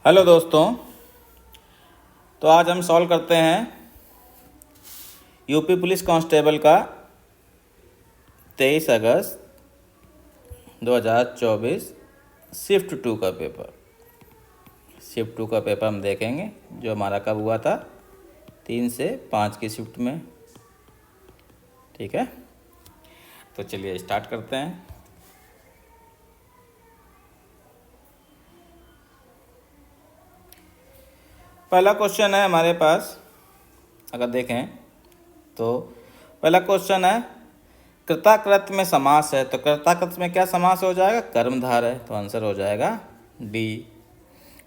Hello दोस्तों। तो आज हम सॉल्व करते हैं यूपी पुलिस कांस्टेबल का 23 अगस्त 2024 शिफ्ट 2 का पेपर। शिफ्ट 2 का पेपर हम देखेंगे जो हमारा कब हुआ था 3 से 5 की शिफ्ट में। ठीक है, तो चलिए स्टार्ट करते हैं। पहला क्वेश्चन है हमारे पास, अगर देखें तो पहला क्वेश्चन है कृताकृत में समास है। तो कृताकृत में क्या समास हो जाएगा? कर्मधार है, तो आंसर हो जाएगा डी।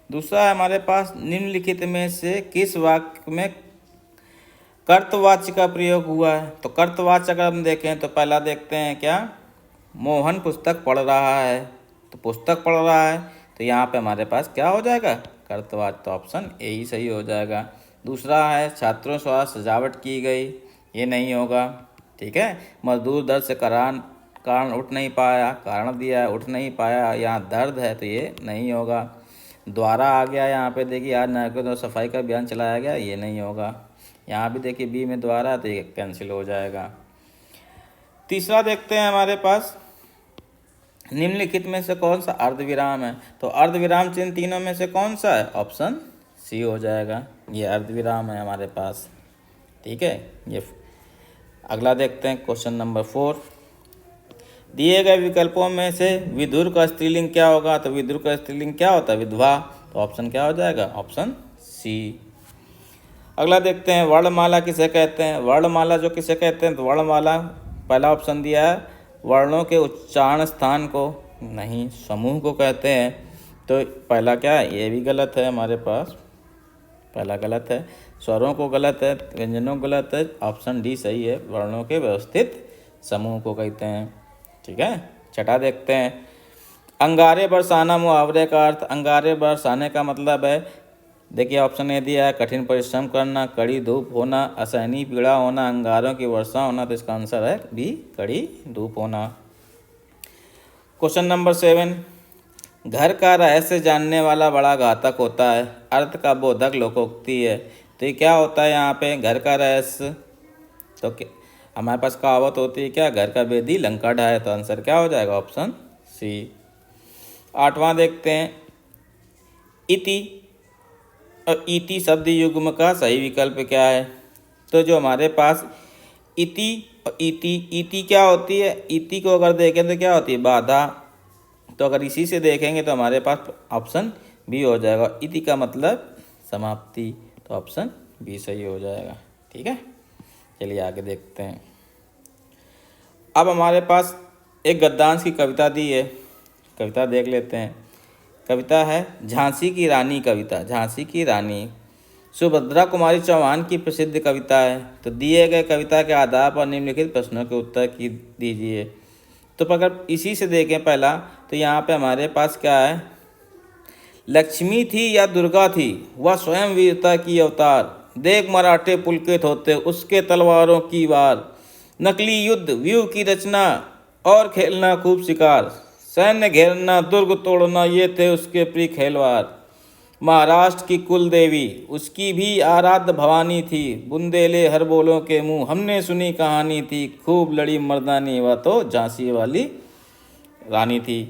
दूसरा है हमारे पास निम्नलिखित में से किस वाक्य में कर्तवाच्य का प्रयोग हुआ है। तो कर्तवाच्य अगर हम देखें तो पहला देखते हैं क्या, मोहन पुस्तक पढ़ रहा है। तो पुस्तक पढ़ रहा है तो यहाँ पे हमारे पास क्या हो जाएगा? कर्तवाच्य। तो ऑप्शन ए ही सही हो जाएगा। दूसरा है छात्रों द्वारा सजावट की गई, ये नहीं होगा। ठीक है, मजदूर दर्द से कारण उठ नहीं पाया, कारण दिया है उठ नहीं पाया, यहाँ दर्द है तो ये नहीं होगा। द्वारा आ गया यहाँ पे, देखिए आज नागरिकों द्वारा सफाई का अभियान चलाया गया, ये नहीं होगा। यहाँ भी देखिए बी में द्वारा, तो ये कैंसिल हो जाएगा। तीसरा देखते हैं हमारे पास निम्नलिखित में से कौन सा अर्धविराम है। तो अर्धविराम चिन्ह तीनों में से कौन सा है? ऑप्शन सी हो जाएगा, ये अर्धविराम है हमारे पास। ठीक है, ये अगला देखते हैं क्वेश्चन नंबर 4। दिए गए विकल्पों में से विधुर का स्त्रीलिंग क्या होगा? तो विधुर का स्त्रीलिंग क्या होता है? विधवा। तो ऑप्शन क्या हो जाएगा? Option C. अगला देखते हैं वर्णमाला किसे कहते हैं। वर्णमाला जो किसे कहते हैं, तो वर्णमाला पहला ऑप्शन दिया है वर्णों के उच्चारण स्थान को, नहीं समूह को कहते हैं। तो पहला क्या है? ये भी गलत है हमारे पास, पहला गलत है। स्वरों को गलत है, व्यंजनों को गलत है। ऑप्शन डी सही है, वर्णों के व्यवस्थित समूह को कहते हैं। ठीक है, छठा देखते हैं अंगारे बरसाना मुहावरे का अर्थ। अंगारे बरसाने का मतलब है, देखिए ऑप्शन ए दिया है कठिन परिश्रम करना, कड़ी धूप होना, असहनीय पीड़ा होना, अंगारों की वर्षा होना। तो इसका आंसर है बी, कड़ी धूप होना। क्वेश्चन नंबर 7, घर का रहस्य जानने वाला बड़ा घातक होता है। अर्थ का बोधक लोकोक्ति है। तो ये क्या होता है यहाँ पे? घर का रहस्य, तो हमारे पास कहावत होती है क्या, घर का बेदी लंका ढाए। तो आंसर क्या हो जाएगा? ऑप्शन सी। 8वां देखते हैं इति और इति शब्द युग्म का सही विकल्प क्या है। तो जो हमारे पास इति और इति क्या होती है? इति को अगर देखें तो क्या होती है? बाधा। तो अगर इसी से देखेंगे तो हमारे पास ऑप्शन बी हो जाएगा, इति का मतलब समाप्ति। तो ऑप्शन बी सही हो जाएगा। ठीक है, चलिए आगे देखते हैं। अब हमारे पास एक गद्यांश की कविता दी है, कविता देख लेते हैं। कविता है झांसी की रानी कविता। झांसी की रानी सुभद्रा कुमारी चौहान की प्रसिद्ध कविता है। तो दिए गए कविता के आधार पर निम्नलिखित प्रश्नों के उत्तर की दीजिए। तो अगर इसी से देखें पहला, तो यहाँ पे हमारे पास क्या है, लक्ष्मी थी या दुर्गा थी, वह स्वयं वीरता की अवतार। देख मराठे पुलकित होते उसके तलवारों की वार। नकली युद्ध व्यूह की रचना और खेलना खूब शिकार। सैन्य घेरना दुर्ग तोड़ना ये थे उसके प्रिय खेलवार। महाराष्ट्र की कुल देवी उसकी भी आराध्य भवानी थी। बुंदेले हर बोलों के मुंह हमने सुनी कहानी थी। खूब लड़ी मर्दानी वह तो झांसी वाली रानी थी।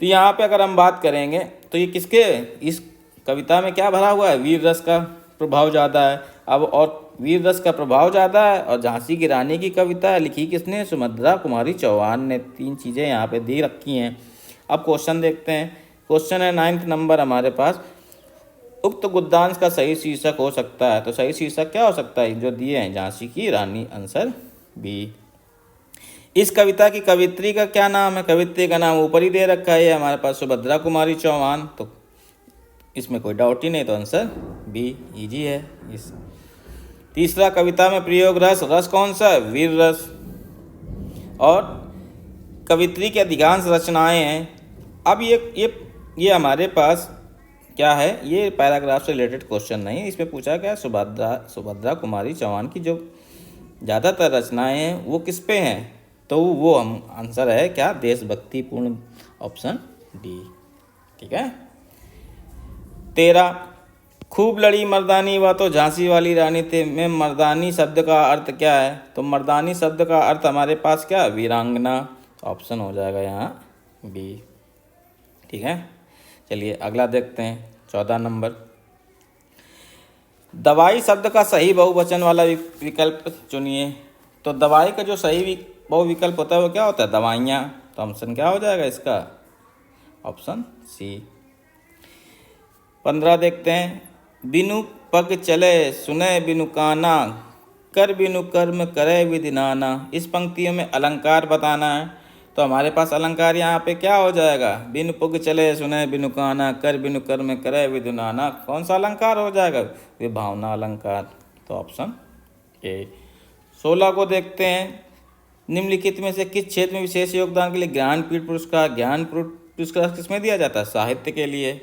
तो यहाँ पे अगर हम बात करेंगे तो ये किसके, इस कविता में क्या भरा हुआ है? वीर रस का प्रभाव ज़्यादा है। अब और वीर रस का प्रभाव ज़्यादा है और झांसी की रानी की कविता है, लिखी किसने? सुभद्रा कुमारी चौहान ने। 3 चीज़ें यहाँ पे दी रखी हैं। अब क्वेश्चन देखते हैं। क्वेश्चन है 9th नंबर हमारे पास, उक्त गद्यांश का सही शीर्षक हो सकता है। तो सही शीर्षक क्या हो सकता है? जो दिए हैं झांसी की रानी, आंसर बी। इस कविता की कवित्री का क्या नाम है? कवित्री का नाम ऊपर ही दे रखा है हमारे पास, सुभद्रा कुमारी चौहान। तो इसमें कोई डाउट ही नहीं, तो आंसर बी इजी है। इस तीसरा, कविता में प्रयोग रस, रस कौन सा है? वीर रस। और कवित्री की अधिकांश रचनाएं हैं। अब ये हमारे पास क्या है, ये पैराग्राफ से रिलेटेड क्वेश्चन नहीं है। इसमें पूछा गया सुभद्रा कुमारी चौहान की जो ज़्यादातर रचनाएं हैं वो किस पे हैं? तो वो हम आंसर है क्या? देशभक्तिपूर्ण, ऑप्शन डी। ठीक है, 13, खूब लड़ी मर्दानी वह तो झांसी वाली रानी थे में मर्दानी शब्द का अर्थ क्या है? तो मर्दानी शब्द का अर्थ हमारे पास क्या है? वीरांगना। ऑप्शन हो जाएगा यहाँ बी। ठीक है, चलिए अगला देखते हैं 14 नंबर। दवाई शब्द का सही बहुवचन वाला विकल्प चुनिए। तो दवाई का जो सही बहुविकल्प होता है वो क्या होता है? दवाइयाँ। तो ऑप्शन क्या हो जाएगा इसका? Option C. 15 देखते हैं। बिनु पग चले सुने बिनु काना, कर बिनु कर्म करे विधि नाना। इस पंक्तियों में अलंकार बताना है। तो हमारे पास अलंकार यहाँ पे क्या हो जाएगा? बिनु पग चले सुने बिनु काना, कर बिनु कर्म करे विधि नाना। कौन सा अलंकार हो जाएगा? विभावना अलंकार। तो ऑप्शन ए। 16 को देखते हैं। निम्नलिखित में से किस क्षेत्र में विशेष योगदान के लिए ज्ञानपीठ पुरस्कार? ज्ञानपीठ पुरस्कार किसमें दिया जाता है? साहित्य के लिए।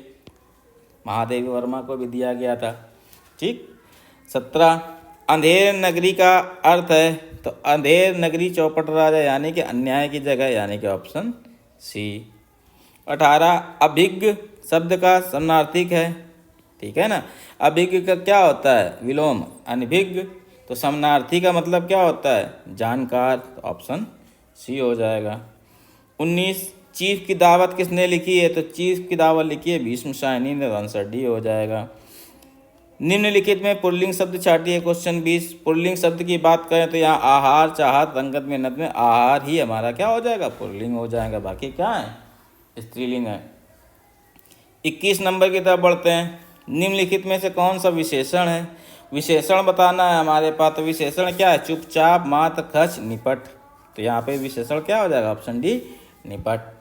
महादेवी वर्मा को भी दिया गया था। ठीक। 17, अंधेर नगरी का अर्थ है। तो अंधेर नगरी चौपट राजा यानी कि अन्याय की जगह, यानी कि ऑप्शन सी। 18, अभिज्ञ शब्द का समानार्थिक है। ठीक है ना, अभिज्ञ का क्या होता है? विलोम। अनभिज्ञ। तो समानार्थी का मतलब क्या होता है? जानकार। तो ऑप्शन सी हो जाएगा। 19, चीफ की दावत किसने लिखी है? तो चीफ की दावत लिखी है भीष्म शाइनी ने। आंसर डी हो जाएगा। निम्नलिखित में पुल्लिंग शब्द छाटिए। क्वेश्चन 20। पुल्लिंग शब्द की बात करें तो यहाँ आहार, चाहत, रंगत, मेहनत में आहार ही हमारा क्या हो जाएगा? पुल्लिंग हो जाएगा। बाकी क्या है? स्त्रीलिंग है। 21 नंबर की तरफ बढ़ते हैं। निम्नलिखित में से कौन सा विशेषण है? विशेषण बताना है हमारे पास। तो विशेषण क्या है? चुपचाप, मात्र, खच, निपट। तो यहाँ पे विशेषण क्या हो जाएगा? ऑप्शन डी, निपट।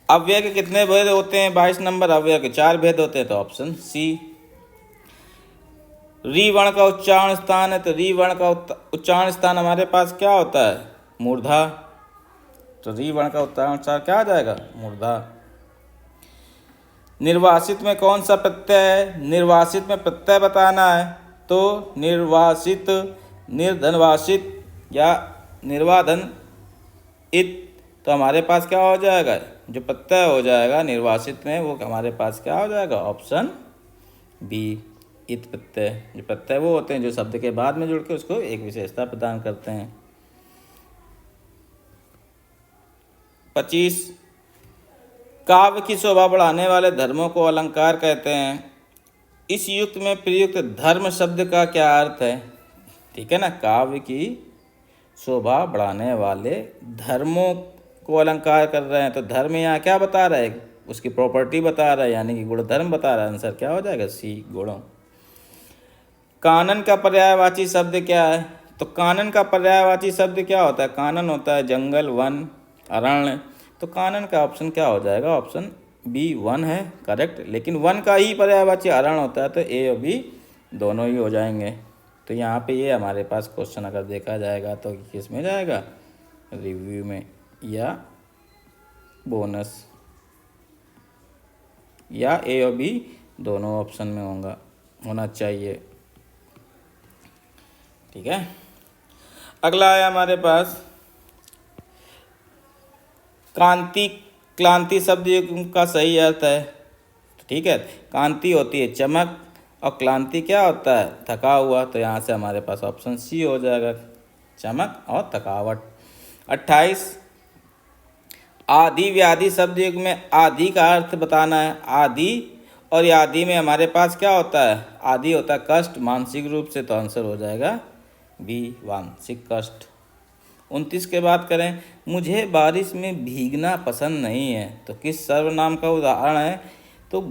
अव्यय के कितने भेद होते हैं? 22 नंबर। अव्यय के 4 भेद होते हैं। तो ऑप्शन सी। री वर्ण का उच्चारण स्थान है। तो री वर्ण का उच्चारण स्थान हमारे पास क्या होता है? मूर्धा। तो री वर्ण का उच्चारण स्थान क्या आ जाएगा? मूर्धा। निर्वासित में कौन सा प्रत्यय है? निर्वासित में प्रत्यय बताना है। तो निर्वासित, निर्धनवासित या निर्वाधन इत। तो हमारे पास क्या हो जाएगा? जो प्रत्यय हो जाएगा निर्वासित में वो हमारे पास क्या हो जाएगा? ऑप्शन बी, इत प्रत्यय। जो प्रत्यय वो होते हैं जो शब्द के बाद में जुड़ के उसको एक विशेषता प्रदान करते हैं। 25, काव्य की शोभा बढ़ाने वाले धर्मों को अलंकार कहते हैं। इस युक्त में प्रयुक्त धर्म शब्द का क्या अर्थ है? ठीक है ना, काव्य की शोभा बढ़ाने वाले धर्मों को अलंकार कर रहे हैं। तो धर्म यहाँ क्या बता रहा है? उसकी प्रॉपर्टी बता रहा है, यानी कि गुणधर्म बता रहा है। आंसर क्या हो जाएगा? सी, गुणों। कानन का पर्यायवाची शब्द क्या है? तो कानन का पर्यायवाची शब्द क्या होता है? कानन होता है जंगल, वन, अरण्य। तो कानन का ऑप्शन क्या हो जाएगा? ऑप्शन बी, वन है करेक्ट। लेकिन वन का ही पर्यायवाची अरण्य होता है। तो ए और बी दोनों ही हो जाएंगे। तो यहाँ पे ये हमारे पास क्वेश्चन अगर देखा जाएगा तो किस में जाएगा? रिव्यू में या बोनस, या ए और बी दोनों ऑप्शन में होना चाहिए। ठीक है, अगला है हमारे पास क्रांति। क्लांति शब्द का सही अर्थ है। ठीक है, कांति होती है चमक और क्लांति क्या होता है? थका हुआ। तो यहाँ से हमारे पास ऑप्शन सी हो जाएगा, चमक और थकावट। 28, आदि व्याधि शब्द युग में आदि का अर्थ बताना है। आदि और आदि में हमारे पास क्या होता है? आदि होता है कष्ट, मानसिक रूप से। तो आंसर हो जाएगा बी, मानसिक कष्ट। 29 के बात करें, मुझे बारिश में भीगना पसंद नहीं है। तो किस सर्वनाम का उदाहरण है? तो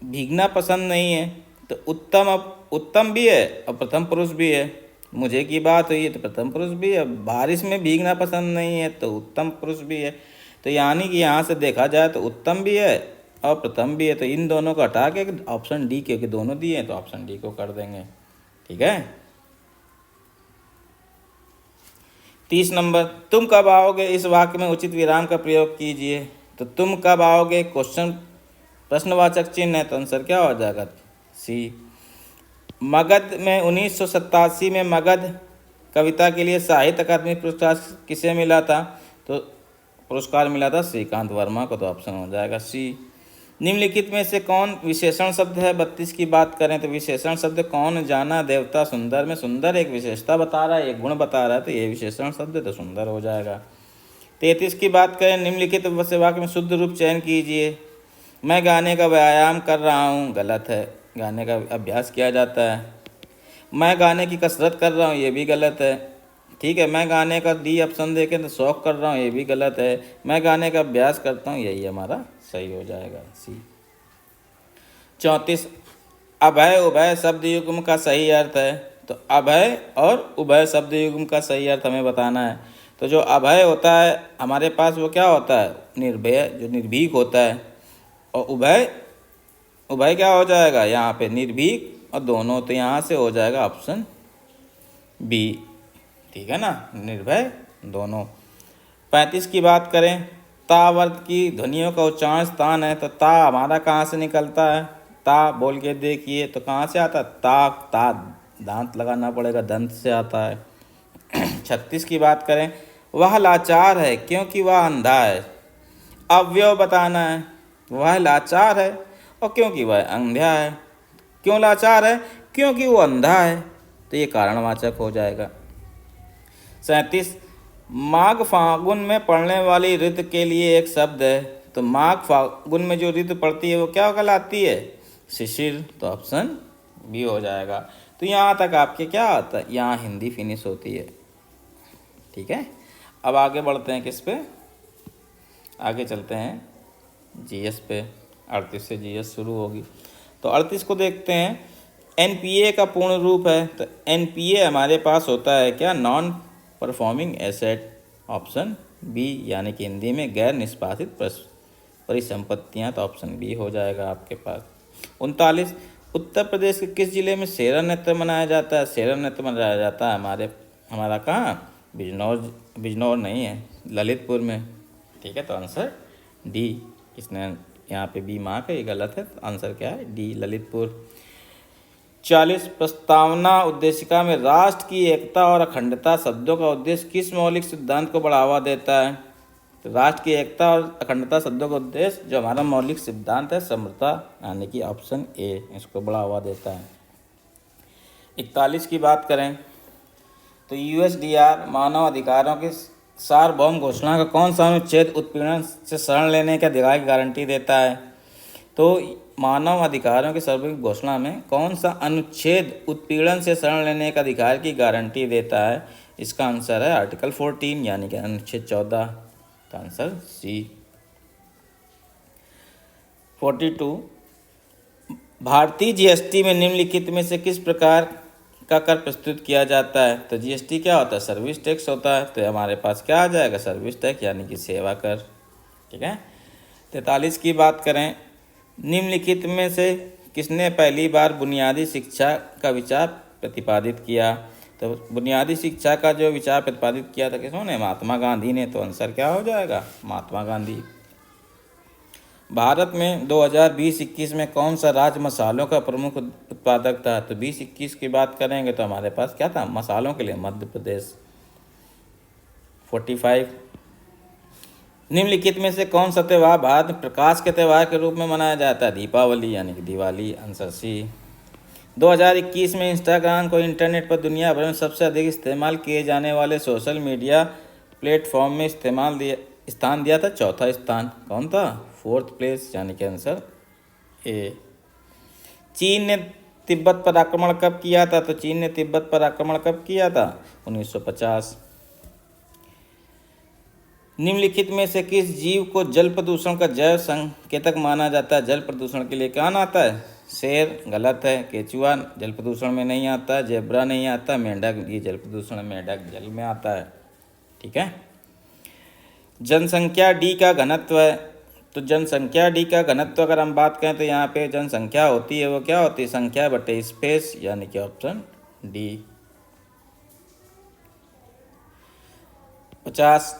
भीगना पसंद नहीं है तो उत्तम भी है और प्रथम पुरुष भी है। मुझे की बात हुई है तो प्रथम पुरुष भी है। बारिश में भीगना पसंद नहीं है तो उत्तम पुरुष भी है। तो यानी कि यहाँ से देखा जाए तो उत्तम भी है और प्रथम भी है। तो इन दोनों को हटा के ऑप्शन डी, क्योंकि दोनों दिए हैं तो ऑप्शन डी को कर देंगे। ठीक है। 30 नंबर, तुम कब आओगे? इस वाक्य में उचित विराम का प्रयोग कीजिए। तो तुम कब आओगे क्वेश्चन प्रश्नवाचक चिन्ह है। तो आंसर क्या हो जाएगा? सी। मगध में 1987 में मगध कविता के लिए साहित्य अकादमी पुरस्कार किसे मिला था? तो पुरस्कार मिला था श्रीकांत वर्मा को। तो ऑप्शन हो जाएगा सी। निम्नलिखित में से कौन विशेषण शब्द है? 32 की बात करें तो विशेषण शब्द कौन, जाना, देवता, सुंदर में सुंदर एक विशेषता बता रहा है, एक गुण बता रहा है, तो ये विशेषण शब्द है तो सुंदर हो जाएगा। 33 की बात करें, निम्नलिखित वाक्य में शुद्ध रूप चयन कीजिए। मैं गाने का व्यायाम कर रहा हूँ, गलत है, गाने का अभ्यास किया जाता है। मैं गाने की कसरत कर रहा हूँ, ये भी गलत है। ठीक है, मैं गाने का डी ऑप्शन देखें तो शौक कर रहा हूँ, ये भी गलत है। मैं गाने का अभ्यास करता हूँ, यही हमारा सही हो जाएगा, सी। 34 अभय उभय शब्द युग्म का सही अर्थ है, तो अभय और उभय शब्द युग्म का सही अर्थ हमें बताना है। तो जो अभय होता है हमारे पास वो क्या होता है? निर्भय, जो निर्भीक होता है। और उभय, उभय क्या हो जाएगा यहाँ पे? निर्भीक और दोनों, तो यहाँ से हो जाएगा ऑप्शन बी। ठीक है ना, निर्भय दोनों। 35 की बात करें, ता वर्त की ध्वनियों का उच्चारण स्थान है, तो ता हमारा कहाँ से निकलता है? ता बोल के देखिए तो कहाँ से आता है? ताक, ता दांत लगाना पड़ेगा, दंत से आता है। 36 की बात करें, वह लाचार है क्योंकि वह अंधा है। अवयव बताना है, वह लाचार है और क्योंकि वह अंधा है। क्यों लाचार है? क्योंकि वो अंधा है, तो ये कारणवाचक हो जाएगा। 37 माघ फागुन में पड़ने वाली ऋतु के लिए एक शब्द है, तो माघ फागुन में जो ऋतु पड़ती है वो क्या कहलाती है? शिशिर, तो ऑप्शन बी हो जाएगा। तो यहाँ तक आपके क्या आता है? यहाँ हिंदी फिनिश होती है। ठीक है, अब आगे बढ़ते हैं किस पे? आगे चलते हैं जीएस पे। 38 से जीएस शुरू होगी, तो 38 को देखते हैं। एनपीए का पूर्ण रूप है, तो एनपीए हमारे पास होता है क्या? Non performing asset, option B, यानी कि हिंदी में गैर निष्पादित परिसंपत्तियाँ, तो ऑप्शन बी हो जाएगा आपके पास। 39 उत्तर प्रदेश के किस जिले में शेरा नृत्य मनाया जाता है? शेरा नृत्य मनाया जाता है हमारा कहाँ? बिजनौर नहीं है, ललितपुर में। ठीक है, तो आंसर डी। इसने यहाँ पे बी मार्क है, ये गलत है, तो आंसर क्या है? डी, ललितपुर। 40 प्रस्तावना उद्देशिका में राष्ट्र की एकता और अखंडता शब्दों का उद्देश्य किस मौलिक सिद्धांत को बढ़ावा देता है? तो राष्ट्र की एकता और अखंडता शब्दों का उद्देश्य जो हमारा मौलिक सिद्धांत है समता, यानी कि ऑप्शन ए, इसको बढ़ावा देता है। 41 की बात करें तो यूएसडीआर मानव अधिकारों की सार्वभौम घोषणा का कौन सा अनुच्छेद उत्पीड़न से शरण लेने के अधिकार की गारंटी देता है? तो मानव अधिकारों की सार्वभौमिक घोषणा में कौन सा अनुच्छेद उत्पीड़न से शरण लेने के अधिकार की गारंटी देता है? इसका आंसर है आर्टिकल 14, यानी कि अनुच्छेद 14, तो आंसर सी। 42 भारतीय जीएसटी में निम्नलिखित में से किस प्रकार का कर प्रस्तुत किया जाता है? तो जीएसटी क्या होता है? सर्विस टैक्स होता है, तो हमारे पास क्या आ जाएगा? सर्विस टैक्स, यानी कि सेवा कर। ठीक है। 43 की बात करें, निम्नलिखित में से किसने पहली बार बुनियादी शिक्षा का विचार प्रतिपादित किया? तो बुनियादी शिक्षा का जो विचार प्रतिपादित किया था किसने? महात्मा गांधी ने, तो आंसर क्या हो जाएगा? महात्मा गांधी। भारत में 2020-21 में कौन सा राज्य मसालों का प्रमुख उत्पादक था? तो 20-21 की बात करेंगे तो हमारे पास क्या था मसालों के लिए? मध्य प्रदेश। 45 निम्नलिखित में से कौन सा त्यौहार भारत में प्रकाश के त्यौहार के रूप में मनाया जाता है? दीपावली, यानी कि दिवाली, आंसर सी। 2021 में इंस्टाग्राम को इंटरनेट पर दुनिया भर में सबसे अधिक इस्तेमाल किए जाने वाले सोशल मीडिया प्लेटफॉर्म में स्थान दिया था, चौथा स्थान। कौन था? 4th प्लेस, यानी कि आंसर ए। चीन ने तिब्बत पर आक्रमण कब किया था? तो चीन ने तिब्बत पर आक्रमण कब किया था? 1950। निम्नलिखित में से किस जीव को जल प्रदूषण का जैव संकेतक माना जाता है? जल प्रदूषण के लिए कौन आता है? शेर, गलत है। केचुआ जल प्रदूषण में नहीं आता, जेब्रा नहीं आता, मेंढक, ये जल प्रदूषण, मेंढक जल में आता है। ठीक है। जनसंख्या डी का घनत्व है, तो जनसंख्या डी का घनत्व अगर हम बात करें तो यहाँ पे जनसंख्या होती है वो क्या होती है? संख्या बटे स्पेस, यानी कि ऑप्शन डी। 50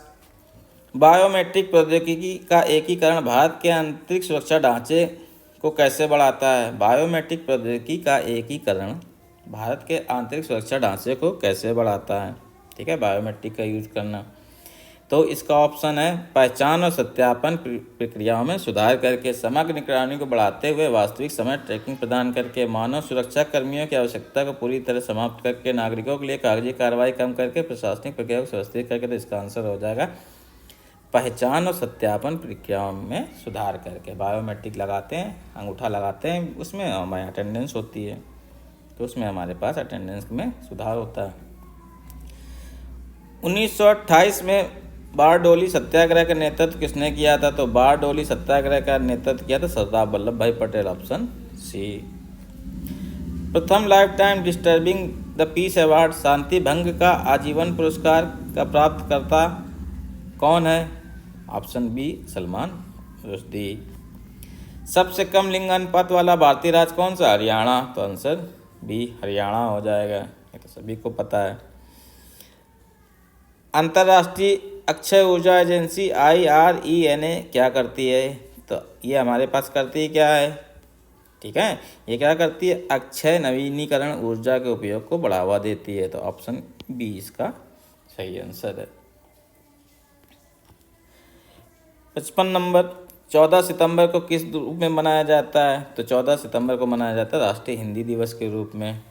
बायोमेट्रिक प्रौद्योगिकी का एकीकरण भारत के आंतरिक सुरक्षा ढांचे को कैसे बढ़ाता है? बायोमेट्रिक प्रौद्योगिकी का एकीकरण भारत के आंतरिक सुरक्षा ढांचे को कैसे बढ़ाता है? ठीक है, बायोमेट्रिक का यूज करना। तो इसका ऑप्शन है पहचान और सत्यापन प्रक्रियाओं में सुधार करके, समग्र निगरानी को बढ़ाते हुए, वास्तविक समय ट्रैकिंग प्रदान करके, मानव सुरक्षा कर्मियों की आवश्यकता को पूरी तरह समाप्त करके, नागरिकों के लिए कागजी कार्रवाई कम करके, प्रशासनिक प्रक्रिया को व्यवस्थित करके। तो इसका आंसर हो जाएगा पहचान और सत्यापन प्रक्रियाओं में सुधार करके। बायोमेट्रिक लगाते हैं, अंगूठा लगाते हैं, उसमें हमारी अटेंडेंस होती है, तो उसमें हमारे पास अटेंडेंस में सुधार होता है। 1928 में बारडोली सत्याग्रह का नेतृत्व किसने किया था? तो बारडोली सत्याग्रह का नेतृत्व किया था सरदार वल्लभ भाई पटेल, ऑप्शन सी। प्रथम lifetime disturbing the peace award शांति भंग का आजीवन पुरस्कार का प्राप्तकर्ता कौन है? Option B Salman Rushdie. सबसे कम लिंग अनुपात वाला भारतीय राज्य कौन सा? हरियाणा, तो आंसर बी हरियाणा हो जाएगा, ये तो सभी को पता है। अंतर्राष्ट्रीय अक्षय ऊर्जा एजेंसी IRENA क्या करती है? तो ये हमारे पास करती है क्या है, ठीक है, ये क्या करती है? अक्षय नवीनीकरण ऊर्जा के उपयोग को बढ़ावा देती है, तो ऑप्शन बी इसका सही आंसर है। 55 नंबर, 14 सितंबर को किस रूप में मनाया जाता है? तो 14 सितंबर को मनाया जाता है राष्ट्रीय हिंदी दिवस के रूप में।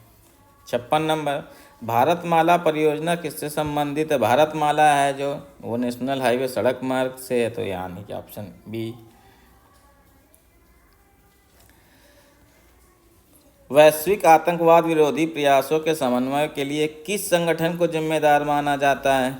56 नंबर, भारतमाला परियोजना किससे संबंधित है? भारतमाला है जो, वो नेशनल हाईवे सड़क मार्ग से है, तो यानी कि ऑप्शन बी। वैश्विक आतंकवाद विरोधी प्रयासों के समन्वय के लिए किस संगठन को जिम्मेदार माना जाता है?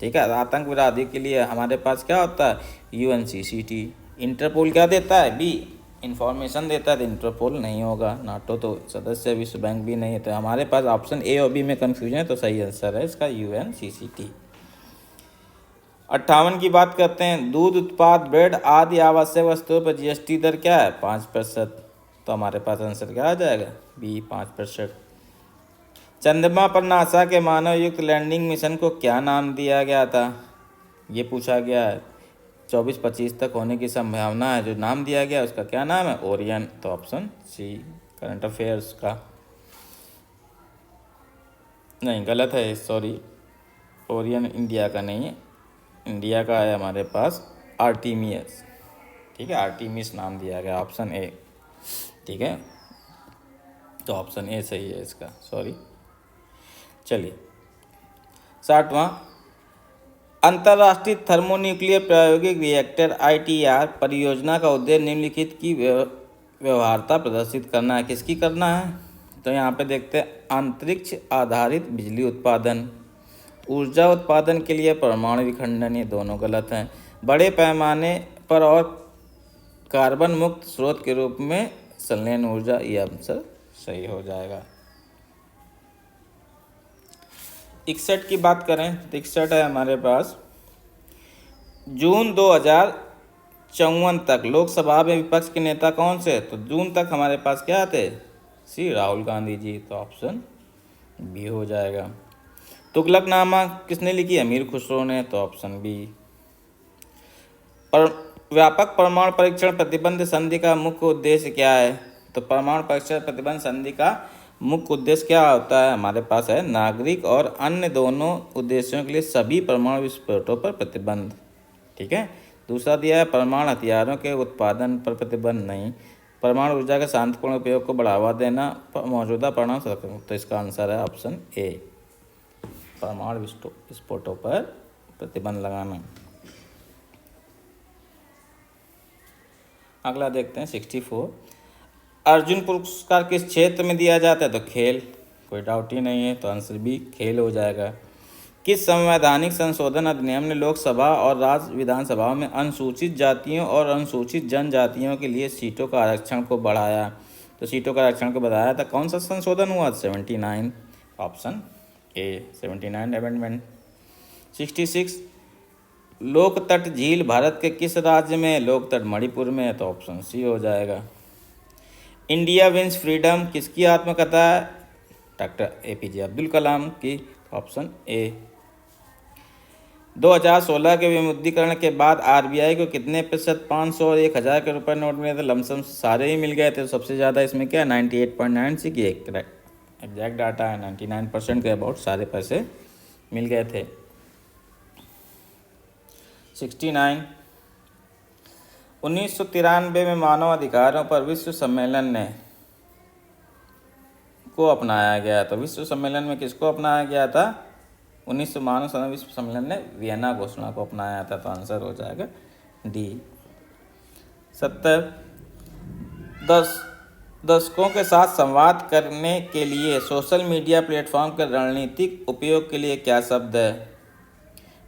ठीक है, आतंक विरोधी के लिए हमारे पास क्या होता है? UNCCT। इंटरपोल क्या देता है? बी इंफॉर्मेशन देता है, तो इंटरपोल नहीं होगा। नाटो तो सदस्य, विश्व बैंक भी नहीं है, तो हमारे पास ऑप्शन ए और बी में कन्फ्यूजन है, तो सही आंसर है इसका UNCCT। 58 की बात करते हैं, दूध उत्पाद, ब्रेड आदि आवश्यक वस्तुओं पर GST दर क्या है? 5%, तो हमारे पास आंसर क्या आ जाएगा? बी 5%। चंद्रमा पर नासा के मानव युक्त लैंडिंग मिशन को क्या नाम दिया गया था? ये पूछा गया है। 24-25 तक होने की संभावना है, जो नाम दिया गया उसका क्या नाम है? ओरियन, तो ऑप्शन सी करंट अफेयर्स का। नहीं, गलत है, सॉरी, ओरियन इंडिया का नहीं है, इंडिया का है हमारे पास आर्टिमियस, ठीक है, आर्टिमिस नाम दिया गया, ऑप्शन ए, ठीक है, तो ऑप्शन ए सही है इसका, सॉरी। चलिए 60वां, अंतर्राष्ट्रीय थर्मोन्यूक्लियर प्रायोगिक रिएक्टर ITR परियोजना का उद्देश्य निम्नलिखित की व्यवहार्यता प्रदर्शित करना है। किसकी करना है? तो यहाँ पे देखते हैं, अंतरिक्ष आधारित बिजली उत्पादन, ऊर्जा उत्पादन के लिए परमाणु विखंडन, ये दोनों गलत हैं। बड़े पैमाने पर और कार्बन मुक्त स्रोत के रूप में संलयन ऊर्जा, ये आंसर सही हो जाएगा। 61 की बात करें तो 61 है हमारे पास, जून 2054 तक लोकसभा में विपक्ष के नेता कौन से? तो जून तक हमारे पास क्या थे? सी राहुल गांधी जी, तो ऑप्शन बी हो जाएगा। तुगलकनामा किसने लिखी? अमीर खुसरो ने, तो ऑप्शन बी। पर व्यापक परमाणु परीक्षण प्रतिबंध संधि का मुख्य उद्देश्य क्या है? तो परमाणु परीक्षण प्रतिबंध संधि का मुख्य उद्देश्य क्या होता है? हमारे पास है नागरिक और अन्य दोनों उद्देश्यों के लिए सभी परमाणु विस्फोटों पर प्रतिबंध, ठीक है। दूसरा दिया है परमाणु हथियारों के उत्पादन पर प्रतिबंध नहीं, परमाणु ऊर्जा के शांतिपूर्ण उपयोग को बढ़ावा देना, मौजूदा परमाणु संरक्षण, तो इसका आंसर है ऑप्शन ए, परमाणु विस्फोटों पर प्रतिबंध लगाना। अगला देखते हैं 64, अर्जुन पुरस्कार किस क्षेत्र में दिया जाता है? तो खेल, कोई डाउट ही नहीं है, तो आंसर बी खेल हो जाएगा। किस संवैधानिक संशोधन अधिनियम ने लोकसभा और राज्य विधानसभाओं में अनुसूचित जातियों और अनुसूचित जनजातियों के लिए सीटों का आरक्षण को बढ़ाया? तो सीटों का आरक्षण को बढ़ाया था, कौन सा संशोधन हुआ? 79, ऑप्शन ए 79 अमेंडमेंट। 66, लोकतट झील भारत के किस राज्य में? लोकतट मणिपुर में, तो ऑप्शन सी हो जाएगा। इंडिया विंस फ्रीडम किसकी आत्मकथा है? डॉक्टर APJ अब्दुल कलाम की, ऑप्शन ए। 2016 के विमुद्रीकरण के बाद RBI को कितने प्रतिशत 500 और 1000 के रुपए नोट मिले थे? लमसम सारे ही मिल गए थे, सबसे ज़्यादा इसमें क्या 98.96 की एग्जैक्ट डाटा है, 99% के अबाउट सारे पैसे मिल गए थे। 69। 1993 में मानव अधिकारों पर विश्व सम्मेलन ने को अपनाया गया। तो विश्व सम्मेलन में किसको अपनाया गया था? 1992 विश्व सम्मेलन ने वियना घोषणा को अपनाया था। तो आंसर हो जाएगा डी। 70। दर्शकों के साथ संवाद करने के लिए सोशल मीडिया प्लेटफॉर्म के रणनीतिक उपयोग के लिए क्या शब्द है?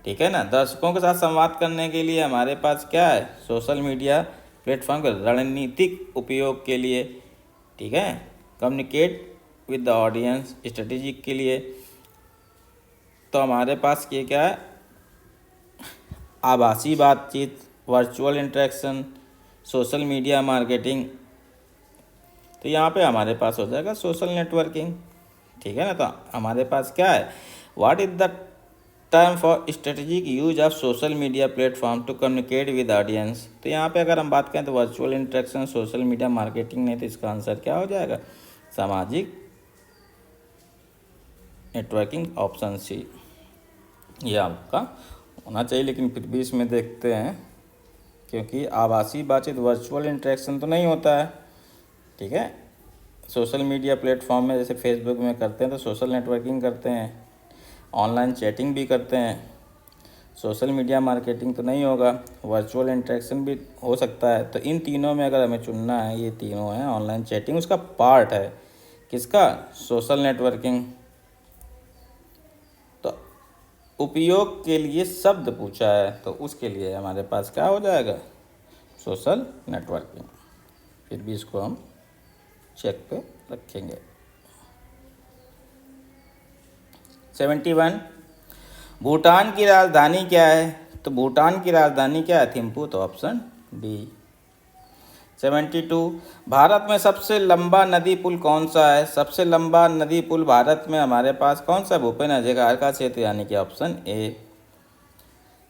ठीक है ना, दर्शकों के साथ संवाद करने के लिए हमारे पास क्या है? सोशल मीडिया प्लेटफॉर्म के रणनीतिक उपयोग के लिए, ठीक है, communicate with the audience, strategic के लिए। तो हमारे पास ये क्या है? आभासी बातचीत, virtual interaction, social media marketing. तो यहाँ पे हमारे पास हो जाएगा सोशल नेटवर्किंग। ठीक है ना, तो हमारे पास क्या है? What is the term for strategic use of social media platform to communicate with audience. तो यहाँ पे अगर हम बात करें तो virtual interaction, social media marketing नहीं, तो इसका आंसर क्या हो जाएगा? सामाजिक नेटवर्किंग, ऑप्शन सी ये आपका होना चाहिए। लेकिन फिर भी इसमें देखते हैं, क्योंकि आभासी बातचीत वर्चुअल इंटरेक्शन तो नहीं होता है। ठीक है, सोशल मीडिया प्लेटफॉर्म में जैसे फेसबुक में करते हैं तो सोशल नेटवर्किंग करते हैं, ऑनलाइन चैटिंग भी करते हैं। सोशल मीडिया मार्केटिंग तो नहीं होगा, वर्चुअल इंटरेक्शन भी हो सकता है। तो इन तीनों में अगर हमें चुनना है, ये तीनों हैं, ऑनलाइन चैटिंग उसका पार्ट है, किसका? Social networking. तो उपयोग के लिए शब्द पूछा है, तो उसके लिए हमारे पास क्या हो जाएगा? Social networking. फिर भी इसको हम चेक पे रखेंगे। 71। भूटान की राजधानी क्या है? तो भूटान की राजधानी क्या है? थिम्पू। तो ऑप्शन बी। 72। भारत में सबसे लंबा नदी पुल कौन सा है? सबसे लंबा नदी पुल भारत में हमारे पास कौन सा? भूपेन हजारिका सेतु, यानी कि ऑप्शन ए।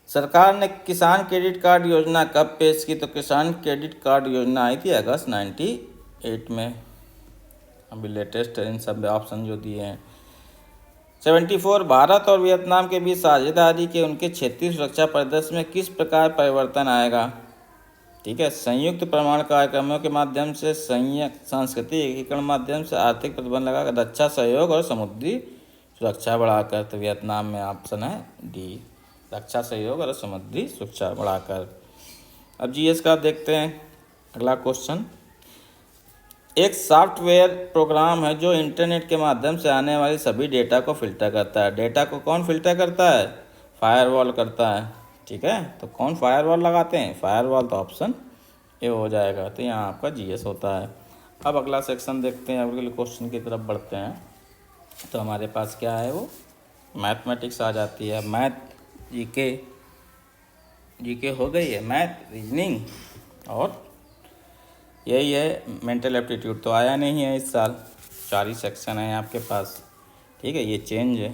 सरकार ने किसान क्रेडिट कार्ड योजना कब पेश की? तो किसान क्रेडिट कार्ड योजना आई थी अगस्त 98 में। अभी लेटेस्ट इन सब ऑप्शन जो दिए हैं। 74। भारत और वियतनाम के बीच साझेदारी के उनके क्षेत्रीय सुरक्षा परिदृश्य में किस प्रकार परिवर्तन आएगा? ठीक है, संयुक्त प्रमाण कार्यक्रमों के माध्यम से, संयुक्त सांस्कृतिक एकीकरण माध्यम से, आर्थिक प्रतिबंध लगाकर, रक्षा सहयोग और समुद्री सुरक्षा बढ़ाकर। तो वियतनाम में ऑप्शन है डी, रक्षा सहयोग और समुद्री सुरक्षा बढ़ाकर। अब जीएस का देखते हैं अगला क्वेश्चन। एक सॉफ्टवेयर प्रोग्राम है जो इंटरनेट के माध्यम से आने वाली सभी डेटा को फिल्टर करता है। डेटा को कौन फिल्टर करता है? फायरवॉल करता है। ठीक है, तो कौन फायरवॉल लगाते हैं? फायरवॉल। तो ऑप्शन ए हो जाएगा। तो यहाँ आपका जीएस होता है। अब अगला सेक्शन देखते हैं, अगले क्वेश्चन की तरफ बढ़ते हैं। तो हमारे पास क्या है? वो मैथमेटिक्स आ जाती है। मैथ, जीके हो गई है, मैथ, रीजनिंग और यही है मेंटल एप्टीट्यूड। तो आया नहीं है इस साल, 4 ही सेक्शन है आपके पास। ठीक है, ये चेंज है,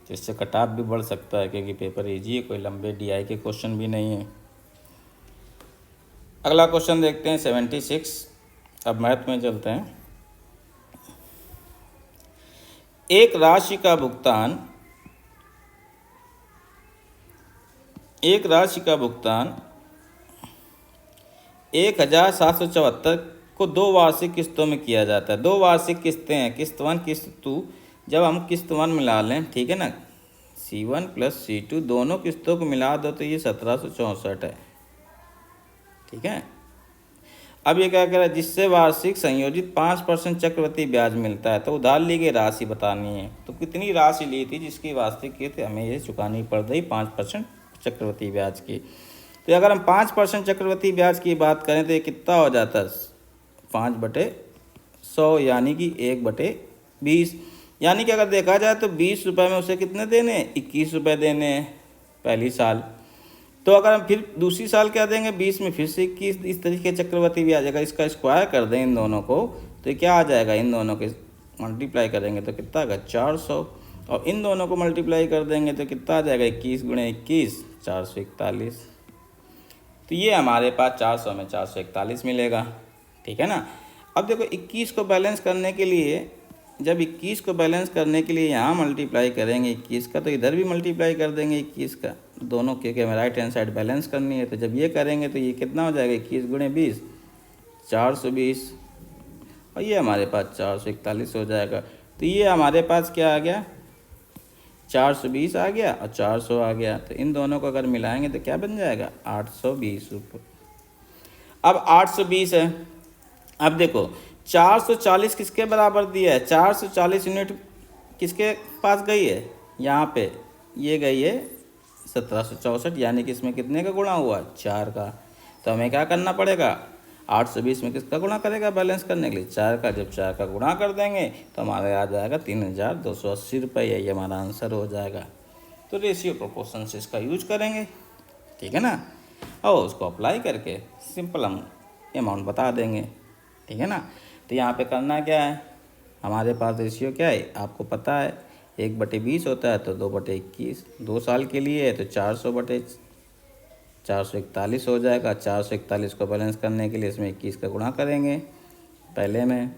तो इससे कट ऑफ भी बढ़ सकता है, क्योंकि पेपर इजी है, कोई लंबे डीआई के क्वेश्चन भी नहीं है। अगला क्वेश्चन देखते हैं 76। अब मैथ में चलते हैं। एक राशि का भुगतान 1774 को 2 वार्षिक किस्तों में किया जाता है। 2 वार्षिक किस्तें हैं, किस्त 1 किस्त 2। जब हम किस्त 1 मिला लें, ठीक है ना, C1 + C2 दोनों किस्तों को मिला दो तो ये 1764 है। ठीक है, अब ये क्या कह रहा है? जिससे वार्षिक संयोजित 5% चक्रवृद्धि ब्याज मिलता है। तो उधार ली गई राशि बतानी है। तो कितनी राशि ली थी जिसकी वार्षिक किस्त हमें ये चुकानी पड़ रही 5% चक्रवृद्धि ब्याज की? तो अगर हम 5% चक्रवृद्धि ब्याज की बात करें तो ये कितना हो जाता है? 5/100, यानी कि 1/20। यानी कि अगर देखा जाए तो 20 रुपये में उसे कितने देने हैं? 21 रुपये देने हैं पहली साल। तो अगर हम फिर दूसरी साल क्या देंगे? 20 में फिर से 21। इस तरीके चक्रवृद्धि ब्याज, अगर इसका स्क्वायर कर दें इन दोनों को तो क्या आ जाएगा? इन दोनों के मल्टीप्लाई करेंगे तो कितना आएगा? 400। और इन दोनों को मल्टीप्लाई कर देंगे तो कितना आ जाएगा? 21 × 21 441। तो ये हमारे पास 400 में 441 मिलेगा। ठीक है ना। अब देखो 21 को बैलेंस करने के लिए जब 21 को बैलेंस करने के लिए यहाँ मल्टीप्लाई करेंगे 21 का, तो इधर भी मल्टीप्लाई कर देंगे 21 का, दोनों, क्योंकि हमें राइट हैंड साइड बैलेंस करनी है। तो जब ये करेंगे तो ये कितना हो जाएगा, 21 गुणे 20 420, और ये हमारे पास 441 हो जाएगा। तो ये हमारे पास क्या आ गया, 420 आ गया और 400 आ गया। तो इन दोनों को अगर मिलाएंगे तो क्या बन जाएगा, 820 रुपये। अब 820 है, अब देखो 440 किसके बराबर दिया है, 440 यूनिट किसके पास गई है, यहाँ पे ये गई है 1764, यानी कि इसमें कितने का गुणा हुआ, 4 का। तो हमें क्या करना पड़ेगा, 820 में किसका गुणा करेगा बैलेंस करने के लिए, 4 का। जब 4 का गुणा कर देंगे तो हमारे आ जाएगा 3280 रुपये, ये हमारा आंसर हो जाएगा। तो रेशियो प्रोपोर्शन से इसका यूज करेंगे, ठीक है ना, और उसको अप्लाई करके सिंपल हम अमाउंट बता देंगे, ठीक है ना। तो यहाँ पे करना क्या है, हमारे पास रेशियो क्या है आपको पता है, 1/20 होता है तो 2/21, 2 साल के लिए है तो 441 हो जाएगा। 441 को बैलेंस करने के लिए इसमें 21 का गुणा करेंगे पहले में,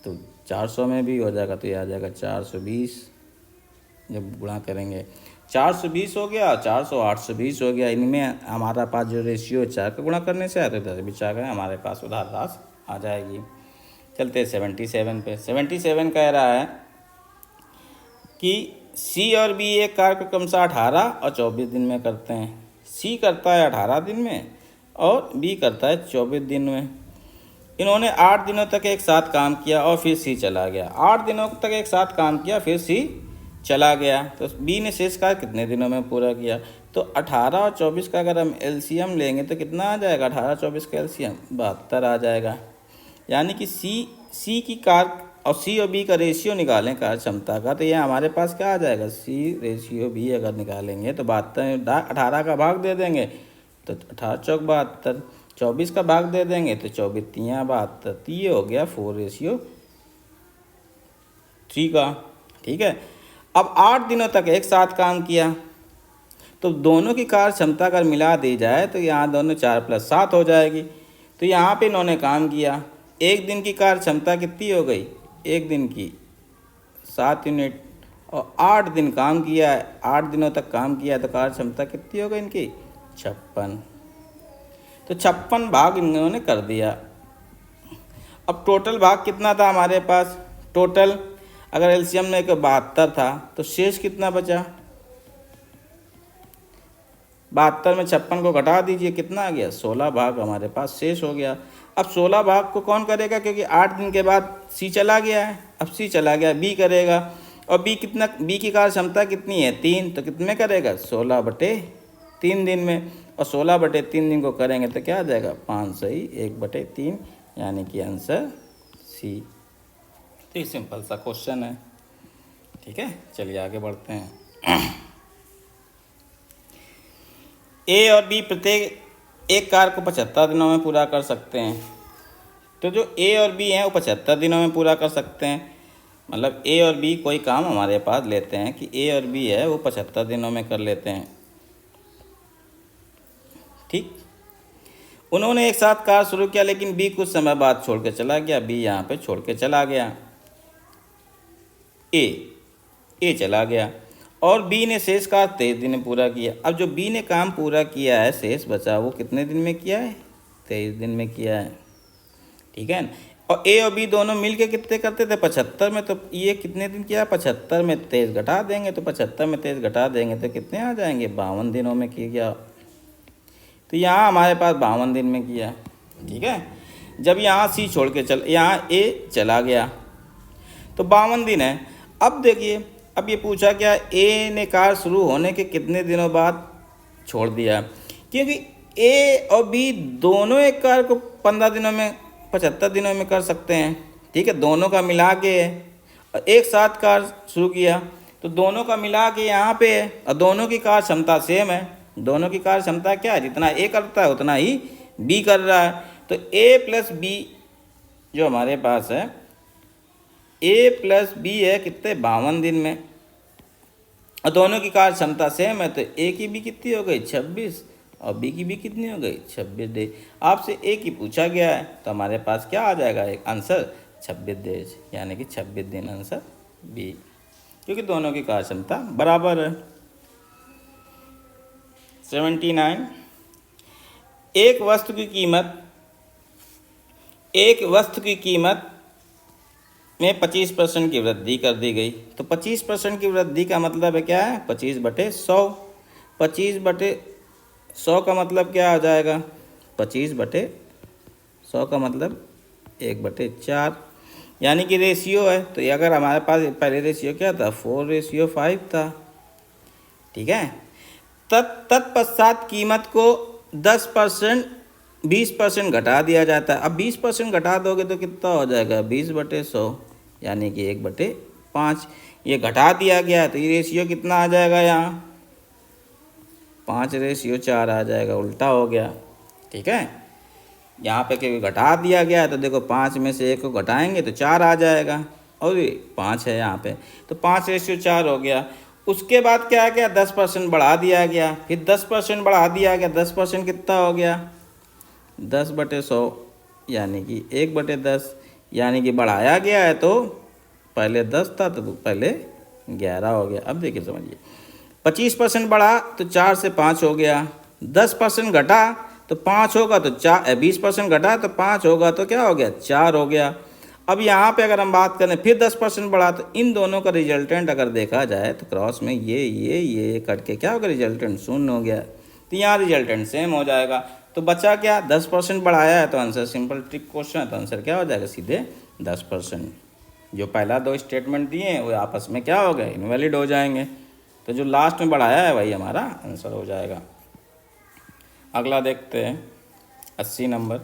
तो 400 में भी हो जाएगा, तो ये आ जाएगा 420। जब गुणा करेंगे 420 हो गया, 400 820 हो गया। इनमें हमारा पास जो रेशियो है 4 का गुणा करने से आया तो 10 बिचा गए, हमारे पास उधार राशि आ जाएगी। चलते 77 पे। 77 कह रहा है कि सी और बी एक कार्य को क्रमशः 18 और 24 दिन में करते हैं। सी करता है 18 दिन में और बी करता है 24 दिन में। इन्होंने 8 दिनों तक एक साथ काम किया और फिर सी चला गया। 8 दिनों तक एक साथ काम किया फिर सी चला गया, तो बी ने शेष कार्य कितने दिनों में पूरा किया। तो 18 और 24 का अगर हम एलसीएम लेंगे तो कितना आ जाएगा, 18 24 का एलसीएम 72 आ जाएगा। यानी कि सी की कार्य और सी और बी का रेशियो निकालें कार्य क्षमता का, तो ये हमारे पास क्या आ जाएगा, सी रेशियो बी अगर निकालेंगे तो 72 18 का भाग दे देंगे तो 18 चौक 72, 24 का भाग दे देंगे तो 24 तियाँ 72, तो ये हो गया 4:3 का, ठीक है। अब 8 दिनों तक एक साथ काम किया तो दोनों की कार्य क्षमता अगर मिला दी जाए तो यहाँ दोनों 4 + 7 हो जाएगी। तो यहाँ पे इन्होंने काम किया, एक दिन की कार्य क्षमता कितनी हो गई, एक दिन की 7 यूनिट, और 8 दिन काम किया है, 8 दिनों तक काम किया तो कार्य क्षमता कितनी हो गई इनकी 56। तो 56 भाग इन्होंने कर दिया। अब टोटल भाग कितना था हमारे पास, टोटल अगर एलसीएम में 72 था तो शेष कितना बचा, 72 में 56 को घटा दीजिए, कितना आ गया 16 भाग हमारे पास शेष हो गया। अब 16 भाग को कौन करेगा, क्योंकि 8 दिन के बाद सी चला गया है, अब सी चला गया बी करेगा, और बी कितना, बी की कार्य क्षमता कितनी है 3, तो कितने करेगा 16/3 दिन में, और 16/3 दिन को करेंगे तो क्या आ जाएगा 5 सही 1/3, यानी कि आंसर सी। तो ये सिंपल सा क्वेश्चन है, ठीक है। चलिए आगे बढ़ते हैं। ए और बी प्रत्येक एक कार्य को 75 दिनों में पूरा कर सकते हैं। तो जो ए और बी हैं वो 75 दिनों में पूरा कर सकते हैं, मतलब ए और बी कोई काम हमारे पास लेते हैं कि ए और बी है वो 75 दिनों में कर लेते हैं, ठीक। उन्होंने एक साथ कार्य शुरू किया लेकिन बी कुछ समय बाद छोड़ के चला गया, बी यहाँ पे छोड़ के चला गया, ए चला गया, और बी ने शेष कार्य 23 दिन में पूरा किया। अब जो बी ने काम पूरा किया है शेष बचा वो कितने दिन में किया है, 23 दिन में किया है, ठीक है। और ए और बी दोनों मिलके कितने करते थे 75 में, तो ये कितने दिन किया 75 में 23 घटा देंगे, तो 75 में 23 घटा देंगे तो कितने आ जाएंगे 52 दिनों में किया। तो यहाँ हमारे पास 52 दिन में किया, ठीक है। जब यहाँ सी छोड़ के यहाँ ए चला गया तो 52 दिन है। अब देखिए, अब ये पूछा क्या, ए ने कार्य शुरू होने के कितने दिनों बाद छोड़ दिया, क्योंकि ए और बी दोनों एक कार्य को 15 दिनों में 75 दिनों में कर सकते हैं, ठीक है। दोनों का मिला के एक साथ कार्य शुरू किया तो दोनों का मिला के यहाँ पे है, और दोनों की कार्य क्षमता सेम है। दोनों की कार्य क्षमता क्या है, जितना ए करता है उतना ही बी कर रहा है। तो ए प्लस बी जो हमारे पास है, ए प्लस बी है कितने 52 दिन में, और दोनों की कार्य क्षमता सेम है, तो ए की भी कितनी हो गई 26 और बी की भी कितनी हो गई 26 डे। आपसे ए की पूछा गया है तो हमारे पास क्या आ जाएगा एक आंसर 26 डेज, यानी कि 26 दिन, आंसर बी, क्योंकि दोनों की कार्य क्षमता बराबर है। 79, एक वस्तु की कीमत में 25% की वृद्धि कर दी गई। तो 25% की वृद्धि का मतलब है क्या है, 25/100। 25/100 का मतलब क्या आ जाएगा, 25/100 का मतलब 1/4, यानी कि रेशियो है। तो ये अगर हमारे पास पहले रेशियो क्या था, 4:5 था, ठीक है। तत्पश्चात कीमत को 10% 20% घटा दिया जाता है। अब 20% घटा दोगे तो कितना हो जाएगा, 20/100, यानी कि 1/5। ये घटा दिया गया तो ये रेशियो कितना आ जाएगा, यहाँ 5:4 आ जाएगा, उल्टा हो गया, ठीक है। यहाँ पे क्योंकि घटा दिया गया है तो देखो 5 में से 1 को घटाएंगे तो 4 आ जाएगा, और 5 है यहाँ पे, तो 5:4 हो गया। उसके बाद क्या क्या, 10% बढ़ा दिया गया, फिर 10% बढ़ा दिया गया, 10% कितना हो गया, 10/100, यानी कि 1/10, यानी कि बढ़ाया गया है तो पहले 10 था तो पहले 11 हो गया। अब देखिए समझिए, 25% बढ़ा तो 4 से 5 हो गया, 10% घटा तो 5 होगा तो 4, 20% घटा तो 5 होगा तो क्या हो गया, 4 हो गया। अब यहाँ पे अगर हम बात करें फिर 10% बढ़ा तो इन दोनों का रिजल्टेंट अगर देखा जाए तो क्रॉस में ये करके क्या होगा, रिजल्टेंट 0 हो गया, तो यहाँ रिजल्टेंट सेम हो जाएगा। तो बचा क्या, 10% बढ़ाया है तो आंसर, सिंपल ट्रिक क्वेश्चन है तो आंसर क्या हो जाएगा, सीधे 10%। जो पहला 2 स्टेटमेंट दिए हैं वो आपस में क्या हो गए, इनवैलिड हो जाएंगे, तो जो लास्ट में बढ़ाया है वही हमारा आंसर हो जाएगा। अगला देखते हैं 80 नंबर।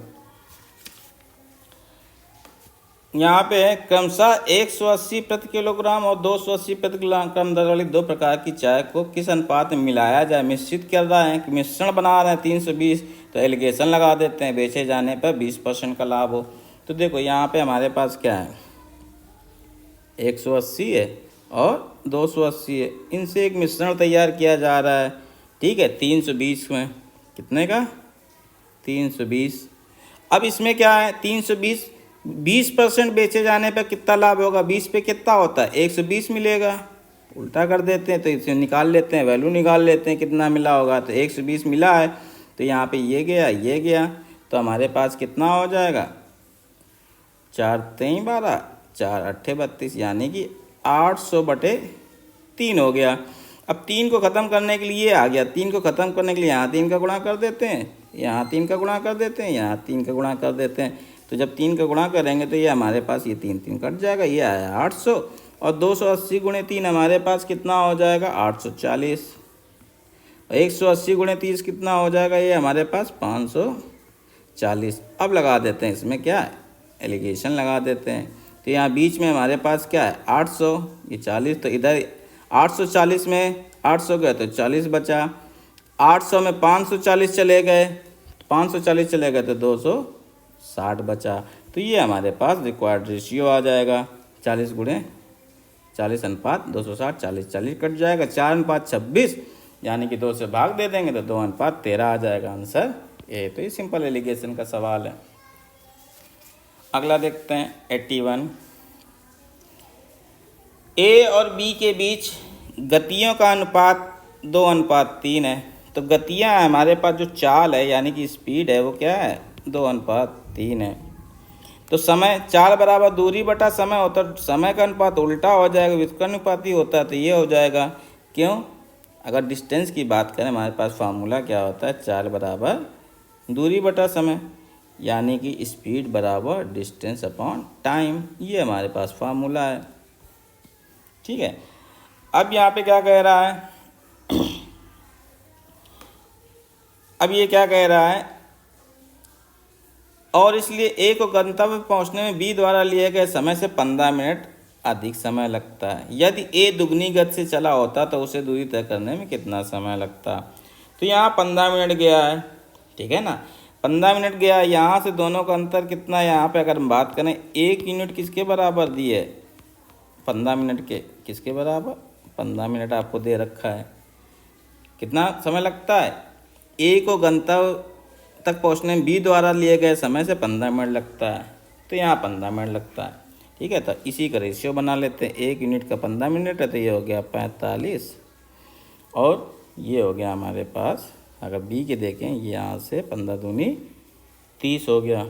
यहाँ पे है क्रमशः 180 प्रति किलोग्राम और 280 प्रति किलोग्राम दर वाली 2 प्रकार की चाय को किस अनुपात में मिलाया जाए। मिश्रित कर रहे हैं कि मिश्रण बना रहे हैं 320, तो एलिगेशन लगा देते हैं, बेचे जाने पर 20% का लाभ हो। तो देखो यहाँ पे हमारे पास क्या है, 180 है और 280 है, इनसे एक मिश्रण तैयार किया जा रहा है, ठीक है, 320 में, कितने का, 320। अब इसमें क्या है, 320 20% बेचे जाने पर कितना लाभ होगा, 20 पे कितना होता है, 120 मिलेगा, उल्टा कर देते हैं तो इसे निकाल लेते हैं, वैल्यू निकाल लेते हैं कितना मिला होगा, तो 120 मिला है तो यहाँ पे ये गया, तो हमारे पास कितना हो जाएगा, 4×3=12, 4×8=32, यानी कि 800/3 हो गया। अब 3 को ख़त्म करने के लिए आ गया, 3 को ख़त्म करने के लिए यहाँ 3 का गुणा कर देते हैं, यहाँ 3 का गुणा कर देते हैं, यहाँ 3 का गुणा कर देते हैं, तो जब 3 का गुणा करेंगे तो ये हमारे पास ये 3 कट जाएगा, ये आया 800, और 280 × 3 हमारे पास कितना हो जाएगा, 840, और 180 × 30 कितना हो जाएगा, ये हमारे पास 540। अब लगा देते हैं इसमें क्या है, एलिगेशन लगा देते हैं, तो यहाँ बीच में हमारे पास क्या है, 800, ये 40, तो इधर 840 में 800 गए तो 40 बचा, 800 में 540 चले गए, 540 चले गए तो 260 बचा। तो ये हमारे पास रिक्वायर्ड रेशियो आ जाएगा, 40 अनुपात 260, 40 कट जाएगा, 4:26, यानी कि 2 से भाग दे देंगे तो 2:13 आ जाएगा, आंसर ए। तो ये सिंपल एलिगेशन का सवाल है। अगला देखते हैं 81। ए और बी के बीच गतियों का अनुपात 2:3 है। तो गतियाँ हमारे पास जो चाल है यानी कि स्पीड है वो क्या है, 2:3 है। तो समय, चाल बराबर दूरी बटा समय होता है, समय का अनुपात उल्टा हो जाएगा, व्युत्क्रमानुपाती होता है, तो ये हो जाएगा। क्यों, अगर डिस्टेंस की बात करें हमारे पास फार्मूला क्या होता है, चाल बराबर दूरी बटा समय, यानी कि स्पीड बराबर डिस्टेंस अपॉन टाइम, ये हमारे पास फार्मूला है, ठीक है। अब यहाँ पे क्या कह रहा है, अब ये क्या कह रहा है, और इसलिए ए को गंतव्य पहुंचने में बी द्वारा लिए गए समय से 15 मिनट अधिक समय लगता है। यदि ए दुगनी गति से चला होता तो उसे दूरी तय करने में कितना समय लगता। तो यहाँ 15 मिनट गया है, ठीक है ना, 15 मिनट गया, यहाँ से दोनों का अंतर कितना है, यहाँ पे अगर हम बात करें 1 यूनिट किसके बराबर दी है, 15 मिनट के किसके बराबर, 15 मिनट आपको दे रखा है, कितना समय लगता है, ए को गंतव्य तक पहुंचने में बी द्वारा लिए गए समय से 15 मिनट लगता है, तो यहाँ 15 मिनट लगता है। ठीक है, तो इसी का रेशियो बना लेते हैं। 1 यूनिट का 15 मिनट है, तो ये हो गया 45, और ये हो गया हमारे पास, अगर बी के देखें, ये यहाँ से 15 दूनी 30 हो गया।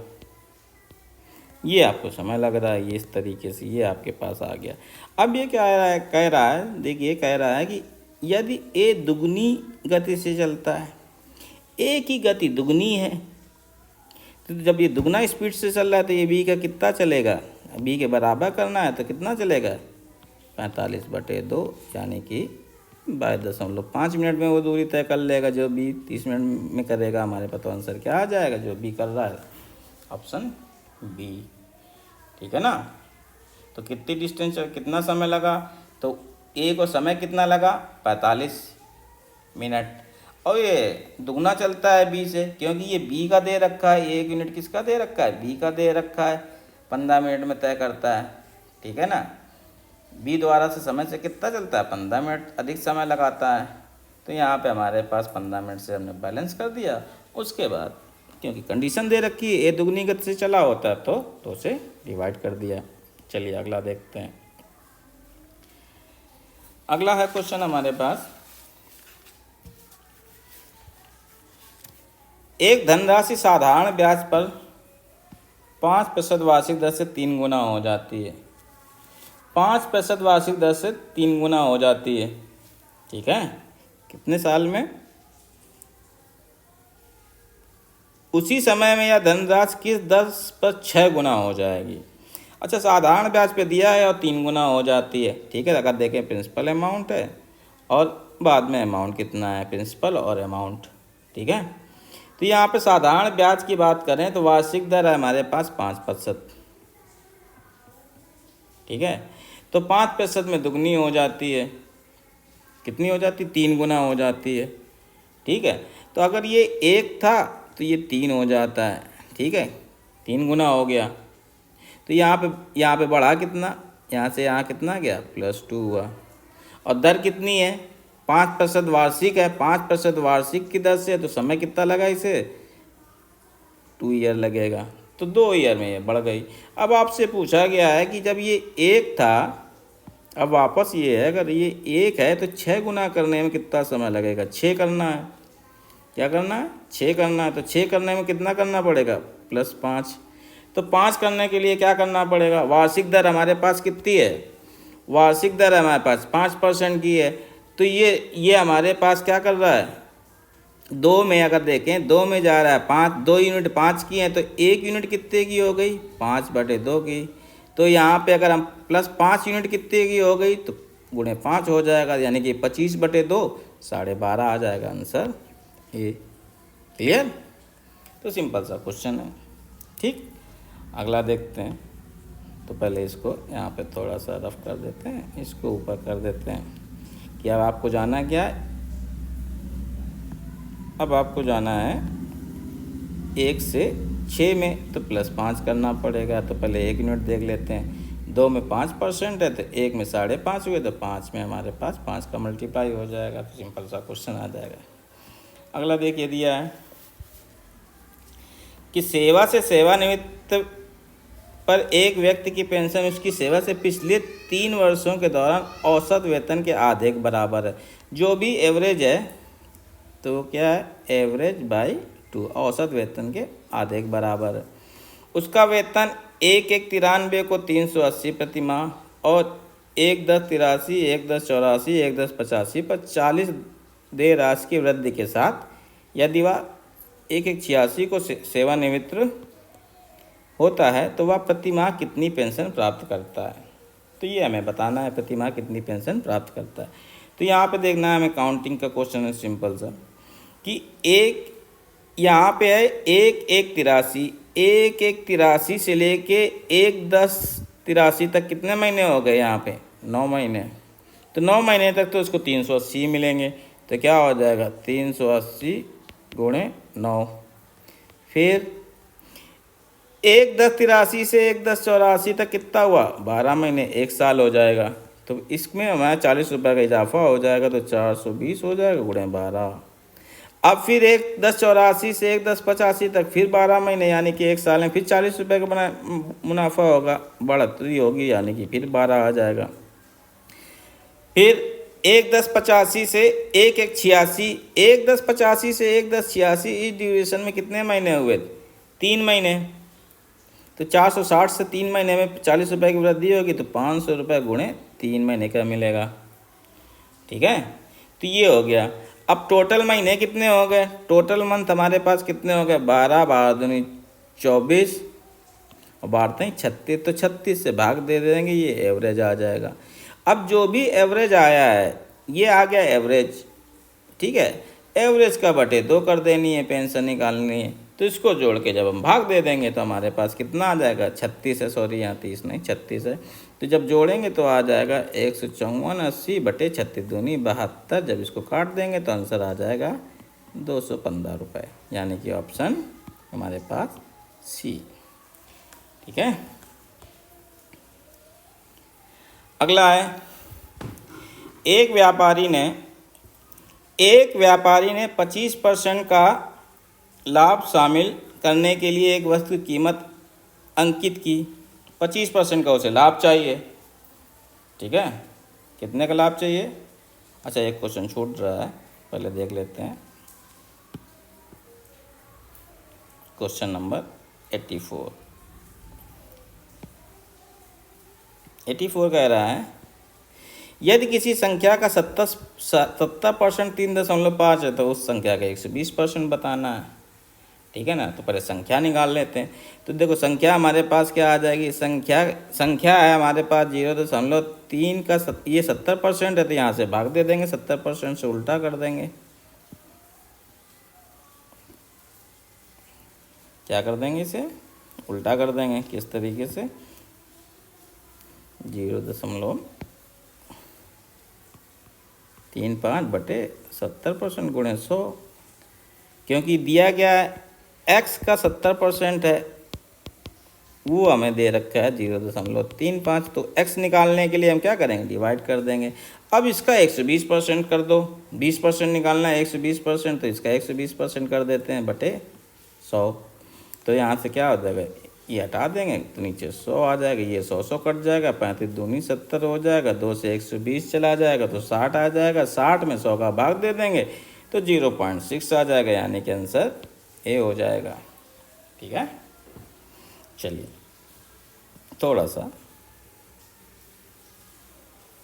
ये आपको समय लग रहा है, ये इस तरीके से ये आपके पास आ गया। अब ये क्या कह रहा है, देखिए कह रहा है कि यदि ए दुगनी गति से चलता है, ए की गति दुगनी है, तो जब ये दुगना स्पीड से चल रहा है तो ये बी का कितना चलेगा, बी के बराबर करना है तो कितना चलेगा, 45/2, यानी कि 22.5 मिनट में वो दूरी तय कर लेगा। जो बी 30 मिनट में करेगा, हमारे पास तो आंसर क्या आ जाएगा, जो बी कर रहा है, ऑप्शन बी। ठीक है ना। तो कितनी डिस्टेंस, कितना समय लगा, तो ए को समय कितना लगा, 45 मिनट, और ये दुगना चलता है बी से, क्योंकि ये बी का दे रखा है, 1 यूनिट किसका दे रखा है, बी का दे रखा है, 15 मिनट में तय करता है। ठीक है ना। बी द्वारा से समय से कितना चलता है, 15 मिनट अधिक समय लगाता है। तो यहाँ पे हमारे पास 15 मिनट से हमने बैलेंस कर दिया। उसके बाद क्योंकि कंडीशन दे रखी है ए दुगनी गति से चला होता है, तो 2 से डिवाइड कर दिया। चलिए अगला देखते हैं। अगला है क्वेश्चन हमारे पास, एक धनराशि साधारण ब्याज पर 5% वार्षिक दर से 3 गुना हो जाती है। 5% वार्षिक दर से 3 गुना हो जाती है। ठीक है, कितने साल में, उसी समय में यह धनराशि किस दर पर 6 गुना हो जाएगी। अच्छा, साधारण ब्याज पे दिया है और 3 गुना हो जाती है। ठीक है, अगर देखें प्रिंसिपल अमाउंट है और बाद में अमाउंट कितना है, प्रिंसिपल और अमाउंट। ठीक है, तो यहाँ पे साधारण ब्याज की बात करें तो वार्षिक दर है हमारे पास 5%। ठीक है, तो 5% में दुगनी हो जाती है, कितनी हो जाती, 3 गुना हो जाती है। ठीक है, तो अगर ये 1 था तो ये 3 हो जाता है। ठीक है, 3 गुना हो गया। तो यहाँ पे बढ़ा कितना, यहाँ से यहाँ कितना गया, +2 हुआ। और दर कितनी है, 5% वार्षिक है, 5% वार्षिक की दर से, तो समय कितना लगा इसे, 2 ईयर लगेगा, तो 2 ईयर में ये बढ़ गई। अब आपसे पूछा गया है कि जब ये 1 था, अब वापस ये है, अगर ये 1 है तो 6 गुना करने में कितना समय लगेगा, 6 करना है, क्या करना है, 6 करना है। तो 6 करने में कितना करना पड़ेगा, +5। तो 5 करने के लिए क्या करना पड़ेगा, वार्षिक दर हमारे पास कितनी है, वार्षिक दर हमारे पास 5% की है। तो ये हमारे पास क्या कर रहा है, 2 में अगर देखें, 2 में जा रहा है 5, 2 यूनिट 5 की हैं, तो 1 यूनिट कितने की हो गई, 5/2 की। तो यहाँ पे अगर हम +5 यूनिट कितने की हो गई, तो गुणे 5 हो जाएगा, यानी कि 25/2, 12.5 आ जाएगा आंसर ए। क्लियर। तो सिंपल सा क्वेश्चन है। ठीक, अगला देखते हैं। तो पहले इसको यहाँ पे थोड़ा सा रफ कर देते हैं, इसको ऊपर कर देते हैं कि अब आपको जाना क्या है, अब आपको जाना है 1 से 6 में, तो +5 करना पड़ेगा। तो पहले 1 यूनिट देख लेते हैं, 2 में 5% है, तो 1 में 5.5 हुए, तो 5 में हमारे पास 5 का मल्टीप्लाई हो जाएगा। तो सिंपल सा क्वेश्चन आ जाएगा। अगला देखिए, दिया है कि सेवा से सेवानिवृत्त पर एक व्यक्ति की पेंशन उसकी सेवा से पिछले 3 वर्षों के दौरान औसत वेतन के आधे के बराबर है। जो भी एवरेज है, तो क्या है, एवरेज बाई 2, औसत वेतन के आधे के बराबर है। उसका वेतन 1/1/93 को 380 प्रति माह और 1/10/83, 1/10/84, 1/10/85 पर 40 देय राशि की वृद्धि के साथ, यदि वह 1/1/86 को सेवानिवृत्त होता है, तो वह प्रति माह कितनी पेंशन प्राप्त करता है। तो ये हमें बताना है, प्रति माह कितनी पेंशन प्राप्त करता है। तो यहाँ पे देखना है हमें, काउंटिंग का क्वेश्चन है सिंपल सा, कि एक यहाँ पे है 1/1/83, 1/1/83 से लेके 1/10/83 तक कितने महीने हो गए, यहाँ पे 9 महीने। तो 9 महीने तक तो उसको 380 मिलेंगे। तो क्या हो जाएगा, 380 × 9। फिर 1/10/83 से 1/10/84 तक कितना हुआ, 12 महीने, 1 साल हो जाएगा। तो इसमें हमारा 40 रुपये का इजाफा हो जाएगा, तो 420 हो जाएगा × 12। अब फिर 1/1084 से 1/1085 तक फिर 12 महीने, यानी कि 1 साल में फिर 40 रुपये का मुनाफा होगा, बढ़ोतरी होगी, यानी कि फिर 12 आ जाएगा। फिर 1/1085 से 1/186, 1/1085 से 1/1086 इस ड्यूरेशन में कितने महीने हुए? 3 महीने। तो 460 से 3 महीने में 40 रुपये की वृद्धि होगी, तो 500 रुपये गुणे 3 महीने का मिलेगा। ठीक है, तो ये हो गया। अब टोटल महीने कितने हो गए? टोटल मंथ हमारे पास कितने हो गए? 12, 12 दूनी 24 और 12 36, तो 36 से भाग दे देंगे, ये एवरेज आ जाएगा। अब जो भी एवरेज आया है ये आ गया एवरेज। ठीक है, एवरेज का बटे 2 कर देनी है, पेंशन निकालनी है, तो इसको जोड़ के जब हम भाग दे देंगे तो हमारे पास कितना आ जाएगा? 36 है, सॉरी यहाँ 30 नहीं 36 है, तो जब जोड़ेंगे तो आ जाएगा 154 बटे 36 दूनी 72। जब इसको काट देंगे तो आंसर आ जाएगा 215 रुपये, यानी कि ऑप्शन हमारे पास सी। ठीक है, अगला है, एक व्यापारी ने 25% का लाभ शामिल करने के लिए एक वस्तु की कीमत अंकित की। 25% का उसे लाभ चाहिए। ठीक है, कितने का लाभ चाहिए? अच्छा, एक क्वेश्चन छूट रहा है, पहले देख लेते हैं। क्वेश्चन नंबर 84 कह रहा है, यदि किसी संख्या का 70% 3.5 है तो उस संख्या का 120% बताना है। ठीक है ना, तो पहले संख्या निकाल लेते हैं। तो देखो संख्या हमारे पास क्या आ जाएगी? संख्या है हमारे पास 0.3 का ये 70% है, तो यहाँ से भाग दे देंगे, 70% से उल्टा कर देंगे। क्या कर देंगे? इसे उल्टा कर देंगे। किस तरीके से? 0.35 बटे 70% गुणे 100, क्योंकि दिया गया है x का 70% है, वो हमें दे रखा है 0.35, तो x निकालने के लिए हम क्या करेंगे? डिवाइड कर देंगे। अब इसका 120% कर दो, 20% निकालना है 120%, तो इसका 120% कर देते हैं बटे 100। तो यहाँ से क्या हो जाएगा? ये हटा देंगे तो नीचे 100 आ जाएगा, ये 100 कट जाएगा, 35 दूनी 70 हो जाएगा, 2 से 120 चला जाएगा तो 60 आ जाएगा, 60 में 100 का भाग दे देंगे तो 0.6 आ जाएगा, यानी कि आंसर ए हो जाएगा। ठीक है, चलिए थोड़ा सा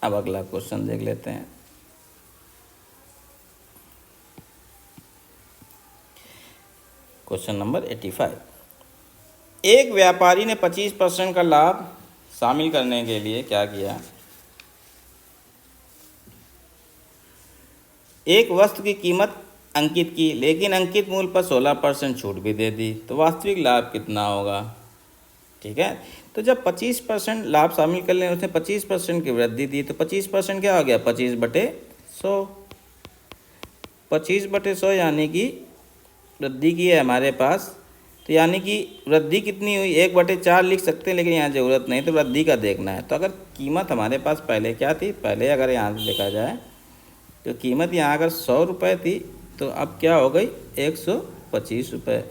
अब अगला क्वेश्चन देख लेते हैं। क्वेश्चन नंबर 85, एक व्यापारी ने 25% का लाभ शामिल करने के लिए क्या किया? एक वस्तु की कीमत अंकित की, लेकिन अंकित मूल्य पर 16% छूट भी दे दी, तो वास्तविक लाभ कितना होगा? ठीक है, तो जब 25% लाभ शामिल कर लें, उसने 25% की वृद्धि दी, तो 25% क्या हो गया? 25/100, 25/100 यानी कि वृद्धि की है हमारे पास, तो यानी कि वृद्धि कितनी हुई? 1/4 लिख सकते हैं, लेकिन यहाँ ज़रूरत नहीं, तो वृद्धि का देखना है। तो अगर कीमत हमारे पास पहले क्या थी? पहले अगर यहाँ से देखा जाए तो कीमत यहाँ अगर 100 रुपये थी, तो अब क्या हो गई? 125 रुपये।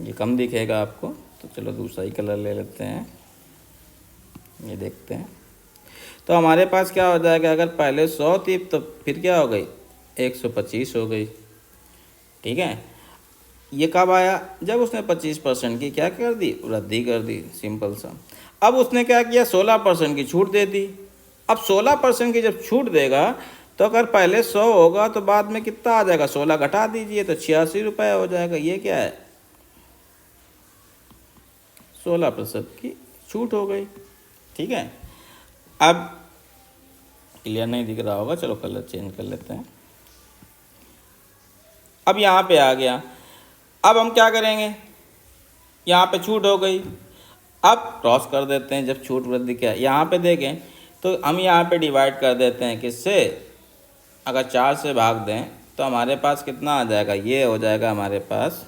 ये कम दिखेगा आपको, तो चलो दूसरा ही कलर ले लेते हैं, ये देखते हैं। तो हमारे पास क्या हो जाएगा? अगर पहले 100 थी तो फिर क्या हो गई? 125 हो गई। ठीक है, ये कब आया? जब उसने 25% की क्या कर दी? वृद्धि कर दी, सिंपल सा। अब उसने क्या किया? 16% की छूट दे दी। अब 16% की जब छूट देगा तो अगर पहले 100 होगा तो बाद में कितना आ जाएगा? 16 घटा दीजिए तो 86 रुपये हो जाएगा। ये क्या है? 16% की छूट हो गई। ठीक है, अब क्लियर नहीं दिख रहा होगा, चलो कलर चेंज कर लेते हैं। अब यहाँ पे आ गया। अब हम क्या करेंगे? यहाँ पे छूट हो गई, अब क्रॉस कर देते हैं। जब छूट वृद्धि क्या है यहाँ पे देखें तो हम यहाँ पे डिवाइड कर देते हैं। किससे? अगर 4 से भाग दें तो हमारे पास कितना आ जाएगा? ये हो जाएगा हमारे पास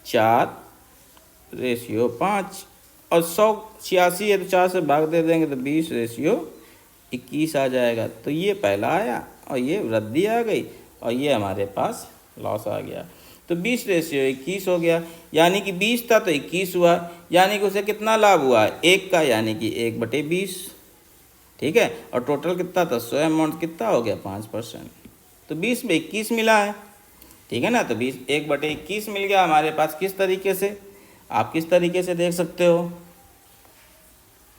4/5, और 186 है तो 4 से भाग दे देंगे तो 20/21 आ जाएगा। तो ये पहला आया और ये वृद्धि आ गई और ये हमारे पास लॉस आ गया। तो 20:21 हो गया, यानी कि 20 था तो 21 हुआ, यानी कि उसे कितना लाभ हुआ है 1 का, यानी कि 1/20। ठीक है, और टोटल कितना था, सो अमाउंट कितना हो गया 5%। तो 20/21 मिला है। ठीक है ना, तो 1/21 मिल गया हमारे पास। किस तरीके से, आप किस तरीके से देख सकते हो,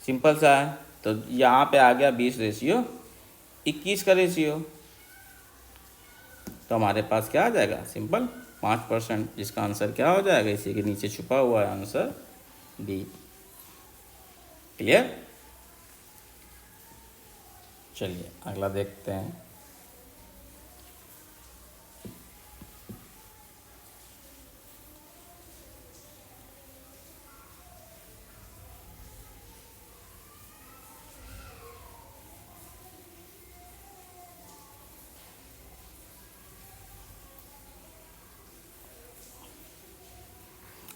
सिंपल सा है। तो यहाँ पे आ गया 20:21 का रेशियो, तो हमारे पास क्या आ जाएगा, सिंपल 5%, जिसका आंसर क्या हो जाएगा, इसी के नीचे छुपा हुआ है आंसर बी। क्लियर। चलिए अगला देखते हैं।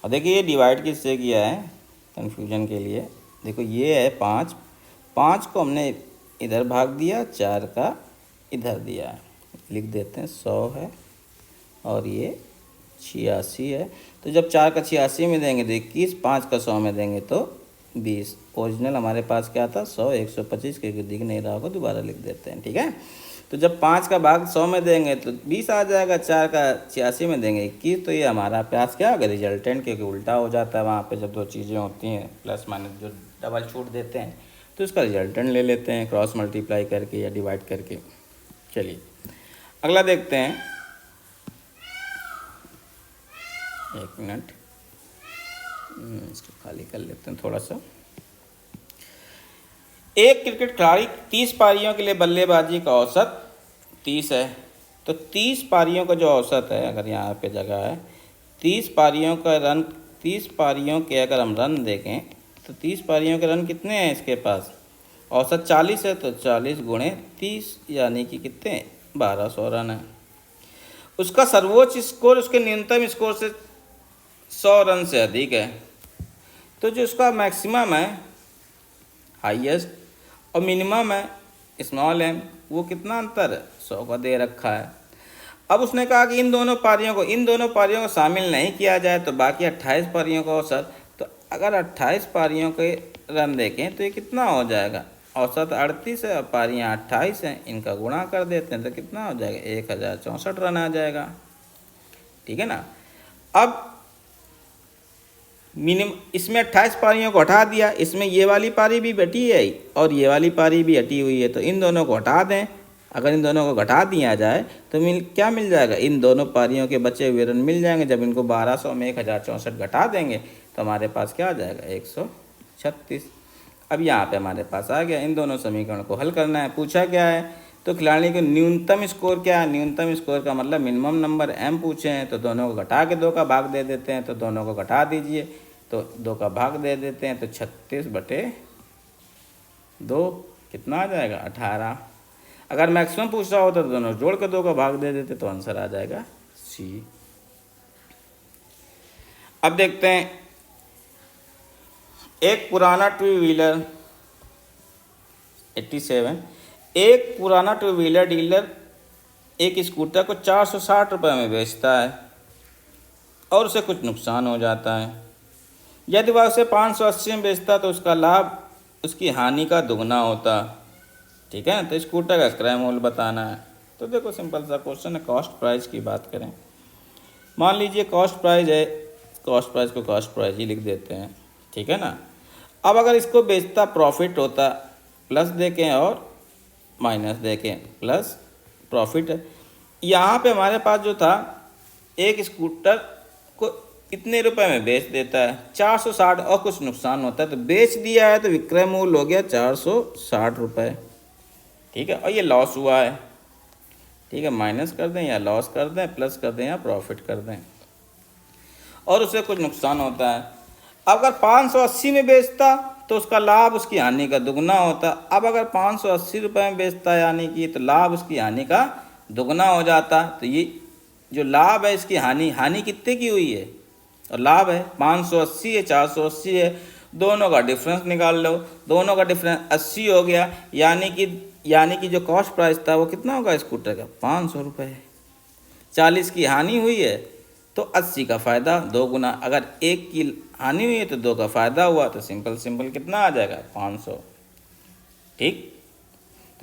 और देखिए ये डिवाइड किससे किया है, कन्फ्यूजन के लिए। देखो ये है 5, 5 को हमने इधर भाग दिया, 4 का इधर दिया है, लिख देते हैं 100 है और ये 86 है। तो जब 4 का 86 में देंगे तो 21, 5 का 100 में देंगे तो 20। ओरिजिनल हमारे पास क्या था 100, 125, क्योंकि दिख नहीं रहा होगा दोबारा लिख देते हैं। ठीक है, तो जब 5 का भाग 100 में देंगे तो 20 आ जाएगा, 4 का 86 में देंगे 21। तो ये हमारा पास क्या होगा, रिजल्टेंट, क्योंकि उल्टा हो जाता है वहाँ पे जब दो चीज़ें होती हैं प्लस माइनस जो डबल छूट देते हैं, तो उसका रिजल्टेंट ले लेते हैं क्रॉस मल्टीप्लाई करके या डिवाइड करके। चलिए अगला देखते हैं, एक मिनट इसको खाली कर लेते हैं थोड़ा सा। एक क्रिकेट खिलाड़ी 30 पारियों के लिए बल्लेबाजी का औसत 30 है। तो 30 पारियों का जो औसत है, अगर यहाँ पे जगह है 30 पारियों का रन, 30 पारियों के अगर हम रन देखें तो 30 पारियों के रन कितने हैं इसके पास, औसत 40 है, तो 40 गुणे 30 यानी कि कितने 1200 रन है। उसका सर्वोच्च स्कोर उसके न्यूनतम स्कोर से 100 रन से अधिक है। तो जो उसका मैक्सिमम है हाईएस्ट और मिनिमम है स्मॉल एम, वो कितना अंतर है 100 का दे रखा है। अब उसने कहा कि इन दोनों पारियों को शामिल नहीं किया जाए तो बाकी 28 पारियों का औसत। तो अगर 28 पारियों के रन देखें तो ये कितना हो जाएगा, औसत 38 है और पारियाँ 28 हैं, इनका गुणा कर देते हैं तो कितना हो जाएगा 1064 रन आ जाएगा। ठीक है ना। अब इसमें 28 पारियों को हटा दिया, इसमें ये वाली पारी भी हटी है और ये वाली पारी भी हटी हुई है, तो इन दोनों को हटा दें। अगर इन दोनों को घटा दिया जाए तो क्या मिल जाएगा, इन दोनों पारियों के बचे हुए रन मिल जाएंगे। जब इनको 1200 में 1064 घटा देंगे तो हमारे पास क्या आ जाएगा 136। अब यहाँ पे हमारे पास आ गया। इन दोनों समीकरण को हल करना है। पूछा क्या है, तो खिलाड़ी को न्यूनतम स्कोर क्या है, न्यूनतम स्कोर का मतलब मिनिमम नंबर m पूछे हैं, तो दोनों को घटा के 2 का भाग दे देते हैं। तो दोनों को घटा दीजिए तो 2 का भाग दे देते हैं, तो 36/2 कितना आ जाएगा 18। अगर मैक्सिमम पूछ रहा होता तो दोनों जोड़ के 2 का भाग दे देते तो आंसर आ जाएगा सी। अब देखते हैं, एक पुराना टू व्हीलर 87, एक पुराना टू व्हीलर डीलर एक स्कूटर को 460 रुपये में बेचता है और उसे कुछ नुकसान हो जाता है। यदि वह उसे 580 में बेचता तो उसका लाभ उसकी हानि का दुगना होता। ठीक है, तो स्कूटर का क्रय मूल्य बताना है। तो देखो सिंपल सा क्वेश्चन है, कॉस्ट प्राइस की बात करें। मान लीजिए कॉस्ट प्राइस है, कॉस्ट प्राइस को कॉस्ट प्राइस ही लिख देते हैं। ठीक है ना। अब अगर इसको बेचता प्रॉफिट होता, प्लस देखें और माइनस देखें, प्लस प्रॉफिट है। यहाँ पे हमारे पास जो था एक स्कूटर को इतने रुपए में बेच देता है, 460 और कुछ नुकसान होता है, तो बेच दिया है तो विक्रय मूल्य हो गया 460 रुपये। ठीक है, और ये लॉस हुआ है। ठीक है, माइनस कर दें या लॉस कर दें, प्लस कर दें या प्रॉफिट कर दें, और उसे कुछ नुकसान होता है। अगर 580 में बेचता तो उसका लाभ उसकी हानि का दुगना होता। अब अगर 580 रुपये में बेचता यानी कि, तो लाभ उसकी हानि का दुगना हो जाता। तो ये जो लाभ है इसकी हानि कितने की हुई है और लाभ है 580 है, 480 है, दोनों का डिफरेंस निकाल लो। दोनों का डिफरेंस 80 हो गया, यानी कि यानी कि जो कॉस्ट प्राइस था वो कितना होगा स्कूटर का, 500 रुपये। 40 की हानि हुई है तो 80 का फ़ायदा, 2 गुना। अगर 1 की हानि हुई है तो 2 का फ़ायदा हुआ, तो सिंपल सिंपल कितना आ जाएगा, 500। ठीक,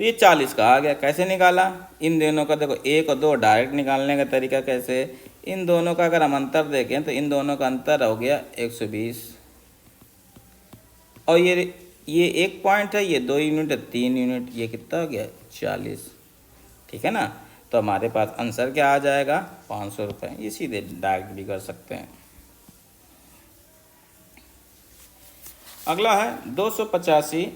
तो ये 40 का आ गया। कैसे निकाला, इन दोनों का देखो 1 और 2 डायरेक्ट निकालने का तरीका कैसे, इन दोनों का अगर हम अंतर देखें तो इन दोनों का अंतर हो गया 120, और ये 1 पॉइंट है, ये 2 यूनिट है, 3 यूनिट, ये कितना हो गया, 40। ठीक है ना, तो हमारे पास आंसर क्या आ जाएगा, 500 रुपये। ये सीधे डायरेक्ट भी कर सकते हैं। अगला है 285,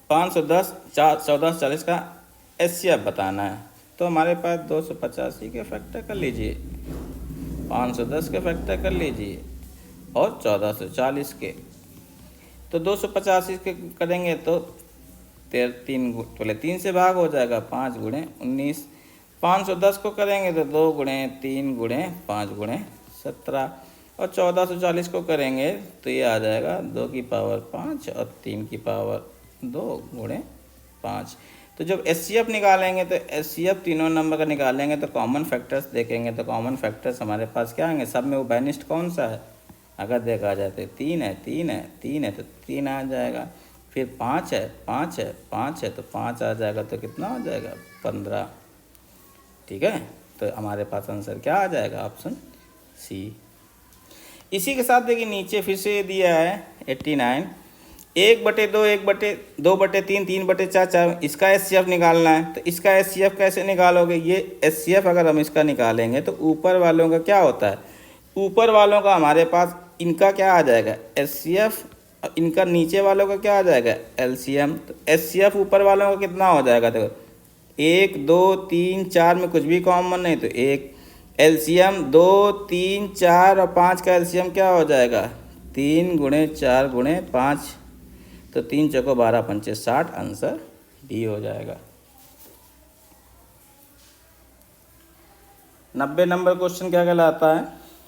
510, 1440 का एचसीएफ बताना है। तो हमारे पास 285 के फैक्टर कर लीजिए, 510 के फैक्टर कर लीजिए और 1440 के। तो 285 के करेंगे तो 3 से भाग हो जाएगा, 5 गुणे 19। 510 को करेंगे तो 2 गुणे 3 गुणे 5 गुणे 17, और 1440 को करेंगे तो ये आ जाएगा 2 की पावर 5 और 3 की पावर 2 गुणे 5। तो जब एचसीएफ निकालेंगे तो एचसीएफ तीनों नंबर का निकालेंगे तो कॉमन फैक्टर्स देखेंगे, तो कॉमन फैक्टर्स हमारे पास क्या आएंगे, सब में वो बैनिस्ट कौन सा है, अगर देखा जाए तो 3 है, 3 है, 3 है तो 3 आ जाएगा। फिर 5 है, 5 है, 5 है तो 5 आ जाएगा, तो कितना हो जाएगा, 15। ठीक है, तो हमारे पास आंसर क्या आ जाएगा, ऑप्शन सी। इसी के साथ देखिए नीचे फिर से दिया है 89, 1/2, 1/2/3, 3/4, 4, इसका एचसीएफ निकालना है। तो इसका एचसीएफ कैसे निकालोगे, ये एचसीएफ अगर हम इसका निकालेंगे तो ऊपर वालों का क्या होता है, ऊपर वालों का हमारे पास इनका क्या आ जाएगा, एचसीएफ, इनका नीचे वालों का क्या आ जाएगा, एलसीएम। तो एचसीएफ ऊपर वालों का कितना हो जाएगा, देखो 1 2 3 4 में कुछ भी कॉमन नहीं तो 1, एलसीएम 2 3 4 और 5 का एलसीएम क्या हो जाएगा, 3 गुणे 4 गुणे 5, तो 3 चौको 12 पंचे 60, आंसर डी हो जाएगा। 90 नंबर क्वेश्चन क्या कहलाता है,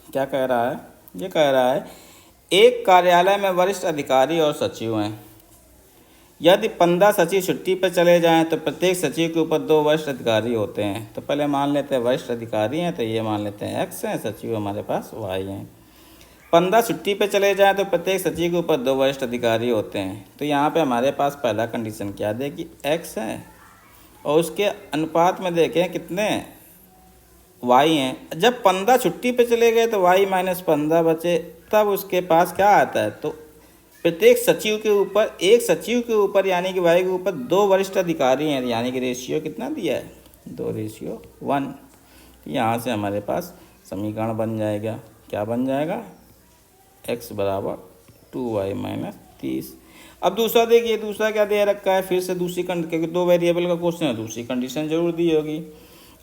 क्या कह रहा है, ये कह रहा है एक कार्यालय में वरिष्ठ अधिकारी और सचिव हैं। यदि 15 सचिव छुट्टी पर चले जाएं तो प्रत्येक सचिव के ऊपर 2 वरिष्ठ अधिकारी होते हैं। तो पहले मान लेते हैं वरिष्ठ अधिकारी हैं, तो ये मान लेते हैं एक्स हैं, सचिव हमारे पास वाई हैं। 15 छुट्टी पे चले जाएं तो प्रत्येक सचिव के ऊपर 2 वरिष्ठ अधिकारी होते हैं। तो यहाँ पे हमारे पास पहला कंडीशन क्या दे कि एक्स है और उसके अनुपात में देखें कितने वाई हैं। जब 15 छुट्टी पे चले गए तो वाई -15 बचे, तब उसके पास क्या आता है, तो प्रत्येक सचिव के ऊपर, एक सचिव के ऊपर यानी कि वाई के ऊपर 2 वरिष्ठ अधिकारी हैं, यानी कि रेशियो कितना दिया है, 2:1। यहाँ से हमारे पास समीकरण बन जाएगा, क्या बन जाएगा, x बराबर 2y - 30। अब दूसरा देखिए, दूसरा क्या दे रखा है, फिर से दूसरी क्योंकि 2 वेरिएबल का क्वेश्चन है, दूसरी कंडीशन जरूर दी होगी।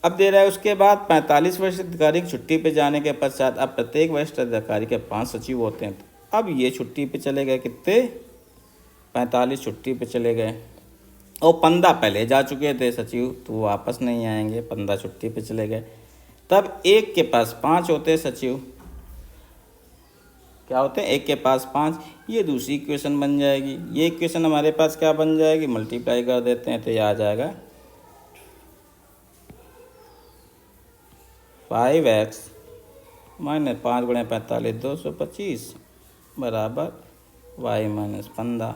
अब दे रहा है उसके बाद 45 वरिष्ठ अधिकारी की छुट्टी पे जाने के पश्चात अब प्रत्येक वरिष्ठ अधिकारी के 5 सचिव होते हैं। अब ये छुट्टी पे चले गए, कितने, 45 छुट्टी पे चले गए और 15 पहले जा चुके थे सचिव, तो वो वापस नहीं आएंगे, 15 छुट्टी पे चले गए। तब एक के पास 5 होते सचिव, क्या होते हैं, एक के पास 5। ये दूसरी इक्वेशन बन जाएगी। ये इक्वेशन हमारे पास क्या बन जाएगी, मल्टीप्लाई कर देते हैं तो ये आ जाएगा 5x - 5 × 45 225 बराबर y - 15।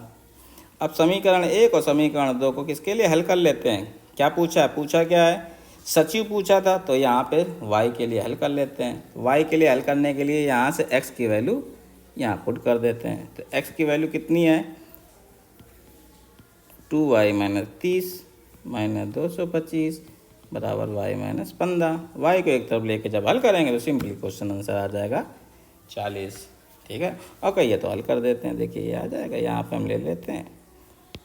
अब समीकरण 1 और समीकरण 2 को किसके लिए हल कर लेते हैं, क्या पूछा है, पूछा क्या है, सचिव पूछा था, तो यहाँ पे y के लिए हल कर लेते हैं। y के लिए हल करने के लिए यहाँ से x की वैल्यू यहाँ पुट कर देते हैं। तो x की वैल्यू कितनी है, 2y - 30 - 225 बराबर y - 15। y को एक तरफ लेके जब हल करेंगे तो सिंपली क्वेश्चन आंसर आ जाएगा 40। ठीक है, और कहिए तो हल कर देते हैं, देखिए ये आ जाएगा, यहाँ पे हम ले लेते हैं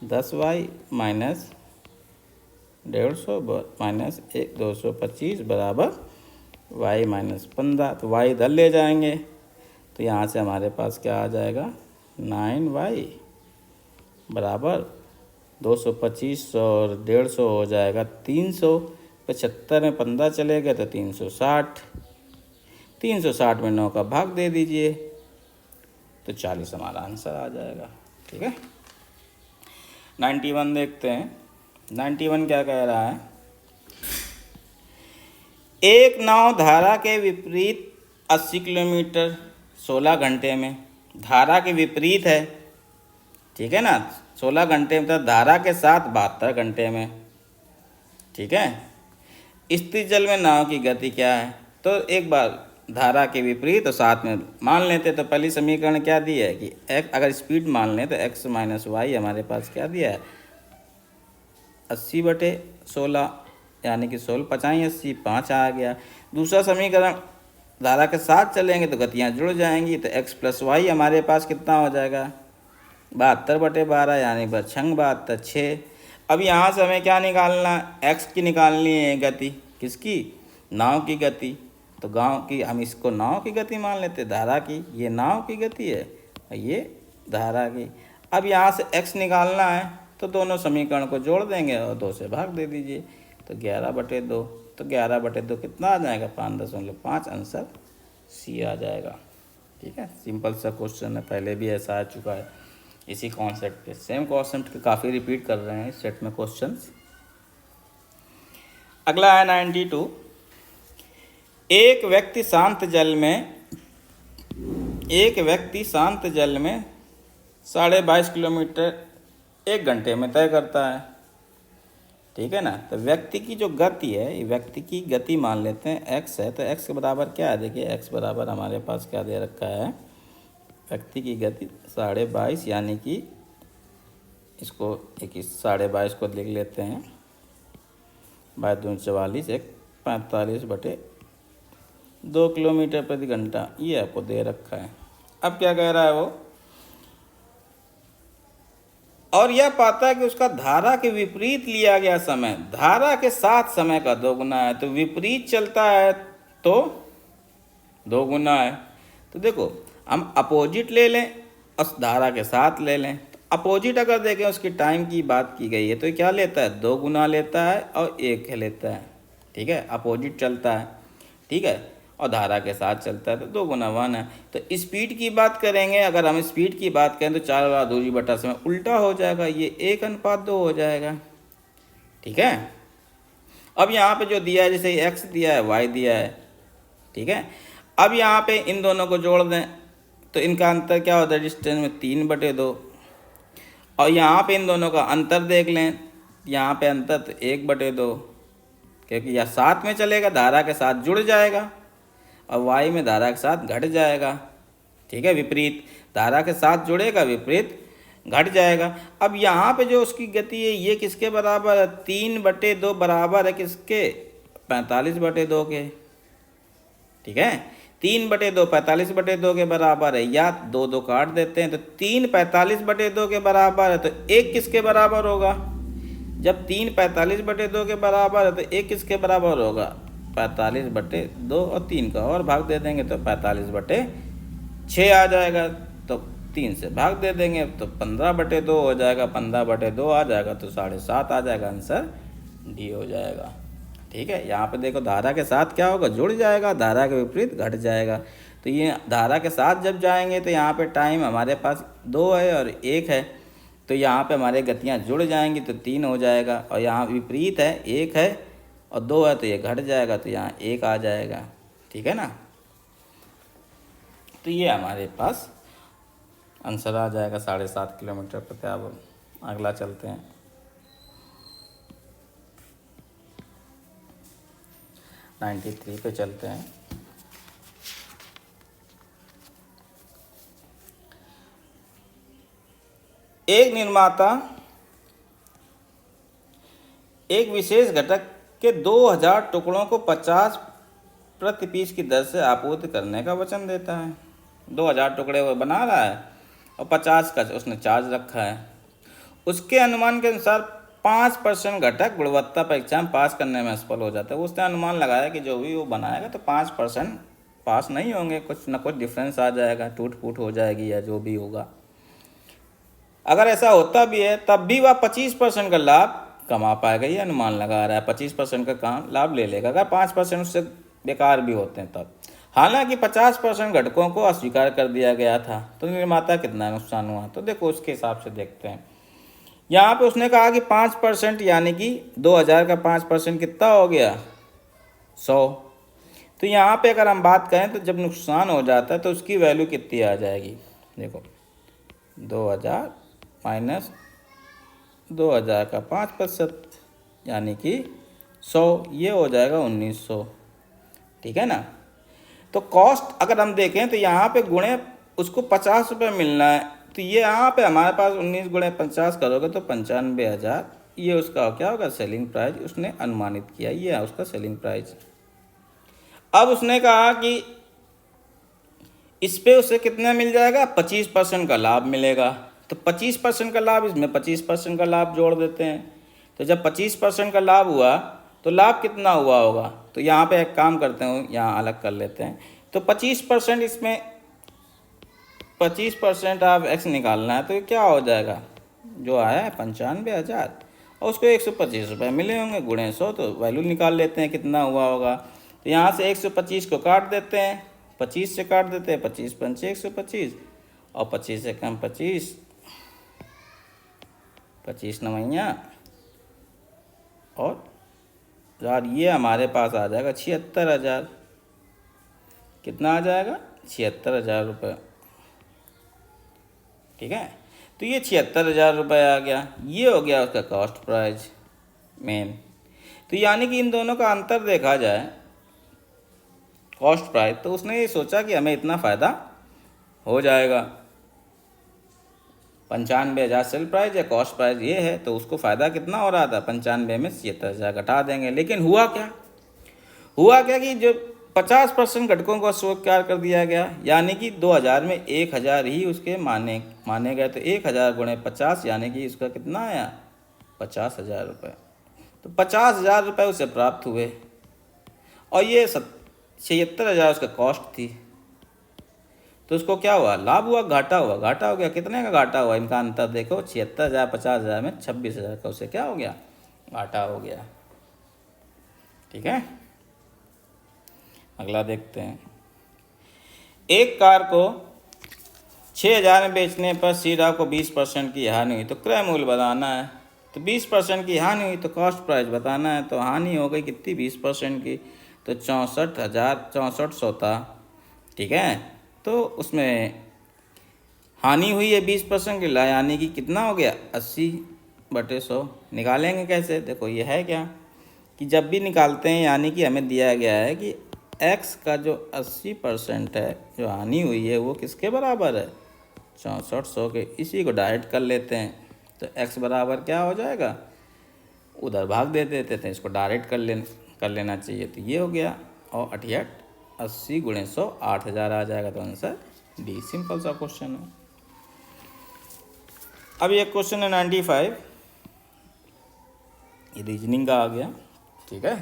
10y - 150 - 225 बराबर y - 15। तो y इधर ले जाएंगे तो यहाँ से हमारे पास क्या आ जाएगा, 9y बराबर 225 और 150 हो जाएगा 300। 75 में 15 चले गए तो 360, 360 में 9 का भाग दे दीजिए तो 40 हमारा आंसर आ जाएगा। ठीक है, 91 देखते हैं 91 क्या कह रहा है, एक नाव धारा के विपरीत 80 किलोमीटर 16 घंटे में, धारा के विपरीत है, ठीक है ना, 16 घंटे में, तो धारा के साथ 72 घंटे में, ठीक है। स्थिर जल में नाव की गति क्या है, तो एक बार धारा के विपरीत तो साथ में मान लेते, तो पहली समीकरण क्या दी है कि x, अगर स्पीड मान लें तो x माइनस वाई हमारे पास क्या दिया है 80/16, यानी कि 16 पचाई 80 5 आ गया। दूसरा समीकरण धारा के साथ चलेंगे तो गतियाँ जुड़ जाएंगी, तो x प्लस वाई हमारे पास कितना हो जाएगा 72/12, यानी बस 6। अब यहाँ से हमें क्या निकालना, x की निकालनी है गति, किसकी, नाव की गति, तो गांव की, हम इसको नाव की गति मान लेते, धारा की, ये नाव की गति है और ये धारा की। अब यहाँ से x निकालना है तो दोनों समीकरण को जोड़ देंगे और 2 से भाग दे दीजिए, तो 11/2, तो 11/2 कितना आ जाएगा 5.5, आंसर सी आ जाएगा, ठीक है। सिंपल सा क्वेश्चन है, पहले भी ऐसा आ चुका है इसी कॉन्सेप्ट पे, सेम कॉन्सेप्ट के काफ़ी रिपीट कर रहे हैं इस सेट में क्वेश्चंस। अगला है 92, एक व्यक्ति शांत जल में 22.5 किलोमीटर 1 घंटे में तय करता है, ठीक है ना। तो व्यक्ति की जो गति है, व्यक्ति की गति मान लेते हैं x है, तो x के बराबर क्या है, देखिए x बराबर हमारे पास क्या दे रखा है, व्यक्ति की गति 22.5, यानी कि इसको 22.5 को लिख लेते हैं, 22 44, 45/2 किलोमीटर प्रति घंटा, ये आपको दे रखा है। अब क्या कह रहा है वो, और यह पाता है कि उसका धारा के विपरीत लिया गया समय धारा के साथ समय का 2 गुना है, तो विपरीत चलता है तो 2 गुना है। तो देखो हम अपोजिट ले लें और धारा के साथ ले लें, तो अपोजिट अगर देखें उसकी टाइम की बात की गई है तो क्या लेता है 2 गुना लेता है और 1 लेता है, ठीक है, अपोजिट चलता है, ठीक है, और धारा के साथ चलता है तो 2 गुना 1 है। तो स्पीड की बात करेंगे, अगर हम स्पीड की बात करें तो 4 वाला दूरी बटा समय उल्टा हो जाएगा, ये 1:2 हो जाएगा, ठीक है। अब यहाँ पे जो दिया है, जैसे x दिया है y दिया है, ठीक है। अब यहाँ पे इन दोनों को जोड़ दें तो इनका अंतर क्या होता है, डिस्टेंस में 3/2, और यहाँ पे इन दोनों का अंतर देख लें, यहाँ पे अंतर तो 1/2, क्योंकि यह साथ में चलेगा, धारा के साथ जुड़ जाएगा, और y में धारा के साथ घट जाएगा, ठीक है, विपरीत धारा के साथ जुड़ेगा, विपरीत घट जाएगा। अब यहाँ पे जो उसकी गति है ये किसके बराबर है, 3/2 बराबर है किसके, 45/2 के, ठीक है, 3/2 45/2 के बराबर है, या 2 काट देते हैं तो 3 45/2 के बराबर है, तो 1 किसके बराबर होगा, जब 3 45/2 के बराबर है तो 1 किसके बराबर होगा 45/2, और 3 का और भाग दे देंगे तो 45/6 आ जाएगा, तो 3 से भाग दे देंगे तो 15/2 हो जाएगा, 15/2 आ जाएगा तो 7.5 आ जाएगा, आंसर डी हो जाएगा, ठीक है। यहाँ पे देखो धारा के साथ क्या होगा, जुड़ जाएगा, धारा के विपरीत घट जाएगा, तो ये धारा के साथ जब जाएंगे तो यहाँ पे टाइम हमारे पास 2 है और 1 है, तो यहाँ पे हमारे गतियाँ जुड़ जाएंगी तो 3 हो जाएगा, और यहाँ विपरीत है 1 है और 2 है तो ये घट जाएगा, तो यहाँ 1 आ जाएगा, ठीक है ना। तो ये हमारे पास आंसर आ जाएगा 7.5 किलोमीटर प्रति आवर। अगला चलते हैं, नाइन्टी 93 पे चलते हैं। एक निर्माता एक विशेष घटक के 2000 टुकड़ों को 50 प्रति पीस की दर से आपूर्ति करने का वचन देता है। 2000 टुकड़े वो बना रहा है और 50 का उसने चार्ज रखा है। उसके अनुमान के अनुसार 5% घटक गुणवत्ता परीक्षा में पास करने में असफल हो जाता है। उसने अनुमान लगाया कि जो भी वो बनाएगा तो 5% पास नहीं होंगे, कुछ ना कुछ डिफरेंस आ जाएगा, टूट फूट हो जाएगी या जो भी होगा। अगर ऐसा होता भी है तब भी वह 25% का लाभ कमा पाएगा, ये अनुमान लगा रहा है। 25% का काम लाभ ले लेगा अगर 5% उससे बेकार भी होते हैं तब। हालांकि 50% घटकों को अस्वीकार कर दिया गया था तो निर्माता कितना नुकसान हुआ, तो देखो उसके हिसाब से देखते हैं। यहाँ पे उसने कहा कि 5% यानी कि 2000 का 5% कितना हो गया 100। तो यहाँ पे अगर हम बात करें तो जब नुकसान हो जाता है तो उसकी वैल्यू कितनी आ जाएगी, देखो 2000 माइनस 2000 का 5% यानी कि 100, ये हो जाएगा 1900, ठीक है ना। तो कॉस्ट अगर हम देखें तो यहाँ पे गुणे उसको 50 रुपये मिलना है, तो ये यहाँ पे हमारे पास 19 गुणे 50 करोगे तो 95,000, ये उसका क्या होगा सेलिंग प्राइस, उसने अनुमानित किया, ये है उसका सेलिंग प्राइस। अब उसने कहा कि इस पे उसे कितना मिल जाएगा, 25% का लाभ मिलेगा। तो 25% का लाभ, इसमें 25% का लाभ जोड़ देते हैं। तो जब 25% का लाभ हुआ तो लाभ कितना हुआ होगा, तो यहाँ पे एक काम करते हैं, यहाँ अलग कर लेते हैं। तो 25% इसमें 25% आप एक्स निकालना है तो ये क्या हो जाएगा, जो आया है 95,000 और उसको 125 रुपये मिले होंगे गुणे 100, तो वैल्यू निकाल लेते हैं कितना हुआ होगा। तो यहाँ से 125 को काट देते हैं, 25 से काट देते हैं, 25 पंचे 125 और 25 से कम 25, 25 नवैया और यार ये हमारे पास आ जाएगा 76,000। कितना आ जाएगा, 76,000 रुपये, ठीक है। तो ये 76,000 रुपये आ गया, ये हो गया उसका कॉस्ट प्राइस मेन। तो यानी कि इन दोनों का अंतर देखा जाए कॉस्ट प्राइस, तो उसने ये सोचा कि हमें इतना फ़ायदा हो जाएगा, 95,000 सेल प्राइस है, कॉस्ट प्राइस ये है, तो उसको फ़ायदा कितना हो रहा था, 95 में 76,000 घटा देंगे। लेकिन हुआ क्या कि जो 50% घटकों को स्वीकार कर दिया गया, यानी कि 2000 में 1000 ही उसके माने गए, तो 1000 गुणे 50 यानी कि उसका कितना आया 50,000 रुपये। तो 50,000 रुपये उसे प्राप्त हुए और ये 76,000 उसका कॉस्ट थी। तो उसको क्या हुआ, लाभ हुआ, घाटा हुआ, घाटा हो गया, कितने का घाटा हुआ, इनका अंतर देखो 76,000 50,000 में 26,000 का उसे क्या हो गया, घाटा हो गया, ठीक है। अगला देखते हैं, एक कार को 6,000 में बेचने पर सीधा को 20% की हानि हुई, तो क्रय मूल्य बताना है। तो 20% की हानि हुई तो कॉस्ट प्राइस बताना है। तो हानि हो गई कितनी, 20% की, तो 64,000 था, ठीक है। तो उसमें हानि हुई है 20% की, यानी कि कितना हो गया 80/100। निकालेंगे कैसे, देखो ये है क्या कि जब भी निकालते हैं यानी कि हमें दिया गया है कि x का जो 80% है जो हानि हुई है वो किसके बराबर है 6400 के, इसी को डायरेक्ट कर लेते हैं। तो x बराबर क्या हो जाएगा, उधर भाग दे देते थे, इसको डायरेक्ट कर लेना चाहिए। तो ये हो गया और 80 गुणे 100 8,000 आ जाएगा। तो आंसर डी, सिंपल सा क्वेश्चन है। अब ये क्वेश्चन है 95, ये रीजनिंग का आ गया, ठीक है।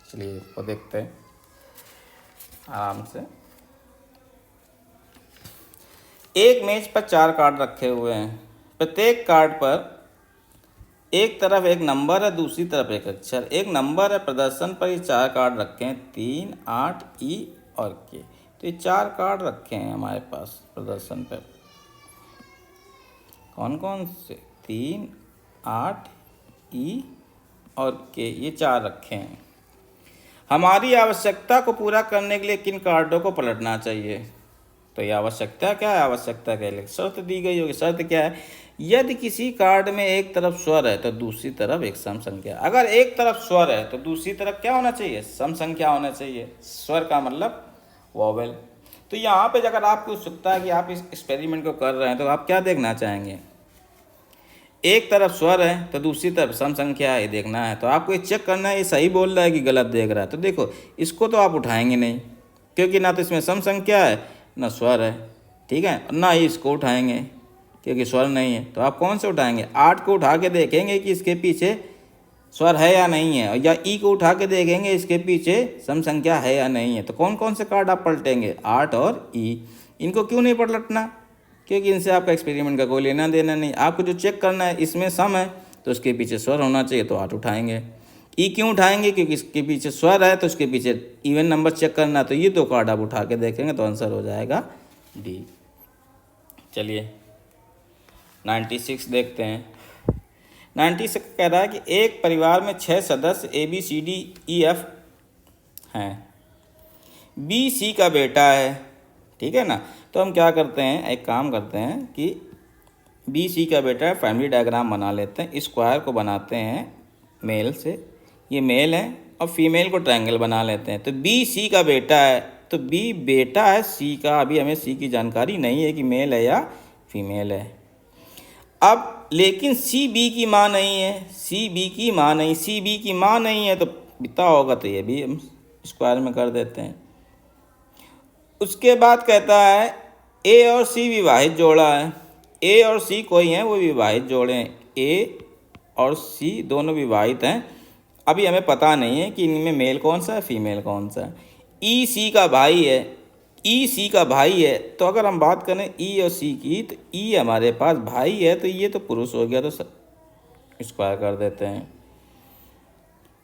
चलिए इसको देखते हैं आराम से। एक मेज पर 4 कार्ड रखे हुए हैं, प्रत्येक कार्ड पर एक तरफ एक नंबर है, दूसरी तरफ एक अक्षर। एक नंबर है, प्रदर्शन पर ये 4 कार्ड रखे हैं, 3, 8, ई और के। तो ये 4 कार्ड रखे हैं हमारे पास प्रदर्शन पर, कौन कौन से, 3, 8, ई और के, ये 4 रखे हैं। हमारी आवश्यकता को पूरा करने के लिए किन कार्डों को पलटना चाहिए। तो ये आवश्यकता क्या है, आवश्यकता के लिए शर्त दी गई होगी। शर्त क्या है, यदि किसी कार्ड में एक तरफ स्वर है तो दूसरी तरफ एक सम संख्या। अगर एक तरफ स्वर है तो दूसरी तरफ क्या होना चाहिए, सम संख्या होना चाहिए। स्वर का मतलब वॉवेल। तो यहाँ पे अगर आपको उत्सुकता है कि आप इस एक्सपेरिमेंट को कर रहे हैं तो आप क्या देखना चाहेंगे, एक तरफ स्वर है तो दूसरी तरफ सम संख्या है, ये देखना है। तो आपको ये चेक करना है ये सही बोल रहा है कि गलत देख रहा है। तो देखो इसको तो आप उठाएंगे नहीं, क्योंकि ना तो इसमें सम संख्या है ना स्वर है, ठीक है, ना ही इसको उठाएंगे क्योंकि स्वर नहीं है। तो आप कौन से उठाएंगे, 8 को उठा के देखेंगे कि इसके पीछे स्वर है या नहीं है, या ई को उठा के देखेंगे इसके पीछे सम संख्या है या नहीं है। तो कौन कौन से कार्ड आप पलटेंगे, 8 और ई। इनको क्यों नहीं पलटना, क्योंकि इनसे आपका एक्सपेरिमेंट का कोई लेना देना नहीं। आपको जो चेक करना है इसमें सम है तो उसके पीछे स्वर होना चाहिए, तो 8 उठाएंगे। ई क्यों उठाएंगे, क्योंकि इसके पीछे स्वर है तो उसके पीछे इवन नंबर चेक करना है। तो ये 2 कार्ड आप उठा के देखेंगे तो आंसर हो जाएगा डी। चलिए 96 देखते हैं। 96 कह रहा है कि एक परिवार में 6 सदस्य ABCDEF हैं, BC का बेटा है, ठीक है ना। तो हम क्या करते हैं, एक काम करते हैं कि BC का बेटा है, फैमिली डायग्राम बना लेते हैं, स्क्वायर को बनाते हैं मेल से, ये मेल है, और फीमेल को ट्रायंगल बना लेते हैं। तो BC का बेटा है, तो B बेटा है C का। अभी हमें C की जानकारी नहीं है कि मेल है या फीमेल है। अब लेकिन C B की माँ नहीं है, C B की माँ नहीं, C B की माँ नहीं है, तो पिता होगा, तो ये भी हम स्क्वायर में कर देते हैं। उसके बाद कहता है A और C विवाहित जोड़ा है, A और C कोई हैं, वो विवाहित जोड़े हैं, A और C दोनों विवाहित हैं। अभी हमें पता नहीं है कि इनमें मेल कौन सा है, फीमेल कौन सा है। EC का भाई है, EC का भाई है, तो अगर हम बात करें E और C की, तो E हमारे पास भाई है, तो ये तो पुरुष हो गया, तो स्क्वायर कर देते हैं।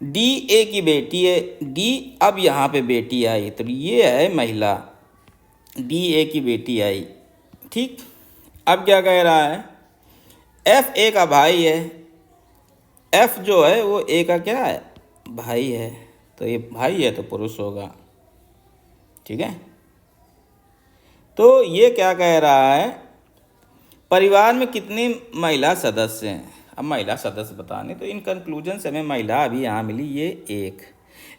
D A की बेटी है, D अब यहाँ पे बेटी आई, तो ये है महिला, D A की बेटी आई, ठीक। अब क्या कह रहा है, F A का भाई है, F जो है वो A का क्या है, भाई है, तो ये भाई है तो पुरुष होगा, ठीक है। तो ये क्या कह रहा है, परिवार में कितनी महिला सदस्य हैं। अब महिला सदस्य बताने, तो इन कंक्लूजन से हमें महिला अभी यहाँ मिली ये एक,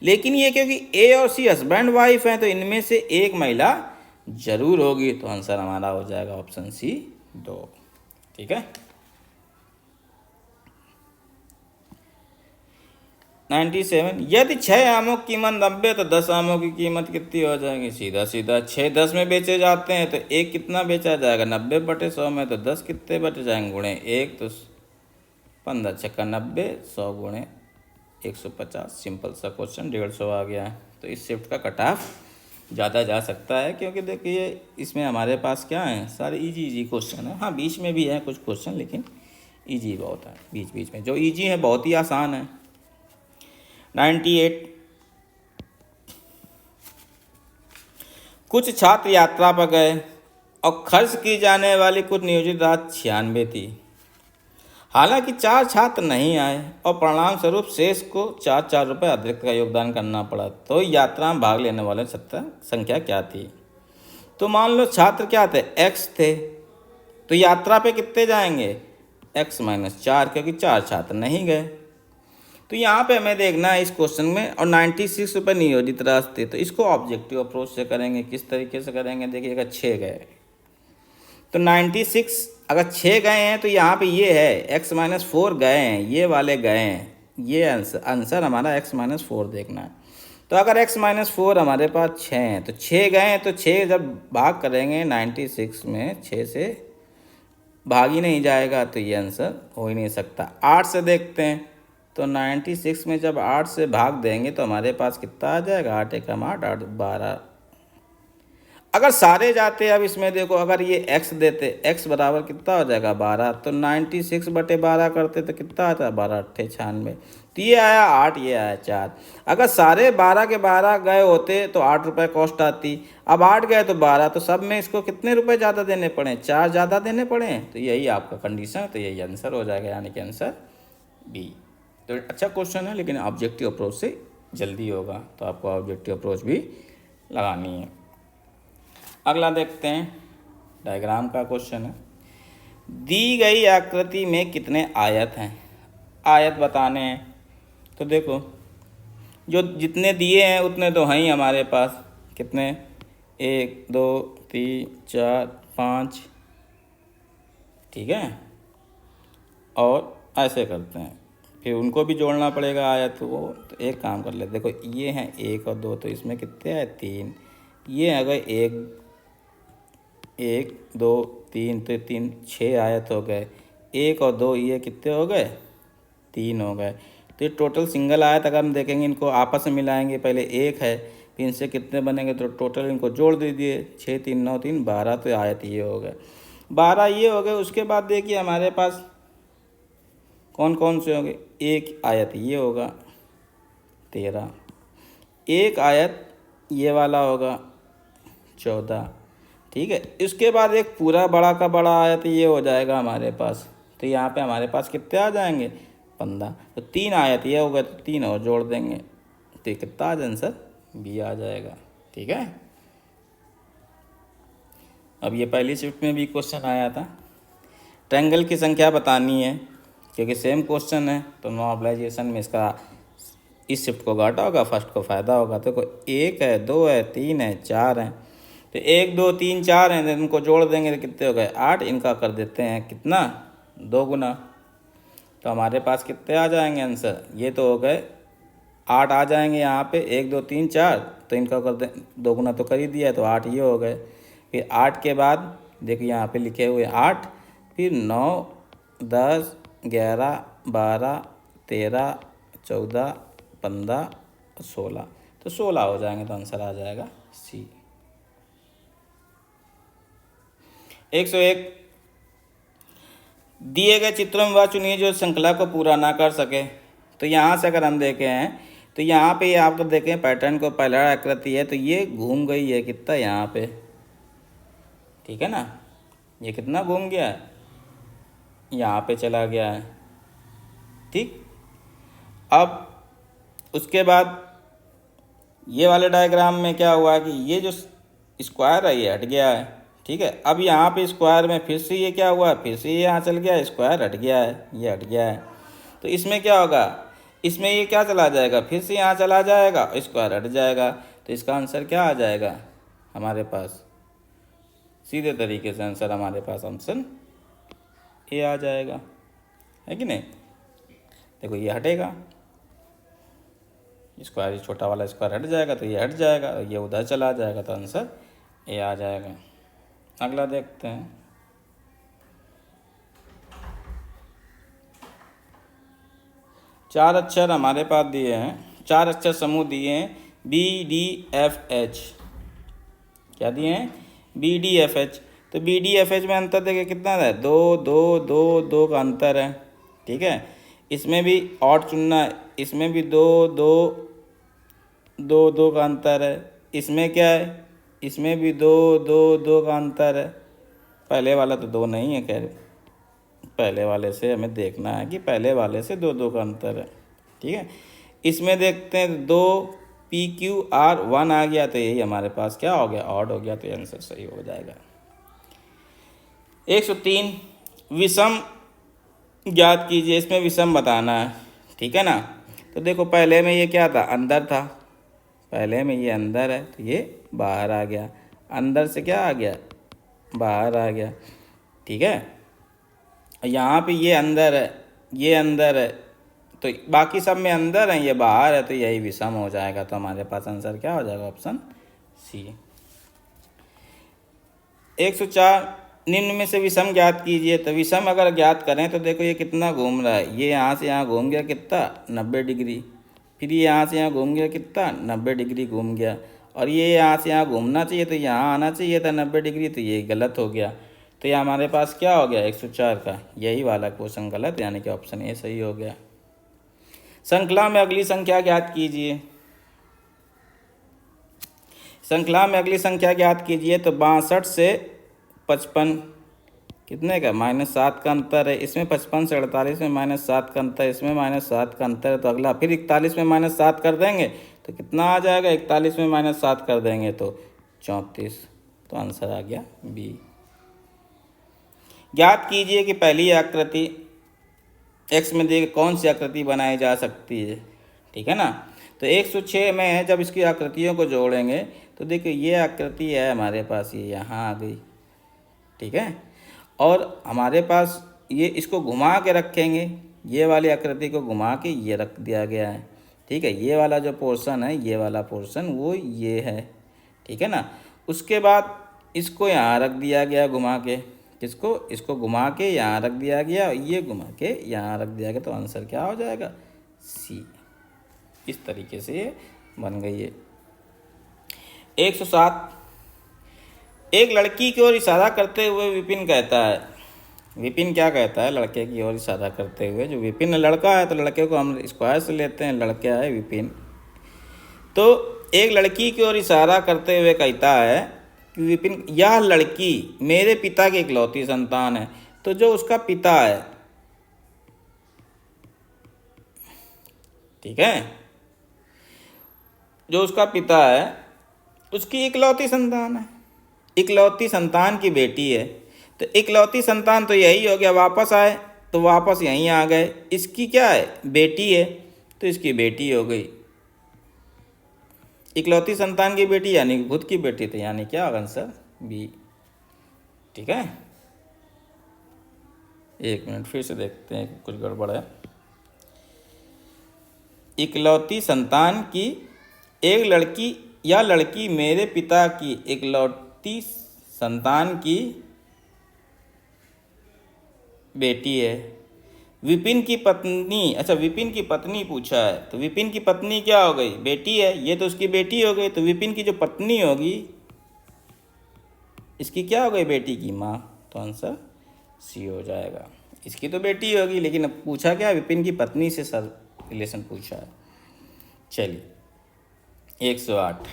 लेकिन ये क्योंकि A और C हस्बैंड वाइफ हैं, तो इनमें से एक महिला जरूर होगी, तो आंसर हमारा हो जाएगा ऑप्शन C 2, ठीक है। 97, यदि 6 आमों की कीमत 90, तो 10 आमों की कीमत कितनी हो जाएगी। सीधा सीधा 6 10 में बेचे जाते हैं, तो एक कितना बेचा जाएगा, 90/100 में, तो 10 कितने बच जाएंगे, गुणे 1, तो 15 छक्का 90, 100 गुणे 150। सिंपल सा क्वेश्चन, 150 आ गया है। तो इस शिफ्ट का कट ऑफ ज़्यादा जा सकता है, क्योंकि देखिए इसमें हमारे पास क्या है, सारे इजी क्वेश्चन है। हाँ, बीच में भी है कुछ क्वेश्चन, लेकिन ईजी बहुत है बीच बीच में। जो ईजी है बहुत ही आसान है। 98, कुछ छात्र यात्रा पर गए और खर्च की जाने वाली कुछ नियोजित राशि 96 थी। हालांकि 4 छात्र नहीं आए और परिणाम स्वरूप शेष को 4 रुपये अतिरिक्त का योगदान करना पड़ा, तो यात्रा में भाग लेने वाले छात्र संख्या क्या थी। तो मान लो छात्र क्या थे, X थे, तो यात्रा पे कितने जाएंगे, X-4, क्योंकि 4 छात्र नहीं गए। तो यहाँ पे हमें देखना है इस क्वेश्चन में, और 96 रुपये नियोजित राशि थे, तो इसको ऑब्जेक्टिव अप्रोच से करेंगे। किस तरीके से करेंगे, देखिए अगर 6 गए, तो 96 अगर 6 गए हैं, तो यहाँ पे ये है X-4 गए हैं, ये वाले गए हैं, ये आंसर हमारा X-4 देखना है। तो अगर X-4 हमारे पास 6 हैं, तो 6 गए हैं, तो 6 जब भाग करेंगे 96 में, 6 से भाग ही नहीं जाएगा, तो ये आंसर हो ही नहीं सकता। 8 से देखते हैं, तो 96 में जब 8 से भाग देंगे, तो हमारे पास कितना आ जाएगा, 8 एकम 8, 8 12। अगर सारे जाते, अब इसमें देखो, अगर ये x देते, x बराबर कितना हो जाएगा 12, तो 96/12 करते तो कितना आता है, 12 8 96। तो ये आया 8, ये आया 4। अगर सारे 12 के 12 गए होते तो 8 रुपये कॉस्ट आती। अब 8 गए तो 12, तो सब में इसको कितने रुपए ज़्यादा देने पड़े, 4 ज़्यादा देने पड़े। तो यही आपका कंडीशन है, तो यही आंसर हो जाएगा, यानी कि आंसर बी। तो अच्छा क्वेश्चन है, लेकिन ऑब्जेक्टिव अप्रोच से जल्दी होगा, तो आपको ऑब्जेक्टिव अप्रोच भी लगानी है। अगला देखते हैं, डायग्राम का क्वेश्चन है। दी गई आकृति में कितने आयत हैं, आयत बताने हैं। तो देखो, जो जितने दिए हैं उतने तो हैं ही हमारे पास, कितने, 1 2 3 4 5, ठीक है। और ऐसे करते हैं, फिर उनको भी जोड़ना पड़ेगा आयत को। तो एक काम कर ले, देखो ये हैं 1 और 2, तो इसमें कितने हैं 3। ये अगर 1 2 3, तो 3 6 आयत हो गए। 1 और 2 ये कितने हो गए, 3 हो गए। तो ये टोटल सिंगल आयत अगर हम देखेंगे, इनको आपस में मिलाएंगे, पहले 1 है, फिर इनसे कितने बनेंगे, तो टोटल इनको जोड़ दीजिए, 6 3 9 3 12, तो आयत ये हो गए, 12 ये हो गए। उसके बाद देखिए हमारे पास कौन कौन से होंगे, एक आयत ये होगा 13, एक आयत ये वाला होगा 14, ठीक है। इसके बाद एक पूरा बड़ा का बड़ा आयत ये हो जाएगा हमारे पास। तो यहाँ पे हमारे पास कितने आ जाएंगे, 15। तो 3 आया तो ये हो गया, तो 3 और जोड़ देंगे तो ये कितना आज आंसर बी आ जाएगा। ठीक है। अब ये पहली शिफ्ट में भी क्वेश्चन आया था, ट्रायंगल की संख्या बतानी है, क्योंकि सेम क्वेश्चन है तो नॉर्मलाइजेशन में इसका इस शिफ्ट को घाटा होगा, फर्स्ट को फ़ायदा होगा। तो कोई 1 है, 2 है, 3 है, 4 है, तो 1 2 3 4 हैं, तो इनको जोड़ देंगे तो कितने हो गए 8। इनका कर देते हैं कितना 2 गुना, तो हमारे पास कितने आ जाएंगे आंसर, ये तो हो गए 8 आ जाएंगे यहाँ पे, 1 2 3 4, तो इनका कर दे 2 गुना तो कर ही दिया, तो 8 ये हो गए। फिर 8 के बाद देखिए यहाँ पे लिखे हुए 8, फिर 9 10 11 12 13 14 15 16, तो 16 हो जाएंगे, तो आंसर आ जाएगा सी। 101 दिए गए चित्रों में वह चुनिए जो श्रृंखला को पूरा ना कर सके। तो यहाँ से अगर हम देखें हैं तो यहाँ पे ये आपको देखें पैटर्न को, पहला आकृति है तो ये घूम गई है कितना यहाँ पे, ठीक है ना, ये कितना घूम गया है, यहाँ पे चला गया है। ठीक, अब उसके बाद ये वाले डायग्राम में क्या हुआ कि ये जो स्क्वायर है ये हट गया है। ठीक है, अब यहाँ पे स्क्वायर में फिर से ये क्या हुआ, फिर से ये यहाँ चल गया, स्क्वायर हट गया है, ये हट गया है। तो इसमें क्या होगा, इसमें ये क्या चला जाएगा, फिर से यहाँ चला जाएगा, स्क्वायर हट जाएगा। तो इसका आंसर क्या आ जाएगा हमारे पास, सीधे तरीके से आंसर हमारे पास ऑप्शन ए आ जाएगा, है कि नहीं। देखो ये हटेगा, स्क्वायर छोटा वाला स्क्वायर हट जाएगा, तो ये हट जाएगा, ये उधर चला जाएगा, तो आंसर ए आ जाएगा। अगला देखते हैं, चार अक्षर हमारे पास दिए हैं, 4 अक्षर समूह दिए हैं BDFH, क्या दिए हैं BDFH। तो BDFH में अंतर देखिए कितना है, 2 2 2 2 का अंतर है। ठीक है, इसमें भी ऑड चुनना है, इसमें भी 2 2 2 2 का अंतर है, इसमें क्या है, इसमें भी 2 2 2 का अंतर है। पहले वाला तो 2 नहीं है, खैर पहले वाले से हमें देखना है कि पहले वाले से 2 2 का अंतर है। ठीक है, इसमें देखते हैं 2 PQR 1 आ गया, तो यही हमारे पास क्या हो गया, ऑड हो गया, तो आंसर सही हो जाएगा। 103 विषम ज्ञात कीजिए, इसमें विषम बताना है। ठीक है ना, तो देखो पहले में ये क्या था, अंदर था, पहले में ये अंदर है तो ये बाहर आ गया, अंदर से क्या आ गया, बाहर आ गया। ठीक है, यहाँ पे ये अंदर है, ये अंदर है, तो बाकी सब में अंदर है, ये बाहर है, तो यही विषम हो जाएगा। तो हमारे पास आंसर क्या हो जाएगा, ऑप्शन सी। 104 निम्न में से विषम ज्ञात कीजिए। तो विषम अगर ज्ञात करें तो देखो ये कितना घूम रहा है, ये यहाँ से यहाँ घूम गया कितना 90 डिग्री, फिर ये यहाँ से यहाँ घूम गया कितना 90 डिग्री घूम गया, और ये यहाँ से यहाँ घूमना चाहिए तो यहाँ आना चाहिए था 90 डिग्री, तो ये गलत हो गया। तो ये हमारे पास क्या हो गया 104 का यही वाला क्वेश्चन गलत, यानी कि ऑप्शन ए सही हो गया। श्रृंखला में अगली संख्या ज्ञात कीजिए। श्रृंखला में अगली संख्या ज्ञात कीजिए। तो 62 से 55 कितने का, -7 का अंतर है। इसमें 55 से 48 में -7 का अंतर है, इसमें -7 का अंतर है। तो अगला फिर 41 में -7 कर देंगे तो कितना आ जाएगा, 41 में -7 कर देंगे तो 34। तो आंसर आ गया बी। ज्ञात कीजिए कि पहली आकृति एक्स में देखिए कौन सी आकृति बनाई जा सकती है। ठीक है ना, तो 106 में है, जब इसकी आकृतियों को जोड़ेंगे तो देखिए ये आकृति है हमारे पास, ये यहाँ आ गई। ठीक है, और हमारे पास ये इसको घुमा के रखेंगे, ये वाली आकृति को घुमा के ये रख दिया गया है। ठीक है, ये वाला जो पोर्शन है, ये वाला पोर्शन वो ये है। ठीक है ना, उसके बाद इसको यहाँ रख दिया गया घुमा के, किसको, इसको घुमा के यहाँ रख दिया गया, ये घुमा के यहाँ रख दिया गया। तो आंसर क्या हो जाएगा, सी। इस तरीके से ये बन गई है। 107 एक लड़की की ओर इशारा करते हुए विपिन कहता है, विपिन क्या कहता है, लड़के की ओर इशारा करते हुए, जो विपिन लड़का है तो लड़के को हम स्क्वायर से लेते हैं, लड़का है विपिन। तो एक लड़की की ओर इशारा करते हुए कहता है कि विपिन, यह लड़की मेरे पिता की इकलौती संतान है। तो जो उसका पिता है, ठीक है। जो उसका पिता है उसकी इकलौती संतान है, इकलौती संतान की बेटी है, तो इकलौती संतान तो यही हो गया, वापस आए तो वापस यहीं आ गए। इसकी क्या है, बेटी है, तो इसकी बेटी हो गई। इकलौती संतान की बेटी यानी खुद की बेटी, तो यानी क्या होगा आंसर बी। ठीक है, एक मिनट फिर से देखते हैं, कुछ गड़बड़ है। इकलौती संतान की, एक लड़की या लड़की मेरे पिता की इकलौती संतान की बेटी है। विपिन की पत्नी, अच्छा विपिन की पत्नी पूछा है, तो विपिन की पत्नी क्या हो गई, बेटी है, ये तो उसकी बेटी हो गई। तो विपिन की जो पत्नी होगी इसकी क्या हो गई, बेटी की माँ, तो आंसर सी हो जाएगा। इसकी तो बेटी होगी, लेकिन अब पूछा क्या, विपिन की पत्नी से सर रिलेशन पूछा है। चलिए 108,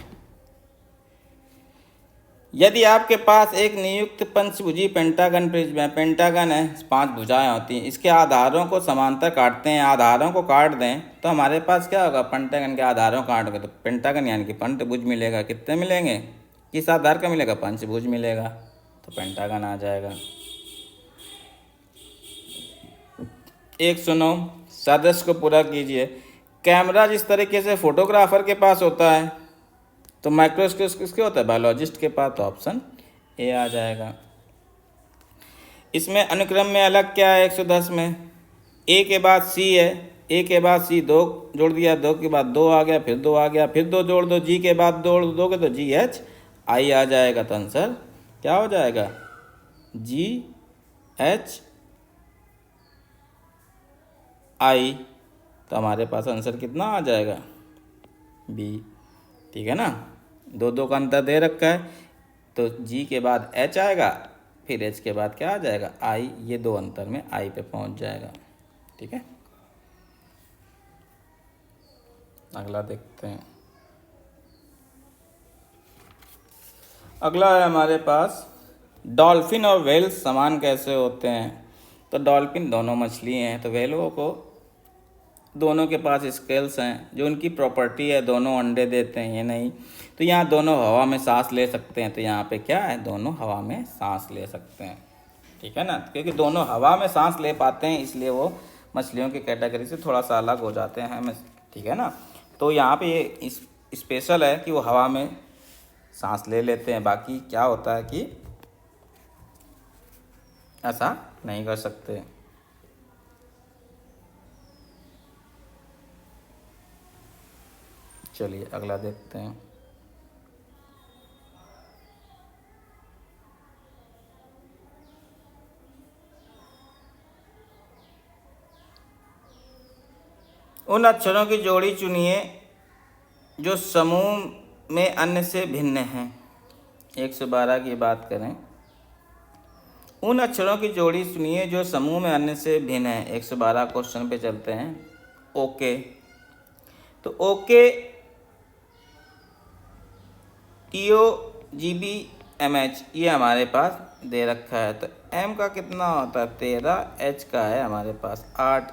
यदि आपके पास एक नियुक्त पंचभुजी पेंटागन प्रिज्म है, पेंटागन है, 5 भुजाएं होती हैं, इसके आधारों को समांतर काटते हैं, आधारों को काट दें, तो हमारे पास क्या होगा, पेंटागन के आधारों काट गए तो पेंटागन यानी कि पंचभुज मिलेगा। कितने मिलेंगे, किस आधार का मिलेगा, पंचभुज मिलेगा, तो पेंटागन आ जाएगा। 109, सदस्य को पूरा कीजिए। कैमरा जिस तरीके से फोटोग्राफर के पास होता है, तो माइक्रोस्कोप किसके होता है, बायोलॉजिस्ट के पास, तो ऑप्शन ए आ जाएगा। इसमें अनुक्रम में अलग क्या है, 110 में ए के बाद सी है, ए के बाद सी 2 जोड़ दिया, 2 के बाद 2 आ गया, फिर 2 आ गया, फिर 2 जोड़ दो, जी के बाद 2 दोगे तो जी एच आई आ जाएगा। तो आंसर क्या हो जाएगा, जी एच आई। तो हमारे पास आंसर कितना आ जाएगा, बी। ठीक है ना, 2 का अंतर दे रखा है, तो जी के बाद एच आएगा, फिर एच के बाद क्या आ जाएगा, आई। ये 2 अंतर में आई पे पहुंच जाएगा। ठीक है, अगला देखते हैं। अगला है हमारे पास, डॉल्फिन और व्हेल समान कैसे होते हैं। तो डॉल्फिन दोनों मछली हैं, तो व्हेलों को दोनों के पास स्केल्स हैं, जो उनकी प्रॉपर्टी है, दोनों अंडे देते हैं, ये नहीं। तो यहाँ दोनों हवा में सांस ले सकते हैं, तो यहाँ पे क्या है, दोनों हवा में सांस ले सकते हैं। ठीक है ना, क्योंकि दोनों हवा में सांस ले पाते हैं, इसलिए वो मछलियों की कैटेगरी से थोड़ा सा अलग हो जाते हैं हमें। ठीक है ना, तो यहाँ पे ये स्पेशल है कि वो हवा में सांस ले लेते हैं, बाकी क्या होता है कि ऐसा नहीं कर सकते। चलिए अगला देखते हैं। उन अक्षरों की जोड़ी चुनिए जो समूह में अन्य से भिन्न हैं। 112 की बात करें, उन अक्षरों की जोड़ी सुनिए जो समूह में अन्य से भिन्न है। 112 क्वेश्चन पे चलते हैं। ओके, तो ओके TOGBMH ये हमारे पास दे रखा है, तो M का कितना होता है 13, H का है हमारे पास 8,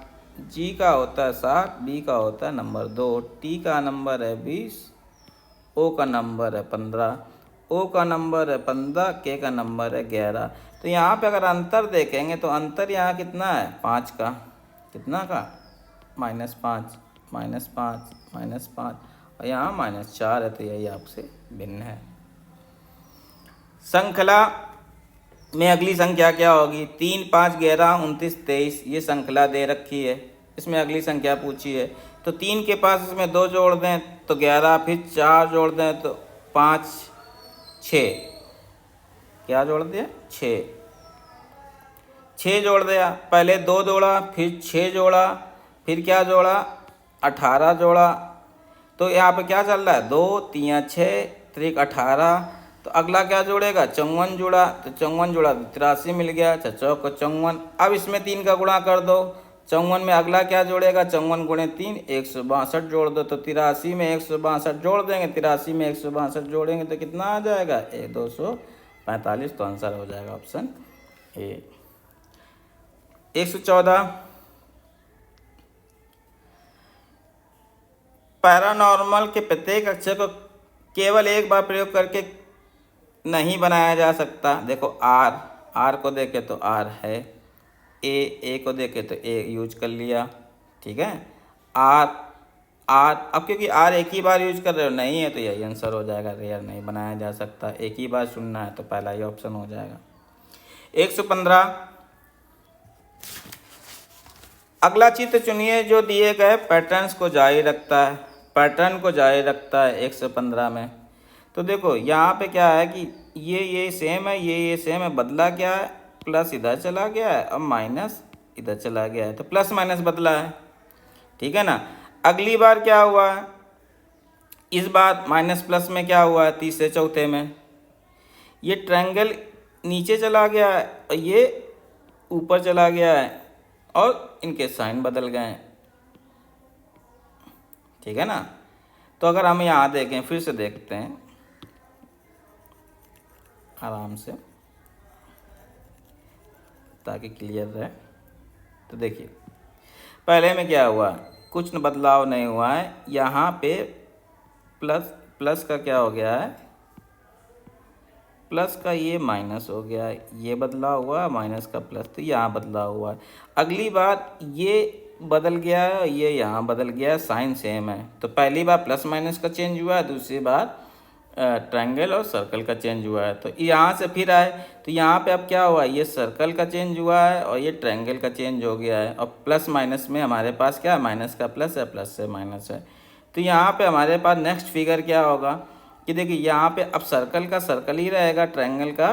G का होता है 7, B का होता है नंबर 2, T का नंबर है 20, O का नंबर है 15, O का नंबर है 15, K का नंबर है 11। तो यहाँ पे अगर अंतर देखेंगे तो अंतर यहाँ कितना है 5 का, कितना का -5, -5, -5, और यहाँ -4 है, तो यही आपसे भिन्न है। श्रृंखला में अगली संख्या क्या होगी, 3, 5, 11, 29, 23, ये श्रृंखला दे रखी है, इसमें अगली संख्या पूछी है। तो 3 के पास इसमें 2 जोड़ दें तो 11, फिर 4 जोड़ दें तो 5, 6, क्या जोड़ दिया 6 जोड़ दिया, पहले 2 जोड़ा, फिर 6 जोड़ा, फिर क्या जोड़ा 18 जोड़ा। तो यहाँ पे क्या चल रहा है 2, 3, 6, 3, 18, तो अगला क्या जोड़ेगा 54 जोड़ा, तो 54 जोड़ा तो 83 मिल गया, 6 चौक 54। अब इसमें 3 का गुणा कर दो, 54 में अगला क्या जोड़ेगा 54 गुणे 3, 162 जोड़ दो, तो 83 में 162 जोड़ देंगे, 83 में 162 जोड़ेंगे तो कितना आ जाएगा 245। तो आंसर हो जाएगा ऑप्शन ए। 114, पैरानॉर्मल के प्रत्येक अक्षर को केवल एक बार प्रयोग करके नहीं बनाया जा सकता। देखो आर को देखे तो आर है, ए को देखे तो ए यूज कर लिया, ठीक है। आर अब क्योंकि आर एक ही बार यूज कर रहे हो, नहीं है तो यही आंसर हो जाएगा, रेयर नहीं बनाया जा सकता, एक ही बार सुनना है तो पहला ही ऑप्शन हो जाएगा। 115 अगला चित्र चुनिए जो दिए गए पैटर्न्स को जारी रखता है, पैटर्न को जारी रखता है 115 में। तो देखो यहाँ पे क्या है कि ये सेम है, ये सेम है, बदला क्या है, प्लस इधर चला गया है और माइनस इधर चला गया है, तो प्लस माइनस बदला है, ठीक है ना। अगली बार क्या हुआ है, इस बार माइनस प्लस में क्या हुआ है, तीसरे चौथे में ये ट्रायंगल नीचे चला गया है और ये ऊपर चला गया है और इनके साइन बदल गए हैं, ठीक है ना। तो अगर हम यहाँ देखें, फिर से देखते हैं आराम से ताकि क्लियर रहे। तो देखिए पहले में क्या हुआ, कुछ बदलाव नहीं हुआ है, यहाँ पे प्लस का क्या हो गया है, प्लस का ये माइनस हो गया है, ये बदलाव हुआ, माइनस का प्लस, तो यहाँ बदलाव हुआ है। अगली बार ये बदल गया है, ये यहाँ बदल गया है, साइन सेम है। तो पहली बार प्लस माइनस का चेंज हुआ है, दूसरी बार ट्रायंगल और सर्कल का चेंज हुआ है। तो यहाँ से फिर आए तो यहाँ पे अब क्या हुआ, ये सर्कल का चेंज हुआ है और ये ट्रायंगल का चेंज हो गया है, और प्लस माइनस में हमारे पास क्या है, माइनस का प्लस है, प्लस से माइनस है। तो यहाँ पे हमारे पास नेक्स्ट फिगर क्या होगा कि देखिए यहाँ पे अब सर्कल का सर्कल ही रहेगा, ट्रायंगल का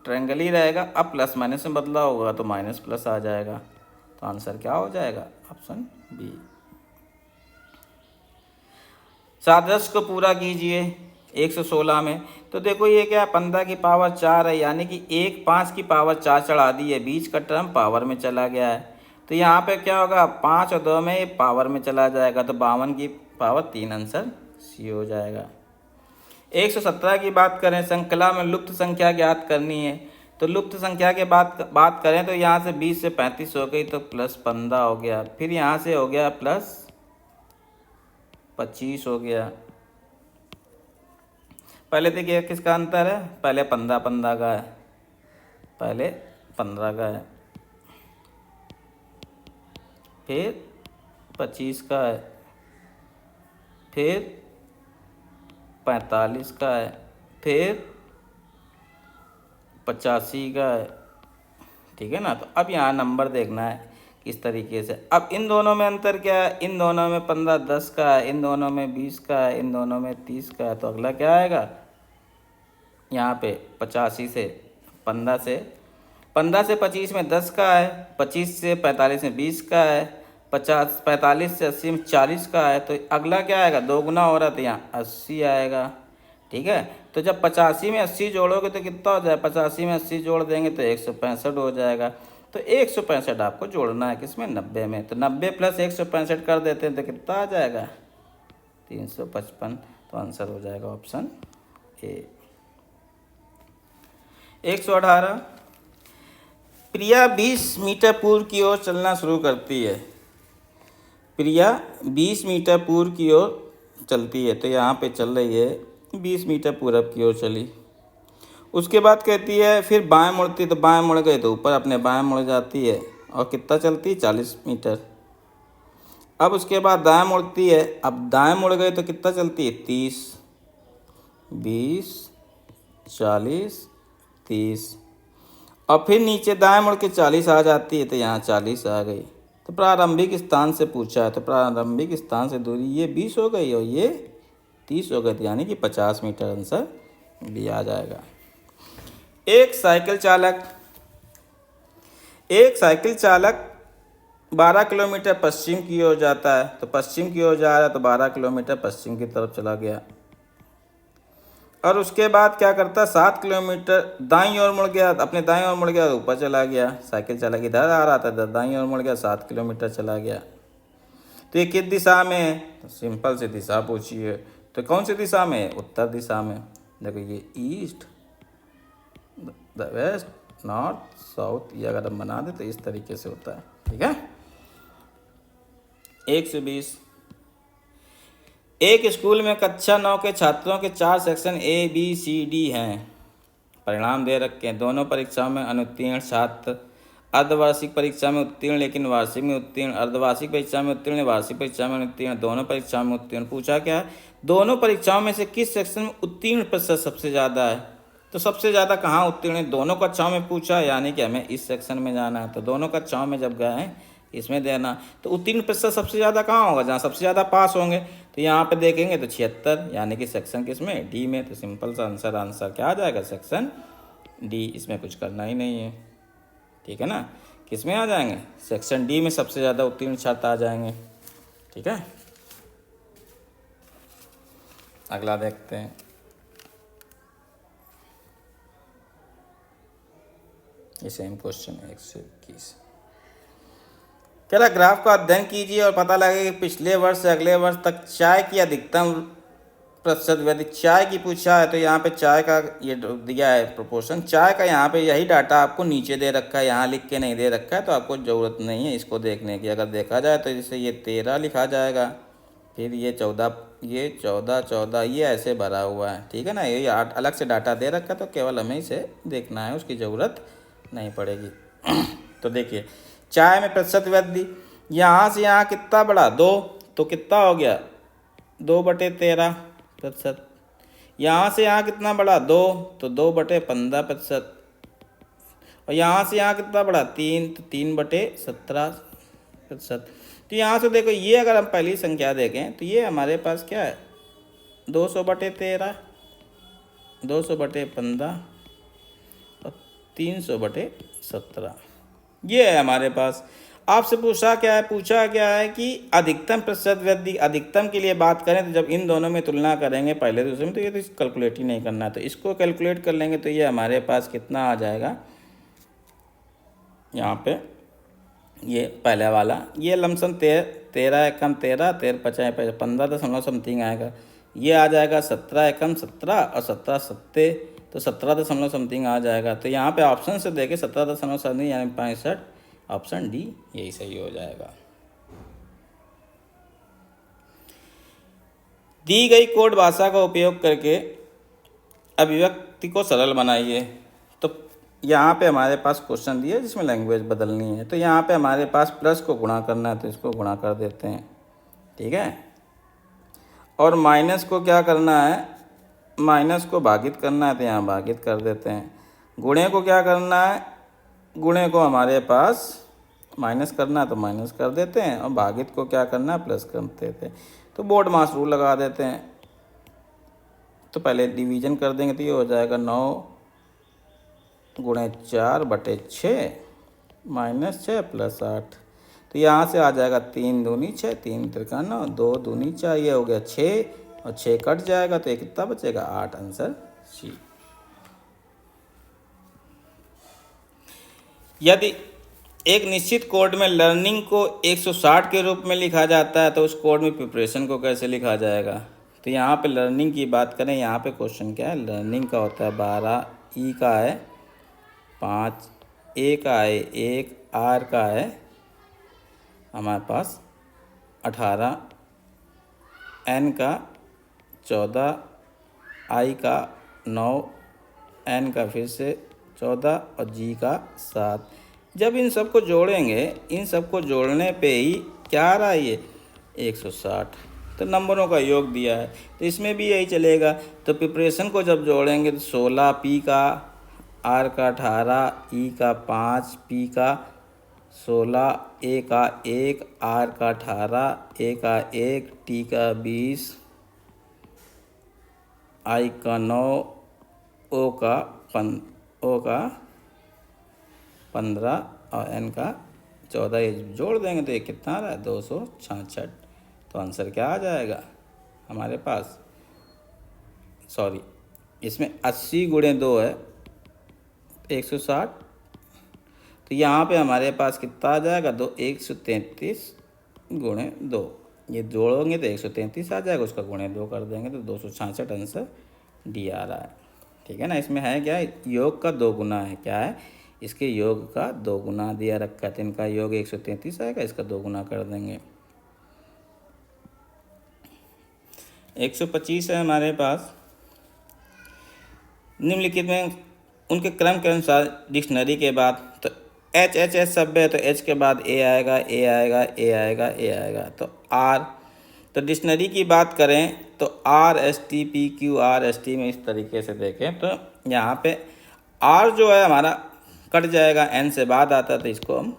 ट्रायंगल ही रहेगा, अब प्लस माइनस में बदला होगा तो माइनस प्लस आ जाएगा। तो आंसर क्या हो जाएगा, ऑप्शन बी। सादृश्य को पूरा कीजिए 116 में। तो देखो ये क्या है, 15 की पावर 4 है, यानी कि 1 5 की पावर 4 चढ़ा दी है, बीच का टर्म पावर में चला गया है। तो यहाँ पे क्या होगा, 5 और 2 में ये पावर में चला जाएगा, तो 52 की पावर 3 आंसर सी हो जाएगा। 117 की बात करें, श्रृंखला में लुप्त संख्या ज्ञात करनी है। तो लुप्त संख्या के बात करें तो यहाँ से 20 से 35 हो गई, तो प्लस 15 हो गया, फिर यहाँ से हो गया प्लस 25 हो गया। पहले देखिए किसका अंतर है, पहले 15 का है, पहले 15 का है, फिर 25 का है, फिर 45 का है, फिर 85 का है, ठीक है ना। तो अब यहाँ नंबर देखना है किस तरीके से। अब इन दोनों में अंतर क्या है, इन दोनों में 15 10 का है, इन दोनों में 20 का है, इन दोनों में 30 का है। तो अगला क्या आएगा, यहाँ पे 85 से 15 से 25 में 10 का है, 25 से 45 में 20 का है, 45 से 80 में 40 का है। तो अगला क्या आएगा, 2 गुना हो रहा था, यहाँ 80 आएगा, ठीक है। तो जब 85 में 80 जोड़ोगे तो कितना हो जाए, 85 में 80 जोड़ देंगे तो 165 हो जाएगा। तो 165 आपको जोड़ना है किसमें, 90 में। तो 90 प्लस 165 कर देते हैं तो कितना आ जाएगा, 355। तो आंसर हो जाएगा ऑप्शन ए। 118 प्रिया 20 मीटर पूर्व की ओर चलना शुरू करती है। प्रिया 20 मीटर पूर्व की ओर चलती है, तो यहाँ पे चल रही है 20 मीटर पूरब की ओर चली। उसके बाद कहती है फिर बाएं मुड़ती, तो बाएं मुड़ गई तो ऊपर अपने बाएं मुड़ जाती है, और कितना चलती है, 40 मीटर। अब उसके बाद दाएं मुड़ती है, अब दाएं मुड़ गई तो कितना चलती है, 30 20 40 30, और फिर नीचे दाएं मुड़ के 40 आ जाती है, तो यहाँ 40 आ गई। तो प्रारंभिक स्थान से पूछा है, तो प्रारंभिक स्थान से दूरी ये 20 हो गई और ये 30 हो गई, यानी कि 50 मीटर आंसर भी आ जाएगा। एक साइकिल चालक 12 किलोमीटर पश्चिम की ओर जाता है। तो पश्चिम की ओर जा रहा है, तो 12 किलोमीटर पश्चिम की तरफ चला गया, और उसके बाद क्या करता है, 7 किलोमीटर दाईं ओर मुड़ गया, अपने दाईं ओर मुड़ गया, ऊपर चला गया। साइकिल चालक इधर आ रहा था, इधर दाईं ओर मुड़ गया, 7 किलोमीटर चला गया। तो ये किस दिशा में है, तो सिंपल सी दिशा पूछी है, तो कौन सी दिशा में है, उत्तर दिशा में। देखो ये east, the west, north, south, ये अगर हम बना दे तो इस तरीके से होता है, ठीक है। 120 एक स्कूल में कक्षा 9 के छात्रों के 4 सेक्शन ABCD हैं। परिणाम दे रखे हैं। दोनों परीक्षाओं में अनुत्तीर्ण छात्र, अर्धवार्षिक परीक्षा में उत्तीर्ण लेकिन वार्षिक में उत्तीर्ण, अर्धवार्षिक परीक्षा में उत्तीर्ण, वार्षिक परीक्षा में अनुत्तीर्ण, दोनों परीक्षाओं में उत्तीर्ण। पूछा क्या है, दोनों परीक्षाओं में से किस सेक्शन में उत्तीर्ण प्रतिशत सबसे ज़्यादा है। तो सबसे ज़्यादा कहाँ उत्तीर्ण है, दोनों कक्षाओं में पूछा, यानी कि हमें इस सेक्शन में जाना है। तो दोनों कक्षाओं में जब गए हैं इसमें देना, तो उत्तीर्ण प्रतिशत सबसे ज़्यादा कहाँ होगा, जहाँ सबसे ज़्यादा पास होंगे। तो यहाँ पे देखेंगे तो 76, यानी कि सेक्शन किसमें, डी में। तो सिंपल सा आंसर क्या आ जाएगा, सेक्शन डी। इसमें कुछ करना ही नहीं है, ठीक है ना। किस में आ जाएंगे, सेक्शन डी में सबसे ज़्यादा उत्तीर्ण छात्र आ जाएंगे, ठीक है। अगला देखते हैं। ये सेम क्वेश्चन है 121। कह रहा ग्राफ का अध्ययन कीजिए और पता लगे कि पिछले वर्ष से अगले वर्ष तक चाय की अधिकतम प्रतिशत वृद्धि। चाय की पूछा है तो यहाँ पे चाय का ये दिया है प्रोपोर्शन। चाय का यहाँ पे यही डाटा आपको नीचे दे रखा है, यहाँ लिख के नहीं दे रखा है, तो आपको ज़रूरत नहीं है इसको देखने की। अगर देखा जाए तो जैसे ये 13 लिखा जाएगा, फिर ये 14 ये ऐसे भरा हुआ है, ठीक है ना। ये अलग से डाटा दे रखा है, तो केवल हमें इसे देखना है, उसकी ज़रूरत नहीं पड़ेगी। तो देखिए चाय में प्रतिशत वृद्धि, यहाँ से यहाँ कितना बढ़ा, 2, तो कितना हो गया 2/13%। यहाँ से यहाँ कितना बढ़ा, 2, तो 2/15%। और यहाँ से यहाँ कितना बढ़ा, 3, तो 3/17%। तो यहाँ से देखो ये अगर हम पहली संख्या देखें तो ये हमारे पास क्या है, 200/13, 200/15 और 300/17, ये है हमारे पास। आपसे पूछा क्या है कि अधिकतम प्रतिशत वृद्धि। अधिकतम के लिए बात करें तो जब इन दोनों में तुलना करेंगे पहले दूसरे में, तो ये तो कैलकुलेट ही नहीं करना है, तो इसको कैलकुलेट कर लेंगे तो ये हमारे पास कितना आ जाएगा, यहाँ पे ये पहले वाला, ये लमसम 13 एकम 13, 13 50 15 दशमलव समथिंग आएगा। ये आ जाएगा 17 एकम 17 और 17 सत्ते, तो 17 दशमलव समथिंग आ जाएगा। तो यहाँ पे ऑप्शन से देखें 17 दशमलव समथिंग यानी 65, ऑप्शन डी यही सही हो जाएगा। दी गई कोड भाषा का उपयोग करके अभिव्यक्ति को सरल बनाइए। तो यहाँ पे हमारे पास क्वेश्चन दिया जिसमें लैंग्वेज बदलनी है। तो यहाँ पे हमारे पास प्लस को गुणा करना है, तो इसको गुणा कर देते हैं, ठीक है। और माइनस को क्या करना है, माइनस को भागित करना है, तो यहाँ भागित कर देते हैं। गुणे को क्या करना है, गुणे को हमारे पास माइनस करना है तो माइनस कर देते हैं, और भागित को क्या करना है, प्लस कर देते हैं। तो बोर्ड मास रूल लगा देते हैं। तो पहले डिवीजन कर देंगे तो ये हो जाएगा 9 × 4/6 -6 + 8। तो यहाँ से आ जाएगा 3 दूनी 6, 3 त्रिका 9, 2 दूनी 4, ये हो गया 6 और 6 कट जाएगा तो ये कितना बचेगा, 8। Answer C. यदि एक निश्चित कोड में लर्निंग को 160 के रूप में लिखा जाता है तो उस कोड में प्रिपरेशन को कैसे लिखा जाएगा। तो यहाँ पे लर्निंग की बात करें, यहाँ पे क्वेश्चन क्या है, लर्निंग का होता है 12, ई का है 5, ए का है 1, आर का है हमारे पास 18, एन का 14, आई का 9, एन का फिर से 14 और जी का 7। जब इन सबको जोड़ेंगे, इन सबको जोड़ने पे ही क्या आ रहा है, ये 160। तो नंबरों का योग दिया है तो इसमें भी यही चलेगा। तो प्रिपरेशन को जब जोड़ेंगे तो 16, पी का, आर का 18, ई का 5, पी का 16, ए का 1, आर का 18, ए का 1, टी का 20, आई का 9, ओ का 15 और एन का 14। ये जोड़ देंगे तो ये कितना आ रहा है, 266। तो आंसर क्या आ जाएगा हमारे पास, सॉरी इसमें 80 × 2 है 160। तो यहाँ पे हमारे पास कितना आ जाएगा, 133 × 2। ये जोड़ोगे तो 133 आ जाएगा, उसका गुणे 2 कर देंगे तो 266। आंसर डी आ रहा है, ठीक है ना। इसमें है क्या, योग का 2 गुना है, क्या है, इसके योग का 2 गुना दिया रखा है। तो इनका योग 133 आएगा, इसका 2 गुना कर देंगे। 125 है हमारे पास। निम्नलिखित में उनके क्रम के अनुसार डिक्शनरी के बाद तो एच एच एच शब्द है तो एच के बाद ए आएगा, ए आएगा, ए आएगा, ए आएगा। तो आर, तो डिक्शनरी की बात करें तो R S T P Q R S T में इस तरीके से देखें तो यहाँ पे आर जो है हमारा कट जाएगा, एन से बाद आता है तो इसको हम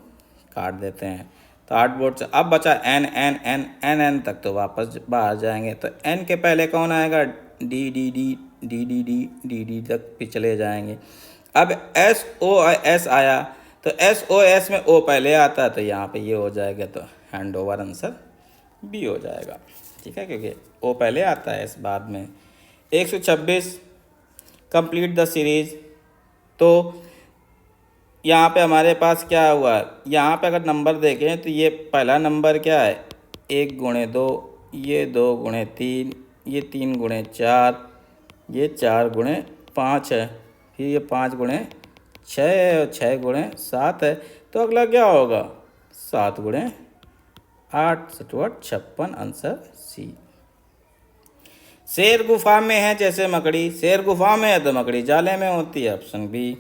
काट देते हैं। तो आर्ट बोर्ड से अब बचा एन एन एन एन एन तक तो वापस बाहर जाएंगे। तो एन के पहले कौन आएगा, D D D D D D D D तक भी चले जाएंगे। अब एस ओ एस आया तो एस ओ एस में ओ पहले आता है तो यहाँ पे ये हो जाएगा, तो हैंड ओवर आंसर बी हो जाएगा। ठीक है, क्योंकि ओ पहले आता है एस बाद में। 126 कंप्लीट द सीरीज। तो यहाँ पे हमारे पास क्या हुआ है, यहाँ पे अगर नंबर देखें तो ये पहला नंबर क्या है 1 गुणे 2, ये 2 गुणे 3, ये 3 गुणे 4, ये 4 गुणे 5 है, फिर ये 5 गुणे 6 है और 6 गुणे 7 है। तो अगला क्या होगा 7 गुणे 8, 56, आंसर सी। शेर गुफा में है जैसे मकड़ी, शेर गुफा में है तो मकड़ी जाले में होती है, ऑप्शन बी।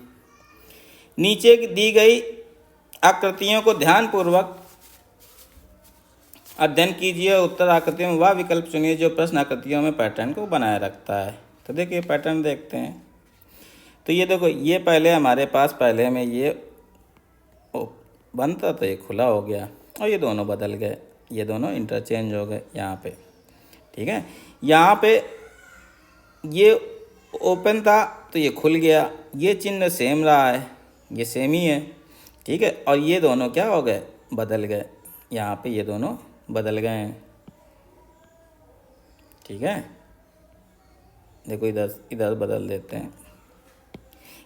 नीचे दी गई आकृतियों को ध्यानपूर्वक अध्ययन कीजिए, उत्तर आकृतियों में वह विकल्प चुनिए जो प्रश्न आकृतियों में पैटर्न को बनाए रखता है। तो देखिए पैटर्न देखते हैं। तो ये देखो, ये पहले हमारे पास पहले में ये बंद था तो ये खुला हो गया और ये दोनों बदल गए, ये दोनों इंटरचेंज हो गए यहाँ पे। ठीक है, यहाँ पे ये ओपन था तो ये खुल गया, ये चिन्ह सेम रहा है, ये सेम ही है। ठीक है, और ये दोनों क्या हो गए, बदल गए, यहाँ पे ये दोनों बदल गए हैं। ठीक है, देखो इधर इधर बदल देते हैं,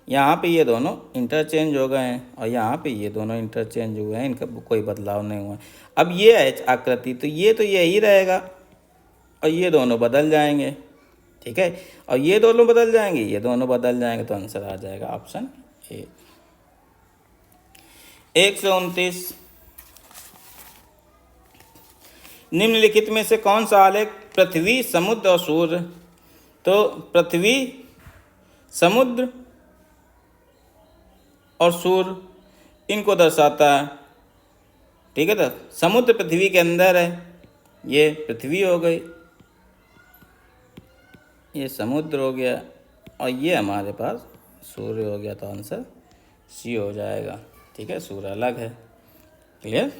यहाँ पे ये दोनों इंटरचेंज हो गए हैं और यहाँ पे ये दोनों इंटरचेंज हुए हैं, इनका कोई बदलाव नहीं हुआ। अब ये है आकृति, तो ये तो यही रहेगा और ये दोनों बदल जाएंगे। ठीक है, और ये दोनों बदल जाएंगे, ये दोनों बदल जाएंगे, तो आंसर आ जाएगा ऑप्शन ए। 129 निम्नलिखित में से कौन सा आलेख पृथ्वी, समुद्र और सूर्य, तो पृथ्वी, समुद्र और सूर्य इनको दर्शाता है। ठीक है, तो समुद्र पृथ्वी के अंदर है, ये पृथ्वी हो गई, ये समुद्र हो गया और ये हमारे पास सूर्य हो गया, तो आंसर सी हो जाएगा। ठीक है, सूर्य अलग है। क्लियर।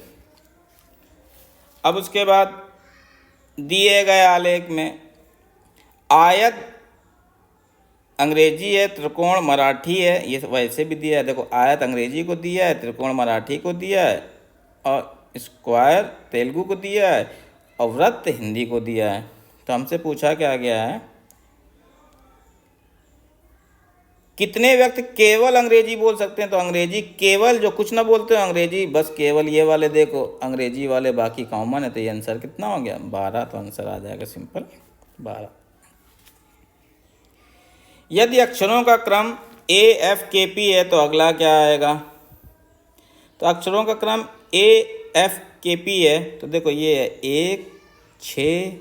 अब उसके बाद दिए गए आलेख में आयत अंग्रेजी है, त्रिकोण मराठी है, ये वैसे भी दिया है। देखो आयत अंग्रेजी को दिया है, त्रिकोण मराठी को दिया है और स्क्वायर तेलुगु को दिया है और वृत्त हिंदी को दिया है। तो हमसे पूछा क्या गया है, कितने व्यक्ति केवल अंग्रेजी बोल सकते हैं। तो अंग्रेजी केवल, जो कुछ ना बोलते हो अंग्रेजी, बस केवल ये वाले देखो अंग्रेजी वाले, बाकी कॉमन है। तो ये आंसर कितना हो गया 12, तो आंसर आ जाएगा सिंपल 12। यदि अक्षरों का क्रम ए एफ के पी है तो अगला क्या आएगा, तो अक्षरों का क्रम ए एफ के पी है। तो देखो ये है 1, 6,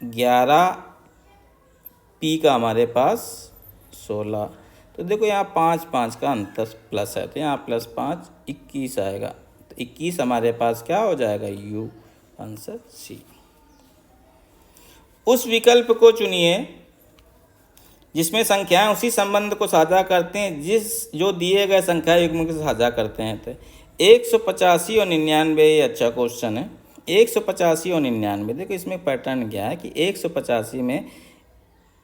11, पी का हमारे पास 16। तो देखो यहाँ 5 5 का अंतर प्लस है, तो यहाँ +5 21 आएगा। तो 21 हमारे पास क्या हो जाएगा यू, आंसर सी। उस विकल्प को चुनिए जिसमें संख्याएं उसी संबंध को साझा करते हैं जो दिए गए संख्या युग्म के साझा करते हैं। तो 185 और 99, ये अच्छा क्वेश्चन है। 185 और 99, देखो इसमें पैटर्न क्या है कि 185 में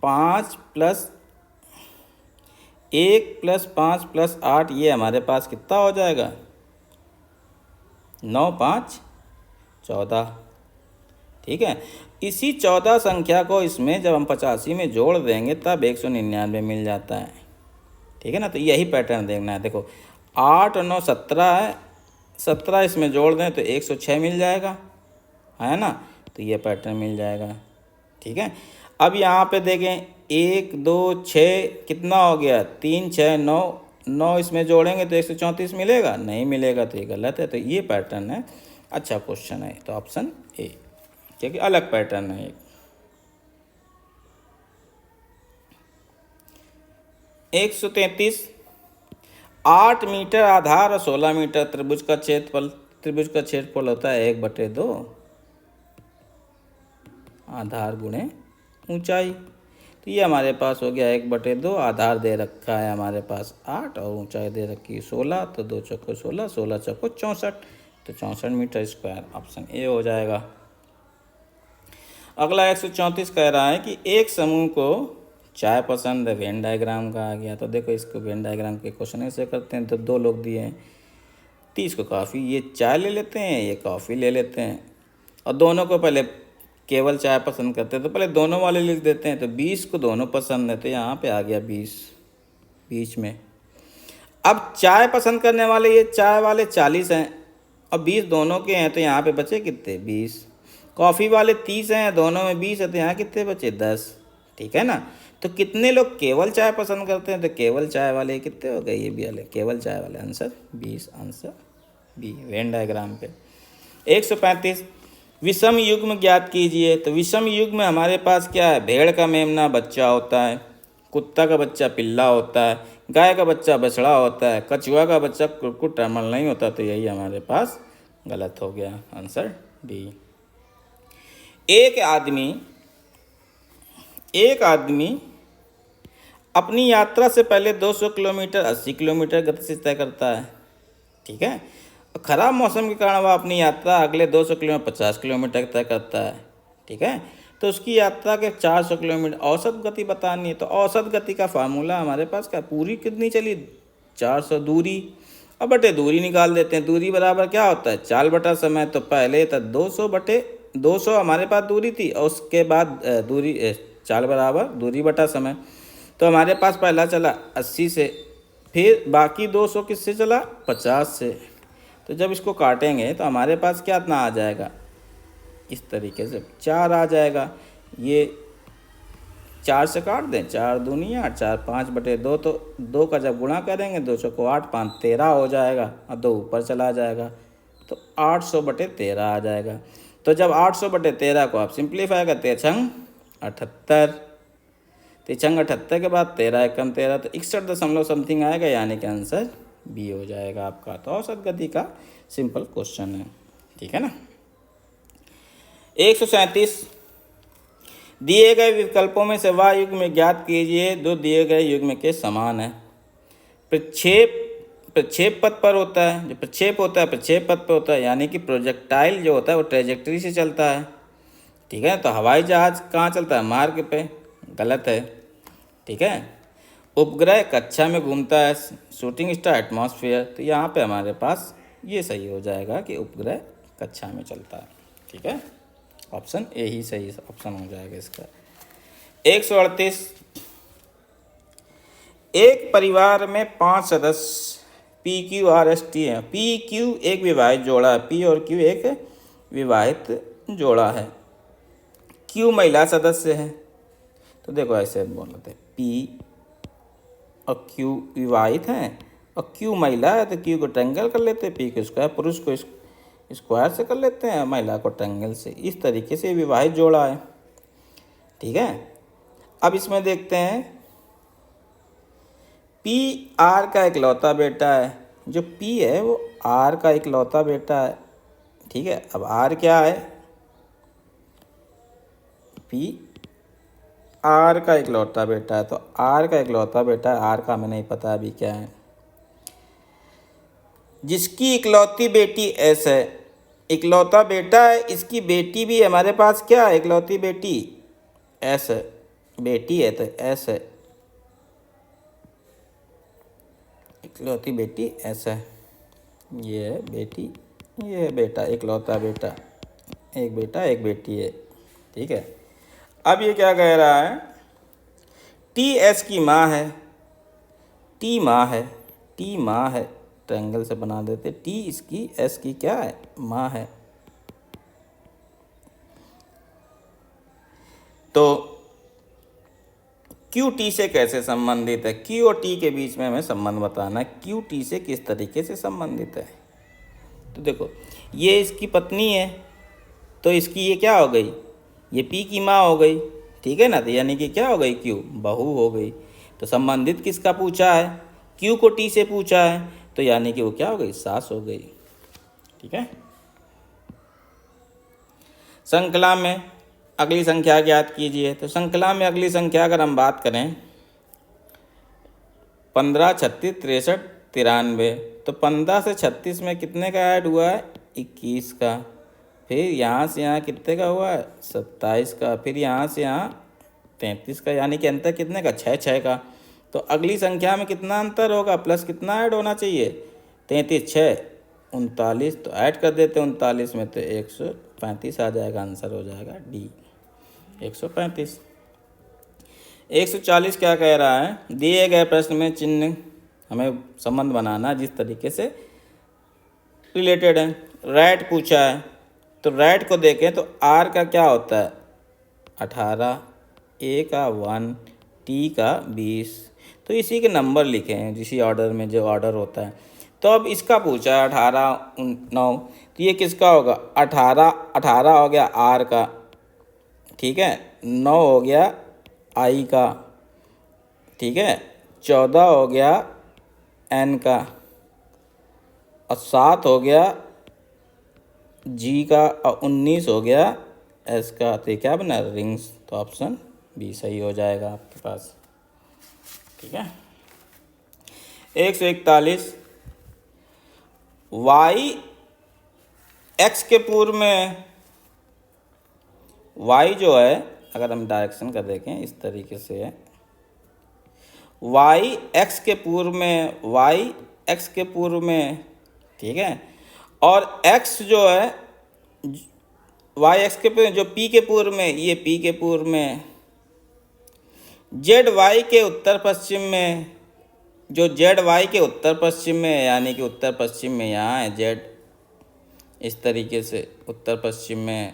5 + 1 + 5 + 8, ये हमारे पास कितना हो जाएगा 9 5 14। ठीक है, इसी 14 संख्या को इसमें जब हम 85 में जोड़ देंगे तब 199 मिल जाता है। ठीक है ना, तो यही पैटर्न देखना है। देखो 8 और 9 17 है, 17 इसमें जोड़ दें तो 106 मिल जाएगा, है ना। तो ये पैटर्न मिल जाएगा। ठीक है, अब यहाँ पे देखें 1 2 6 कितना हो गया 3 6 9 9 इसमें जोड़ेंगे तो 134 मिलेगा, नहीं मिलेगा, तो ये गलत है। तो ये पैटर्न है अच्छा क्वेश्चन है तो ऑप्शन ए, क्योंकि अलग पैटर्न है। 133, 8 मीटर आधार और 16 मीटर त्रिभुज का क्षेत्रफल होता है 1/2 आधार गुणे ऊंचाई। तो ये हमारे पास हो गया 1/2, आधार दे रखा है हमारे पास 8 और ऊंचाई दे रखी है 16, तो 2 चौको 16, 16 चौको 64, तो 64 मीटर स्क्वायर, ऑप्शन ए हो जाएगा। अगला 134 कह रहा है कि एक समूह को चाय पसंद है, वेन डायग्राम का आ गया। तो देखो इसको वेन डायग्राम के क्वेश्चन ऐसे करते हैं, तो 2 लोग दिए हैं, 30 को कॉफ़ी, ये चाय ले लेते हैं, ये कॉफ़ी ले लेते हैं, और दोनों को पहले केवल चाय पसंद करते हैं तो पहले दोनों वाले लिख देते हैं। तो 20 को दोनों पसंद है, तो यहाँ पे आ गया 20 बीच में। अब चाय पसंद करने वाले ये चाय वाले 40 हैं और 20 दोनों के हैं, तो यहाँ पे बचे कितने 20। कॉफ़ी वाले 30 हैं, दोनों में 20 है, तो यहाँ कितने बचे 10। ठीक है ना। तो कितने लोग केवल चाय पसंद करते हैं, तो केवल चाय वाले कितने हो गए, ये भी वाले केवल चाय वाले, answer 20, answer B Venn diagram पे। 135, विषम युग्म ज्ञात कीजिए। तो विषम युग्म में हमारे पास क्या है, भेड़ का मेमना बच्चा होता है, कुत्ता का बच्चा पिल्ला होता है, गाय का बच्चा बछड़ा होता है, कछुआ का बच्चा कुक्कुट टर्मल नहीं होता। तो यही हमारे पास गलत हो गया, आंसर डी। एक आदमी अपनी यात्रा से पहले 200 किलोमीटर 80 किलोमीटर गति से तय करता है। ठीक है। खराब मौसम के कारण वह अपनी यात्रा अगले 200 किलोमीटर 50 किलोमीटर तय करता है। ठीक है। तो उसकी यात्रा के 400 किलोमीटर औसत गति बतानी है। तो औसत गति का फार्मूला हमारे पास क्या, पूरी कितनी चली 400 दूरी, अब बटे दूरी निकाल देते हैं। दूरी बराबर क्या होता है, चाल बटा समय। तो पहले था 200 हमारे पास दूरी थी, और उसके बाद दूरी चाल बराबर दूरी बटा समय। तो हमारे पास पहला चला 80 से, फिर बाकी 200 किससे चला 50 से। तो जब इसको काटेंगे तो हमारे पास क्या इतना आ जाएगा, इस तरीके से 4 आ जाएगा। ये 4 से काट दें, 4 दूनी 8, 4 5/2, तो 2 का जब गुणा करेंगे 2 चौको 8, 5 13 हो जाएगा, और 2 ऊपर चला जाएगा, तो 800/13 आ जाएगा। तो जब 800/13 को आप सिंप्लीफाई करते हैं, 78, 78 के बाद 13 एकम 13, तो 61 दशमलव समथिंग आएगा, यानी कि आंसर बी हो जाएगा आपका। तो औसत गति का सिंपल क्वेश्चन है। ठीक है ना। 137, दिए गए विकल्पों में से वह युग्म ज्ञात कीजिए जो दिए गए युग्म के समान है। प्रक्षेप पथ पर होता है, जो प्रक्षेप होता है प्रक्षेप पथ पर होता है, यानी कि प्रोजेक्टाइल जो होता है वो ट्रेजेक्टरी से चलता है। ठीक है। तो हवाई जहाज कहाँ चलता है, मार्ग पे, गलत है। ठीक है। उपग्रह कक्षा में घूमता है, शूटिंग स्टार एटमॉस्फेयर। तो यहाँ पे हमारे पास ये सही हो जाएगा कि उपग्रह कक्षा में चलता है। ठीक है। ऑप्शन ए ही सही ऑप्शन हो जाएगा इसका। 138, एक परिवार में 5 सदस्य PQRST है। PQ एक विवाहित जोड़ा है, P और Q एक विवाहित जोड़ा है। Q महिला सदस्य है। तो देखो ऐसे बोल रहे थे, P और Q विवाहित हैं और Q महिला है, तो Q को ट्रायंगल कर लेते हैं, P को स्क्वायर, पुरुष को स्क्वायर से कर लेते हैं, महिला को ट्रायंगल से। इस तरीके से विवाहित जोड़ा है। ठीक है। अब इसमें देखते हैं, P R का इकलौता बेटा है। जो P है वो R का इकलौता बेटा है। ठीक है। अब R क्या है, P R का इकलौता बेटा है, तो R का इकलौता बेटा है, R का हमें नहीं पता अभी क्या है। जिसकी इकलौती बेटी S है, इकलौता बेटा है, इसकी बेटी भी हमारे पास क्या है, इकलौती बेटी S है, बेटी है तो S है, इकलौती बेटी S है। ये है बेटी, ये है बेटा, इकलौता बेटा, एक बेटा एक बेटी है। ठीक है। अब ये क्या कह रहा है, T S की माँ है, T माँ है, T माँ है, ट्रायंगल से बना देते, T इसकी S की क्या है, माँ है। तो Q T से कैसे संबंधित है, Q और T के बीच में हमें संबंध बताना है, Q T से किस तरीके से संबंधित है। तो देखो ये इसकी पत्नी है, तो इसकी ये क्या हो गई, ये पी की माँ हो गई, ठीक है ना। तो यानी कि क्या हो गई, क्यू बहू हो गई। तो संबंधित किसका पूछा है, क्यू को टी से पूछा है, तो यानी कि वो क्या हो गई, सास हो गई, ठीक है। श्रृंखला में अगली संख्या ज्ञात कीजिए। तो श्रृंखला में अगली संख्या अगर हम बात करें 15, 36, 63, 93, तो 15 से 36 में कितने का ऐड हुआ है, 21 का। फिर यहाँ से यहाँ कितने का हुआ है, 27 का। फिर यहाँ से यहाँ 33 का, यानी कि अंतर कितने का, 6 का। तो अगली संख्या में कितना अंतर होगा, प्लस कितना ऐड होना चाहिए, 33, 6, 39। तो ऐड कर देते 39 में, तो 135 आ जाएगा, आंसर हो जाएगा डी 135। 140 क्या कह रहा है, दिए गए प्रश्न में चिन्ह हमें संबंध बनाना जिस तरीके से रिलेटेड है। राइट पूछा है, तो राइट को देखें तो आर का क्या होता है, 18, ए का 1, टी का 20। तो इसी के नंबर लिखे हैं जिसी ऑर्डर में जो ऑर्डर होता है। तो अब इसका पूछा है 18, 9, तो ये किसका होगा, 18 हो गया आर का, ठीक है। 9 हो गया आई का, ठीक है। 14 हो गया एन का, और 7 हो गया जी का, और 19 हो गया एस का। तो क्या बना, रिंग्स। तो ऑप्शन बी सही हो जाएगा आपके पास, ठीक है। 141 वाई एक्स के पूर्व में, वाई जो है अगर हम डायरेक्शन का देखें इस तरीके से है, वाई एक्स के पूर्व में, वाई एक्स के पूर्व में, ठीक है। और एक्स जो है वाई एक्स के पूर्व, जो पी के पूर्व में, ये पी के पूर्व में। जेड वाई के उत्तर पश्चिम में, जो जेड वाई के उत्तर पश्चिम में, यानी कि उत्तर पश्चिम में यहाँ है जेड, इस तरीके से उत्तर पश्चिम में।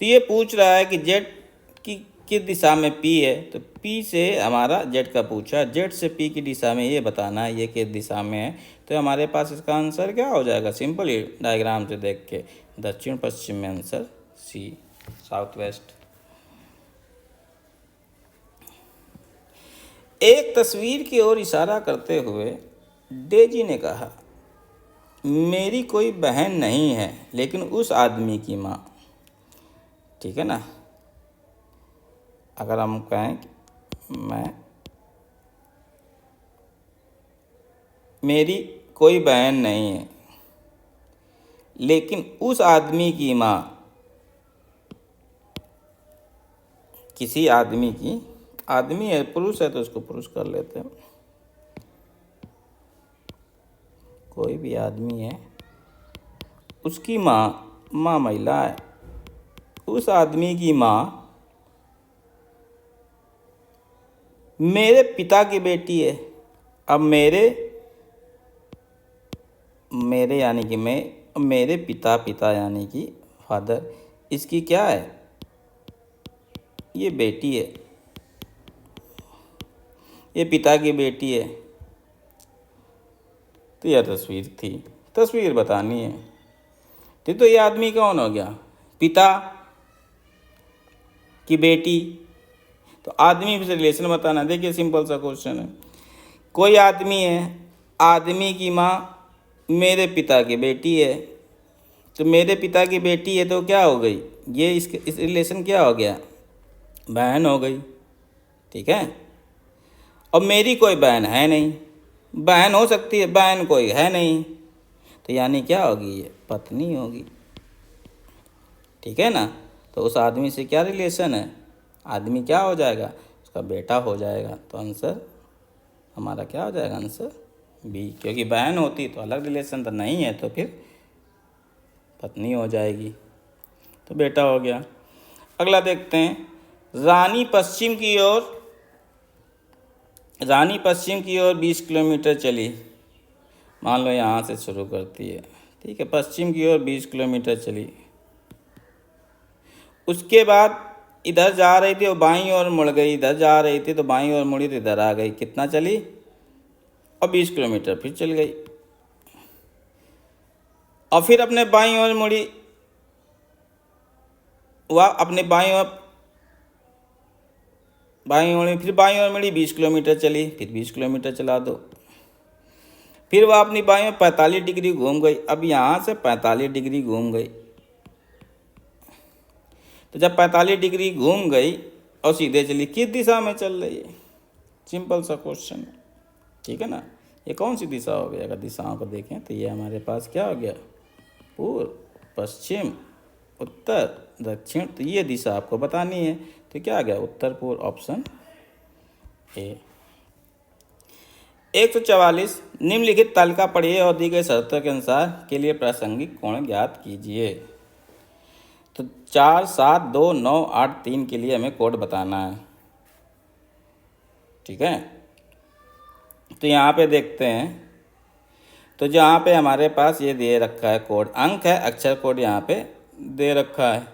तो ये पूछ रहा है कि जेड की किस दिशा में पी है, तो पी से हमारा जेड का पूछा, जेड से पी की दिशा में ये बताना है ये किस दिशा में है। तो हमारे पास इसका आंसर क्या हो जाएगा, सिंपल ही डायग्राम से देख के दक्षिण पश्चिम में, आंसर सी, साउथ वेस्ट। एक तस्वीर की ओर इशारा करते हुए डेजी ने कहा, मेरी कोई बहन नहीं है लेकिन उस आदमी की माँ, ठीक है ना। अगर हम कहें मेरी कोई बहन नहीं है लेकिन उस आदमी की माँ, किसी आदमी की, आदमी है, पुरुष है तो उसको पुरुष कर लेते हैं, कोई भी आदमी है, उसकी माँ महिला है, उस आदमी की माँ मेरे पिता की बेटी है। अब मेरे यानी कि मेरे पिता यानी कि फादर, इसकी क्या है, ये बेटी है, ये पिता की बेटी है। तो यह तस्वीर थी, तस्वीर बतानी है। तो ये आदमी कौन हो गया, पिता की बेटी। तो आदमी से रिलेशन बताना, देखिए सिंपल सा क्वेश्चन है। कोई आदमी है, आदमी की माँ मेरे पिता की बेटी है, तो मेरे पिता की बेटी है तो क्या हो गई, ये इस रिलेशन क्या हो गया, बहन हो गई, ठीक है। और मेरी कोई बहन है नहीं, बहन हो सकती है, बहन कोई है नहीं, तो यानी क्या होगी, ये पत्नी होगी, ठीक है ना। तो उस आदमी से क्या रिलेशन है, आदमी क्या हो जाएगा, उसका बेटा हो जाएगा। तो आंसर हमारा क्या हो जाएगा, आंसर बी, क्योंकि बहन होती तो अलग रिलेशन, तो नहीं है तो फिर पत्नी हो जाएगी, तो बेटा हो गया। अगला देखते हैं, रानी पश्चिम की ओर 20 किलोमीटर चली। मान लो यहाँ से शुरू करती है, ठीक है, पश्चिम की ओर 20 किलोमीटर चली। उसके बाद इधर जा रही थी और बाईं ओर मुड़ गई, इधर जा रही थी तो बाईं ओर मुड़ी तो इधर आ गई। कितना चली, और 20 किलोमीटर फिर चल गई। और फिर अपने बाईं ओर मुड़ी, वह अपने बाईं ओर फिर बाईं ओर मुड़ी 20 किलोमीटर चली, फिर 20 किलोमीटर चला दो। फिर वह अपनी बाईं ओर 45 डिग्री घूम गई। अब यहाँ से 45 डिग्री घूम गई, तो जब 45 डिग्री घूम गई और सीधे चली, किस दिशा में चल रही है? सिंपल सा क्वेश्चन है, ठीक है ना। ये कौन सी दिशा हो गया? अगर दिशाओं को देखें तो ये हमारे पास क्या हो गया? पूर्व, पश्चिम, उत्तर, दक्षिण। तो ये दिशा आपको बतानी है, तो क्या आ गया? उत्तर पूर्व, ऑप्शन ए। 144, निम्नलिखित तालिका पढ़िए और दी गई शर्तों के अनुसार के लिए प्रासंगिक कोण ज्ञात कीजिए। तो 4, 7, 2, 9, 8, 3 के लिए हमें कोड बताना है, ठीक है। तो यहाँ पे देखते हैं, तो जहाँ पे हमारे पास ये दे रखा है कोड, अंक है, अक्षर कोड यहाँ पे दे रखा है।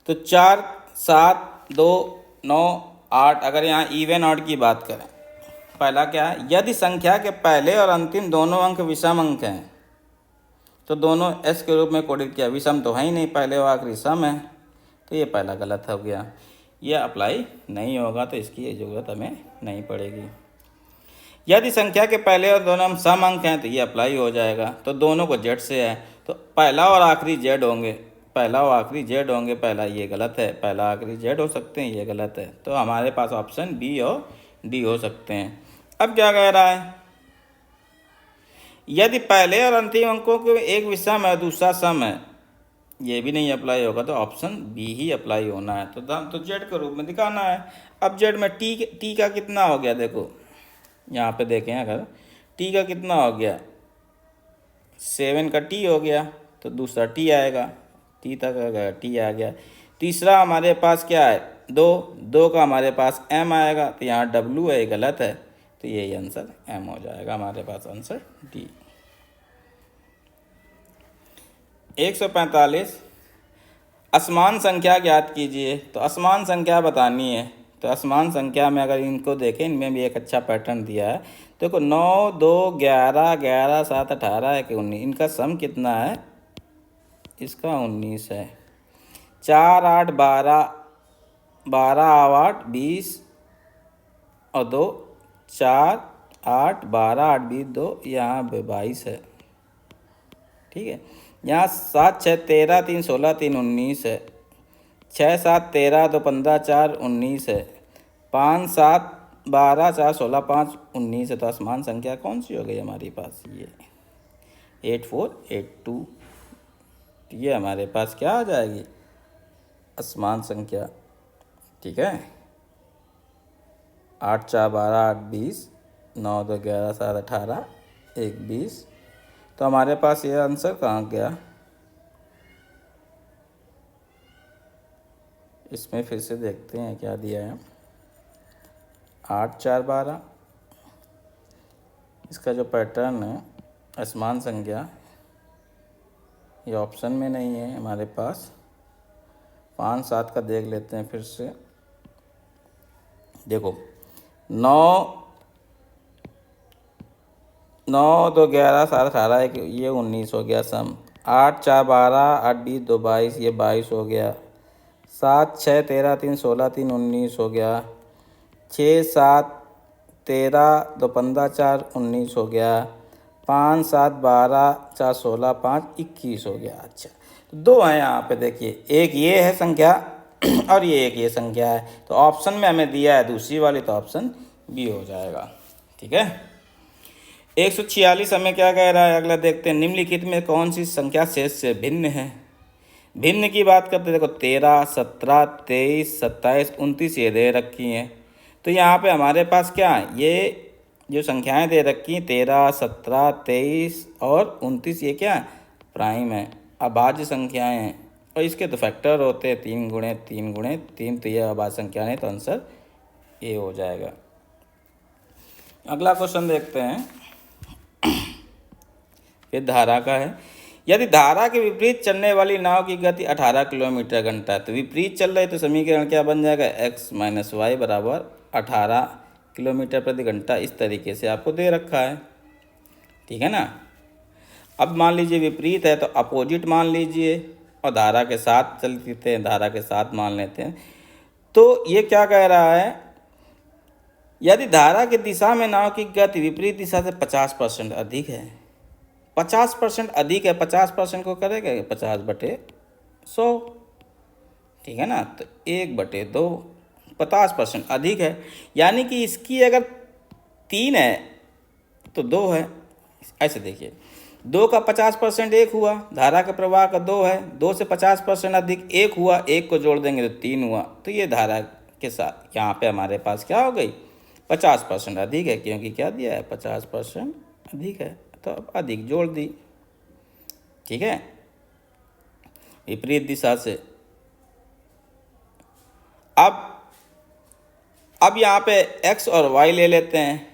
तो 4, 7, 2, 9, 8, अगर यहाँ इवन ऑड की बात करें, पहला क्या है? यदि संख्या के पहले और अंतिम दोनों अंक विषम अंक हैं तो दोनों एस के रूप में कोडित किया। विषम तो है ही नहीं, पहले और आखिरी सम है, तो ये पहला गलत हो गया, यह अप्लाई नहीं होगा, तो इसकी ज़रूरत हमें नहीं पड़ेगी। यदि संख्या के पहले और दोनों सम अंक हैं तो ये अप्लाई हो जाएगा। तो दोनों को जेड से है, तो पहला और आखिरी जेड होंगे, पहला और आखिरी जेड होंगे। पहला ये गलत है, पहला आखिरी जेड हो सकते हैं, ये गलत है। तो हमारे पास ऑप्शन बी और डी हो सकते हैं। अब क्या कह रहा है? यदि पहले और अंतिम अंकों के एक विषम है, दूसरा सम है, ये भी नहीं अप्लाई होगा, तो ऑप्शन बी ही अप्लाई होना है। तो जेड के रूप में दिखाना है। अब जेड में टी का कितना हो गया? देखो यहाँ पे देखें, अगर टी का कितना हो गया, 7 का टी हो गया, तो दूसरा टी आएगा, टी तक आ गया, टी आ गया। तीसरा हमारे पास क्या है? 2 का हमारे पास एम आएगा, तो यहाँ डब्लू है, गलत है, तो यही आंसर एम हो जाएगा हमारे पास, आंसर डी। 145, असमान संख्या ज्ञात कीजिए। तो असमान संख्या बतानी है, तो असमान संख्या में अगर इनको देखें, इनमें भी एक अच्छा पैटर्न दिया है। देखो 9, 2, 11, 11, 7, 18, 1, 19, इनका सम कितना है? इसका 19 है। 4, 8, 12, 12, 8, 20 और 2, 4, 8, 12, 8, 20, 2, यहाँ 22 है, ठीक है। यहाँ 7, 6, 13, 3, 16, 3, 19 है। 6, 7, 13, 2, 15, 4, 19 है। 5, 7, 12, 4, 16, 5, 19 है। तो असमान संख्या कौन सी हो गई हमारे पास? ये 8, 4, 8, 2, ये हमारे पास क्या आ जाएगी? असमान संख्या, ठीक है। 8, 4, 12, 8, 20, 9, 2, 11, 7, 18, 1, 20। तो हमारे पास ये आंसर कहाँ गया? इसमें फिर से देखते हैं क्या दिया है। 8, 4, 12, इसका जो पैटर्न है असमान संख्या, ये ऑप्शन में नहीं है हमारे पास। 5, 7 का देख लेते हैं फिर से। देखो 9, 9, 2, 11, 7, 18, 1, ये 19 हो गया सम। 8, 4, 12, 8, 20, 2, 22, ये 22 हो गया। 7, 6, 13, 3, 16, 3, 19 हो गया। 6, 7, 13, 2, 15, 4, 19 हो गया। 5, 7, 12, 4, 16, 5, 21 हो गया। अच्छा, तो 2 हैं यहाँ पे, देखिए, एक ये है संख्या और ये एक ये संख्या है। तो ऑप्शन में हमें दिया है दूसरी वाली, तो ऑप्शन बी हो जाएगा, ठीक है। 146 हमें क्या कह रहा है? अगला देखते हैं, निम्नलिखित में कौन सी संख्या शेष से भिन्न है? भिन्न की बात करते हैं, देखो 13, 17, 23, 27, 29 ये दे रखी हैं। तो यहाँ पे हमारे पास क्या है? ये जो संख्याएं दे रखी हैं 13, 17, 23 और 29, ये क्या है? प्राइम है, अभाज्य संख्याएं हैं, और इसके तो फैक्टर होते हैं 3 गुणे 3 गुणे 3, तो ये अभाज्य संख्या है, तो आंसर ए हो जाएगा। अगला क्वेश्चन देखते हैं, फिर धारा का है। यदि धारा के विपरीत चलने वाली नाव की गति 18 किलोमीटर घंटा है, तो विपरीत चल रही, तो समीकरण क्या बन जाएगा? x - y बराबर 18 किलोमीटर प्रति घंटा। इस तरीके से आपको दे रखा है, ठीक है ना। अब मान लीजिए विपरीत है तो अपोजिट मान लीजिए, और धारा के साथ चलते हैं, धारा के साथ मान लेते हैं। तो ये क्या कह रहा है, यदि धारा की दिशा में नाव की गति विपरीत दिशा से 50% अधिक है, 50% अधिक है, 50% को करेगा 50/100, ठीक है ना। तो 1/2, 50% अधिक है, यानी कि इसकी अगर 3 है तो 2 है। ऐसे देखिए, 2 का 50% 1 हुआ, धारा के प्रवाह का 2 है, 2 से 50% अधिक 1 हुआ, 1 को जोड़ देंगे तो 3 हुआ। तो ये धारा के साथ यहाँ पे हमारे पास क्या हो गई, 50% अधिक है, क्योंकि क्या दिया है, 50% अधिक है, तो अब अधिक जोड़ दी, ठीक है, विपरीत दिशा से। अब यहाँ पे x और y ले लेते हैं,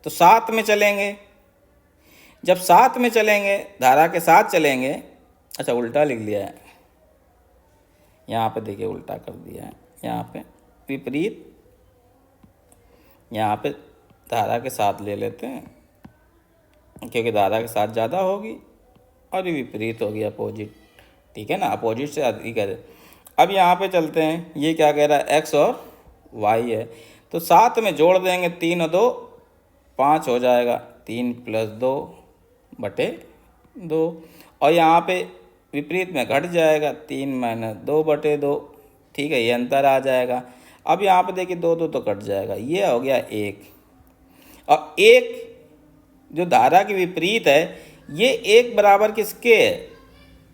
तो साथ में चलेंगे। जब साथ में चलेंगे, धारा के साथ चलेंगे, अच्छा उल्टा लिख लिया है यहाँ पे, देखिए उल्टा कर दिया है, यहाँ पे विपरीत, यहाँ पे धारा के साथ ले लेते हैं, क्योंकि धारा के साथ ज़्यादा होगी और ये विपरीत होगी, अपोजिट, ठीक है ना, अपोजिट से अधिक है। अब यहाँ पे चलते हैं, ये क्या कह रहा है, x और y है, तो साथ में जोड़ देंगे, 3 और 2 5 हो जाएगा, 3 + 2/2, और यहाँ पे विपरीत में घट जाएगा, 3 - 2/2, ठीक है, ये अंतर आ जाएगा। अब यहाँ पे देखिए 2 2 तो कट जाएगा, ये हो गया 1, और 1 जो धारा के विपरीत है, ये 1 बराबर किसके है,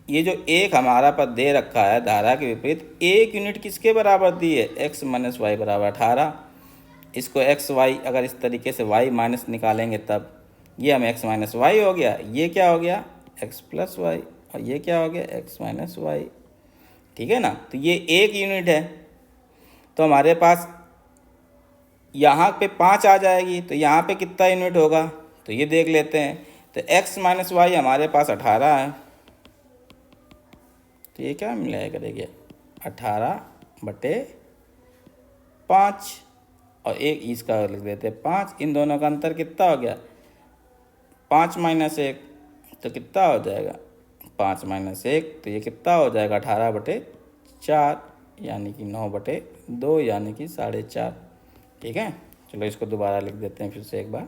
ये जो 1 हमारा पद दे रखा है धारा के विपरीत, 1 यूनिट किसके बराबर दी है, x - y = 18। इसको x y अगर इस तरीके से y माइनस निकालेंगे तब ये हमें x - y हो गया, ये क्या हो गया, x + y, और ये क्या हो गया, x - y, ठीक है ना। तो ये 1 यूनिट है, तो हमारे पास यहाँ पे 5 आ जाएगी, तो यहाँ पे कितना यूनिट होगा, तो ये देख लेते हैं। तो x - y हमारे पास 18 है, तो ये क्या मिलाया करेंगे, 18/5, और एक इसका लिख देते हैं 5। इन दोनों का अंतर कितना हो गया, 5 - 1, तो कितना हो जाएगा, 5 - 1, तो ये कितना हो जाएगा, 18/4, यानी कि 9/2, यानी कि 4.5, ठीक है। चलो इसको दोबारा लिख देते हैं फिर से एक बार।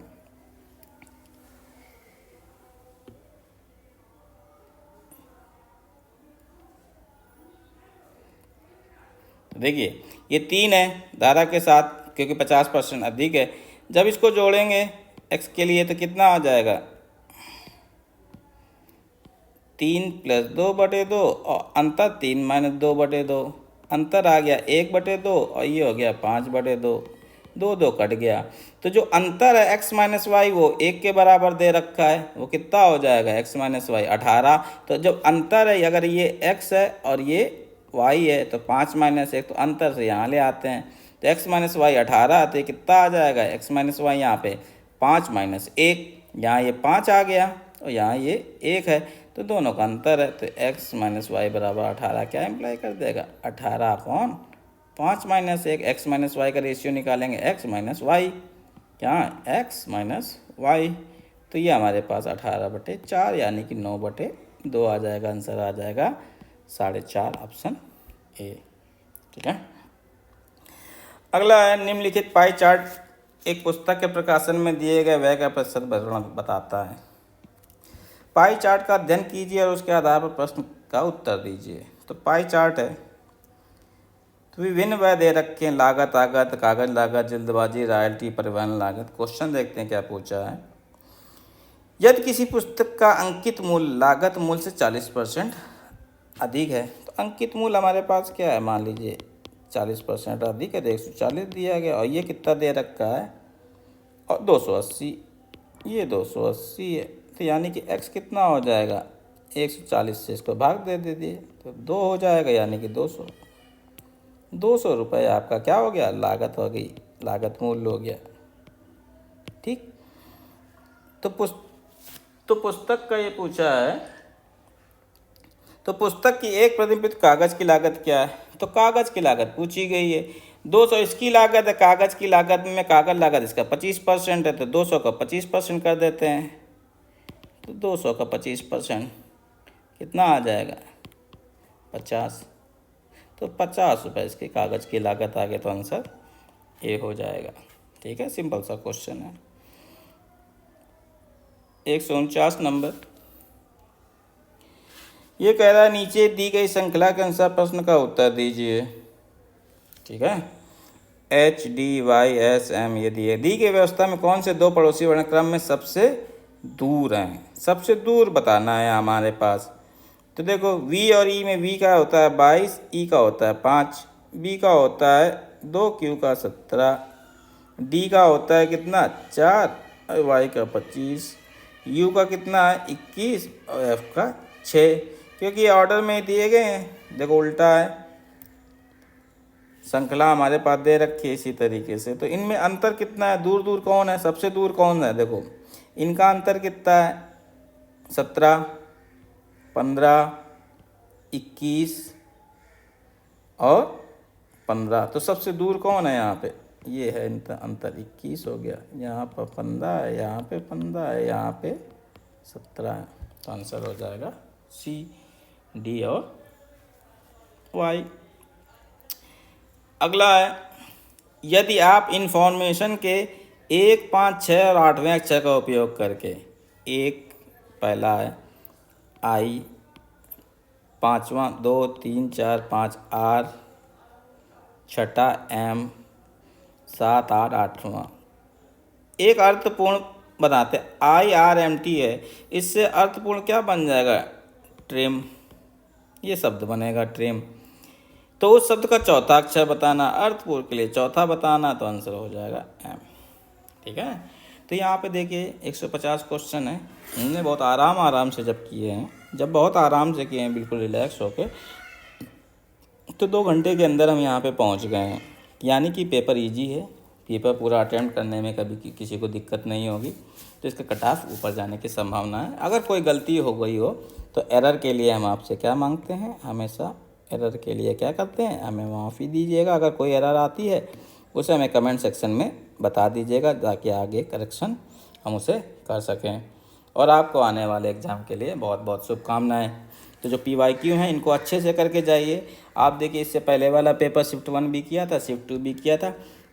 देखिए ये 3 है धारा के साथ, क्योंकि 50% अधिक है। जब इसको जोड़ेंगे x के लिए तो कितना आ जाएगा, 3 + 2/2, और अंतर 3 - 2/2, अंतर आ गया 1/2, और ये हो गया 5/2, 2 2 कट गया। तो जो अंतर है x - y वो 1 के बराबर दे रखा है, वो कितना हो जाएगा, x - y 18। तो जब अंतर है, अगर ये x है और ये y है, तो 5 - 1, तो अंतर से यहाँ ले आते हैं, तो x - y 18, तो ये कितना आ जाएगा, x - y यहाँ पे 5 - 1, यहाँ ये 5 आ गया और यहाँ ये 1 है, तो दोनों का अंतर है, तो x - y = 18 क्या इम्प्लाई कर देगा, 18/5 - 1, x - y का रेशियो निकालेंगे, x - y, क्या x - y, तो ये हमारे पास 18/4, यानी कि 9/2 आ जाएगा, आंसर आ जाएगा 4.5, ऑप्शन ए, ठीक है। अगला है निम्नलिखित पाई चार्ट एक पुस्तक के प्रकाशन में दिए गए व्यय का प्रतिशत विवरण बताता है। पाई चार्ट का अध्ययन कीजिए और उसके आधार पर प्रश्न का उत्तर दीजिए। तो पाई चार्ट है, तो विभिन्न व्यय दे रखे हैं, लागत, आगत, कागज लागत, जल्दबाजी, रॉयल्टी, परिवहन लागत। क्वेश्चन देखते हैं क्या पूछा है। यदि किसी पुस्तक का अंकित मूल्य लागत मूल्य से 40% अधिक है, तो अंकित मूल्य हमारे पास क्या है, मान लीजिए 40% अधिक है, तो 140 दिया गया, और ये कितना दे रखा है, और 280, ये 280 है, तो यानी कि x कितना हो जाएगा, 140 से इसको भाग दे दीजिए, तो 2 हो जाएगा, यानी कि 200 रुपये आपका क्या हो गया, लागत हो गई, लागत मूल्य हो गया, ठीक। तो पुस्तक का ये पूछा है, तो पुस्तक की एक प्रति कागज की लागत क्या है, तो कागज की लागत पूछी गई है, 200 इसकी लागत है, कागज की लागत में कागज लागत इसका 25% है, तो 200 का 25% कर देते हैं, तो 200 का 25% कितना आ जाएगा? 50। तो 50 रुपये इसके कागज़ की लागत आ गई, तो आंसर ए हो जाएगा। ठीक है, सिंपल सा क्वेश्चन है। 149 नंबर, ये कह रहा है नीचे दी गई श्रृंखला के अनुसार प्रश्न का उत्तर दीजिए। ठीक है, HDYSM ये दी गई व्यवस्था में कौन से दो पड़ोसी वर्णक्रम में सबसे दूर हैं? सबसे दूर बताना है हमारे पास। तो देखो V और E में V का होता है 22, E का होता है 5, B का होता है 2, Q का 17, D का होता है कितना 4 और Y का 25, U का कितना है 21 और F का 6। क्योंकि ये ऑर्डर में दिए गए हैं, देखो उल्टा है, श्रृंखला हमारे पास दे रखी है इसी तरीके से। तो इनमें अंतर कितना है? दूर दूर कौन है? सबसे दूर कौन है? देखो इनका अंतर कितना है? 17, 15, 21 और 15। तो सबसे दूर कौन है यहाँ पे? ये है अंतर 21 हो गया, यहाँ पर 15 है, यहाँ पे 15 है, यहाँ पे 17 है। तो आंसर हो जाएगा C, D और Y। अगला है, यदि आप इन्फॉर्मेशन के 1, 5, 6 और 8वें अक्षर का उपयोग करके, एक पहला है I, 5वां 2, 3, 4, 5 R, 6ठा M, 7, 8, 8वां एक अर्थपूर्ण बनाते IRMT है, इससे अर्थपूर्ण क्या बन जाएगा? ट्रिम, ये शब्द बनेगा ट्रिम। तो उस शब्द का चौथा अक्षर बताना, अर्थपूर्ण के लिए चौथा बताना, तो आंसर हो जाएगा M। ठीक है, तो यहाँ पे देखिए 150 क्वेश्चन है, हमने बहुत आराम से जब किए हैं, जब बहुत आराम से किए हैं बिल्कुल रिलैक्स होके, तो 2 घंटे के अंदर हम यहाँ पे पहुँच गए हैं। यानी कि पेपर इजी है, पेपर पूरा अटेम्प्ट करने में कभी किसी को दिक्कत नहीं होगी। तो इसका कट ऑफ ऊपर जाने की संभावना है। अगर कोई गलती हो गई हो तो एरर के लिए हम आपसे क्या मांगते हैं? हमेशा एरर के लिए क्या करते हैं? हमें माफ़ी दीजिएगा। अगर कोई एरर आती है उसे हमें कमेंट सेक्शन में बता दीजिएगा, ताकि आगे करेक्शन हम उसे कर सकें। और आपको आने वाले एग्ज़ाम के लिए बहुत बहुत शुभकामनाएँ। तो जो PYQ हैं इनको अच्छे से करके जाइए। आप देखिए इससे पहले वाला पेपर शिफ्ट 1 भी किया था, शिफ्ट 2 भी किया था,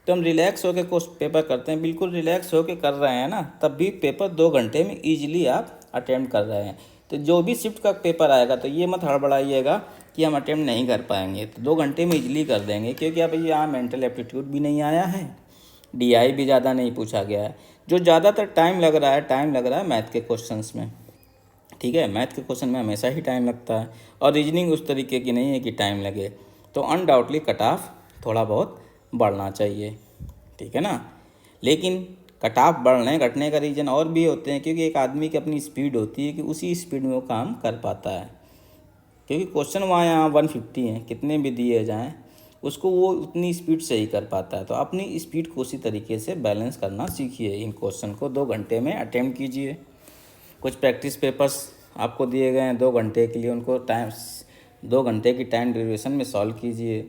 तो हम रिलैक्स होकर कुछ पेपर करते हैं, बिल्कुल रिलैक्स होकर कर रहे हैं ना, तब भी पेपर 2 घंटे में ईजिली आप अटेम्प्ट कर रहे हैं। तो जो भी शिफ्ट का पेपर आएगा तो ये मत हड़बड़ाइएगा कि हम अटेम्प्ट नहीं कर पाएंगे, तो 2 घंटे में ईजिली कर देंगे। क्योंकि अब यहाँ मेंटल एप्टीट्यूड भी नहीं आया है, DI भी ज़्यादा नहीं पूछा गया है। जो ज़्यादातर टाइम लग रहा है मैथ के क्वेश्चंस में। ठीक है, मैथ के क्वेश्चन में हमेशा ही टाइम लगता है, और रीजनिंग उस तरीके की नहीं है कि टाइम लगे। तो अनडाउटली कट ऑफ थोड़ा बहुत बढ़ना चाहिए। ठीक है ना, लेकिन कट ऑफ बढ़ने घटने का रीज़न और भी होते हैं, क्योंकि एक आदमी की अपनी स्पीड होती है कि उसी स्पीड में वो काम कर पाता है। क्योंकि क्वेश्चन वहाँ यहाँ 150 हैं, कितने भी दिए जाएं उसको वो उतनी स्पीड से ही कर पाता है। तो अपनी स्पीड को उसी तरीके से बैलेंस करना सीखिए। इन क्वेश्चन को 2 घंटे में अटेम्प्ट कीजिए। कुछ प्रैक्टिस पेपर्स आपको दिए गए हैं 2 घंटे के लिए, उनको 2 घंटे की टाइम ड्यूरेशन में सॉल्व कीजिए।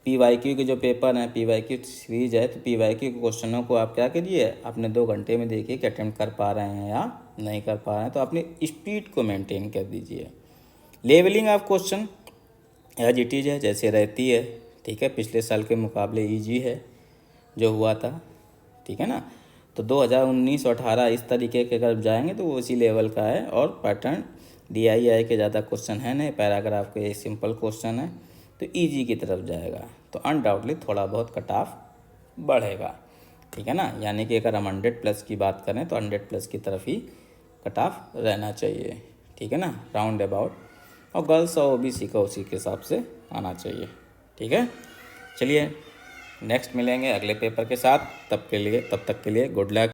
PYQ के जो पेपर हैं, PYQ सीरीज है, तो PYQ के क्वेश्चनों को आप क्या करिए, अपने 2 घंटे में देखिए कि अटेम्प्ट कर पा रहे हैं या नहीं कर पा रहे हैं। तो अपनी स्पीड को मेंटेन कर दीजिए। Levelling of question as it is है, जैसे रहती है। ठीक है, पिछले साल के मुकाबले ईजी है जो हुआ था। ठीक है ना, तो 2019 और 18 इस तरीके के अगर जाएंगे तो वो इसी लेवल का है। और पैटर्न DII के ज़्यादा क्वेश्चन है नहीं, पैराग्राफ के सिंपल क्वेश्चन है, तो ईजी की तरफ जाएगा। तो अनडाउटली थोड़ा बहुत कट ऑफ बढ़ेगा। ठीक है ना, यानी कि अगर हम 100+ की बात करें तो 100+ की तरफ ही कट ऑफ रहना चाहिए। ठीक है ना, राउंड अबाउट। और गर्ल्स और OBC का उसी के हिसाब से आना चाहिए। ठीक है, चलिए नेक्स्ट मिलेंगे अगले पेपर के साथ। तब तक के लिए गुड लक।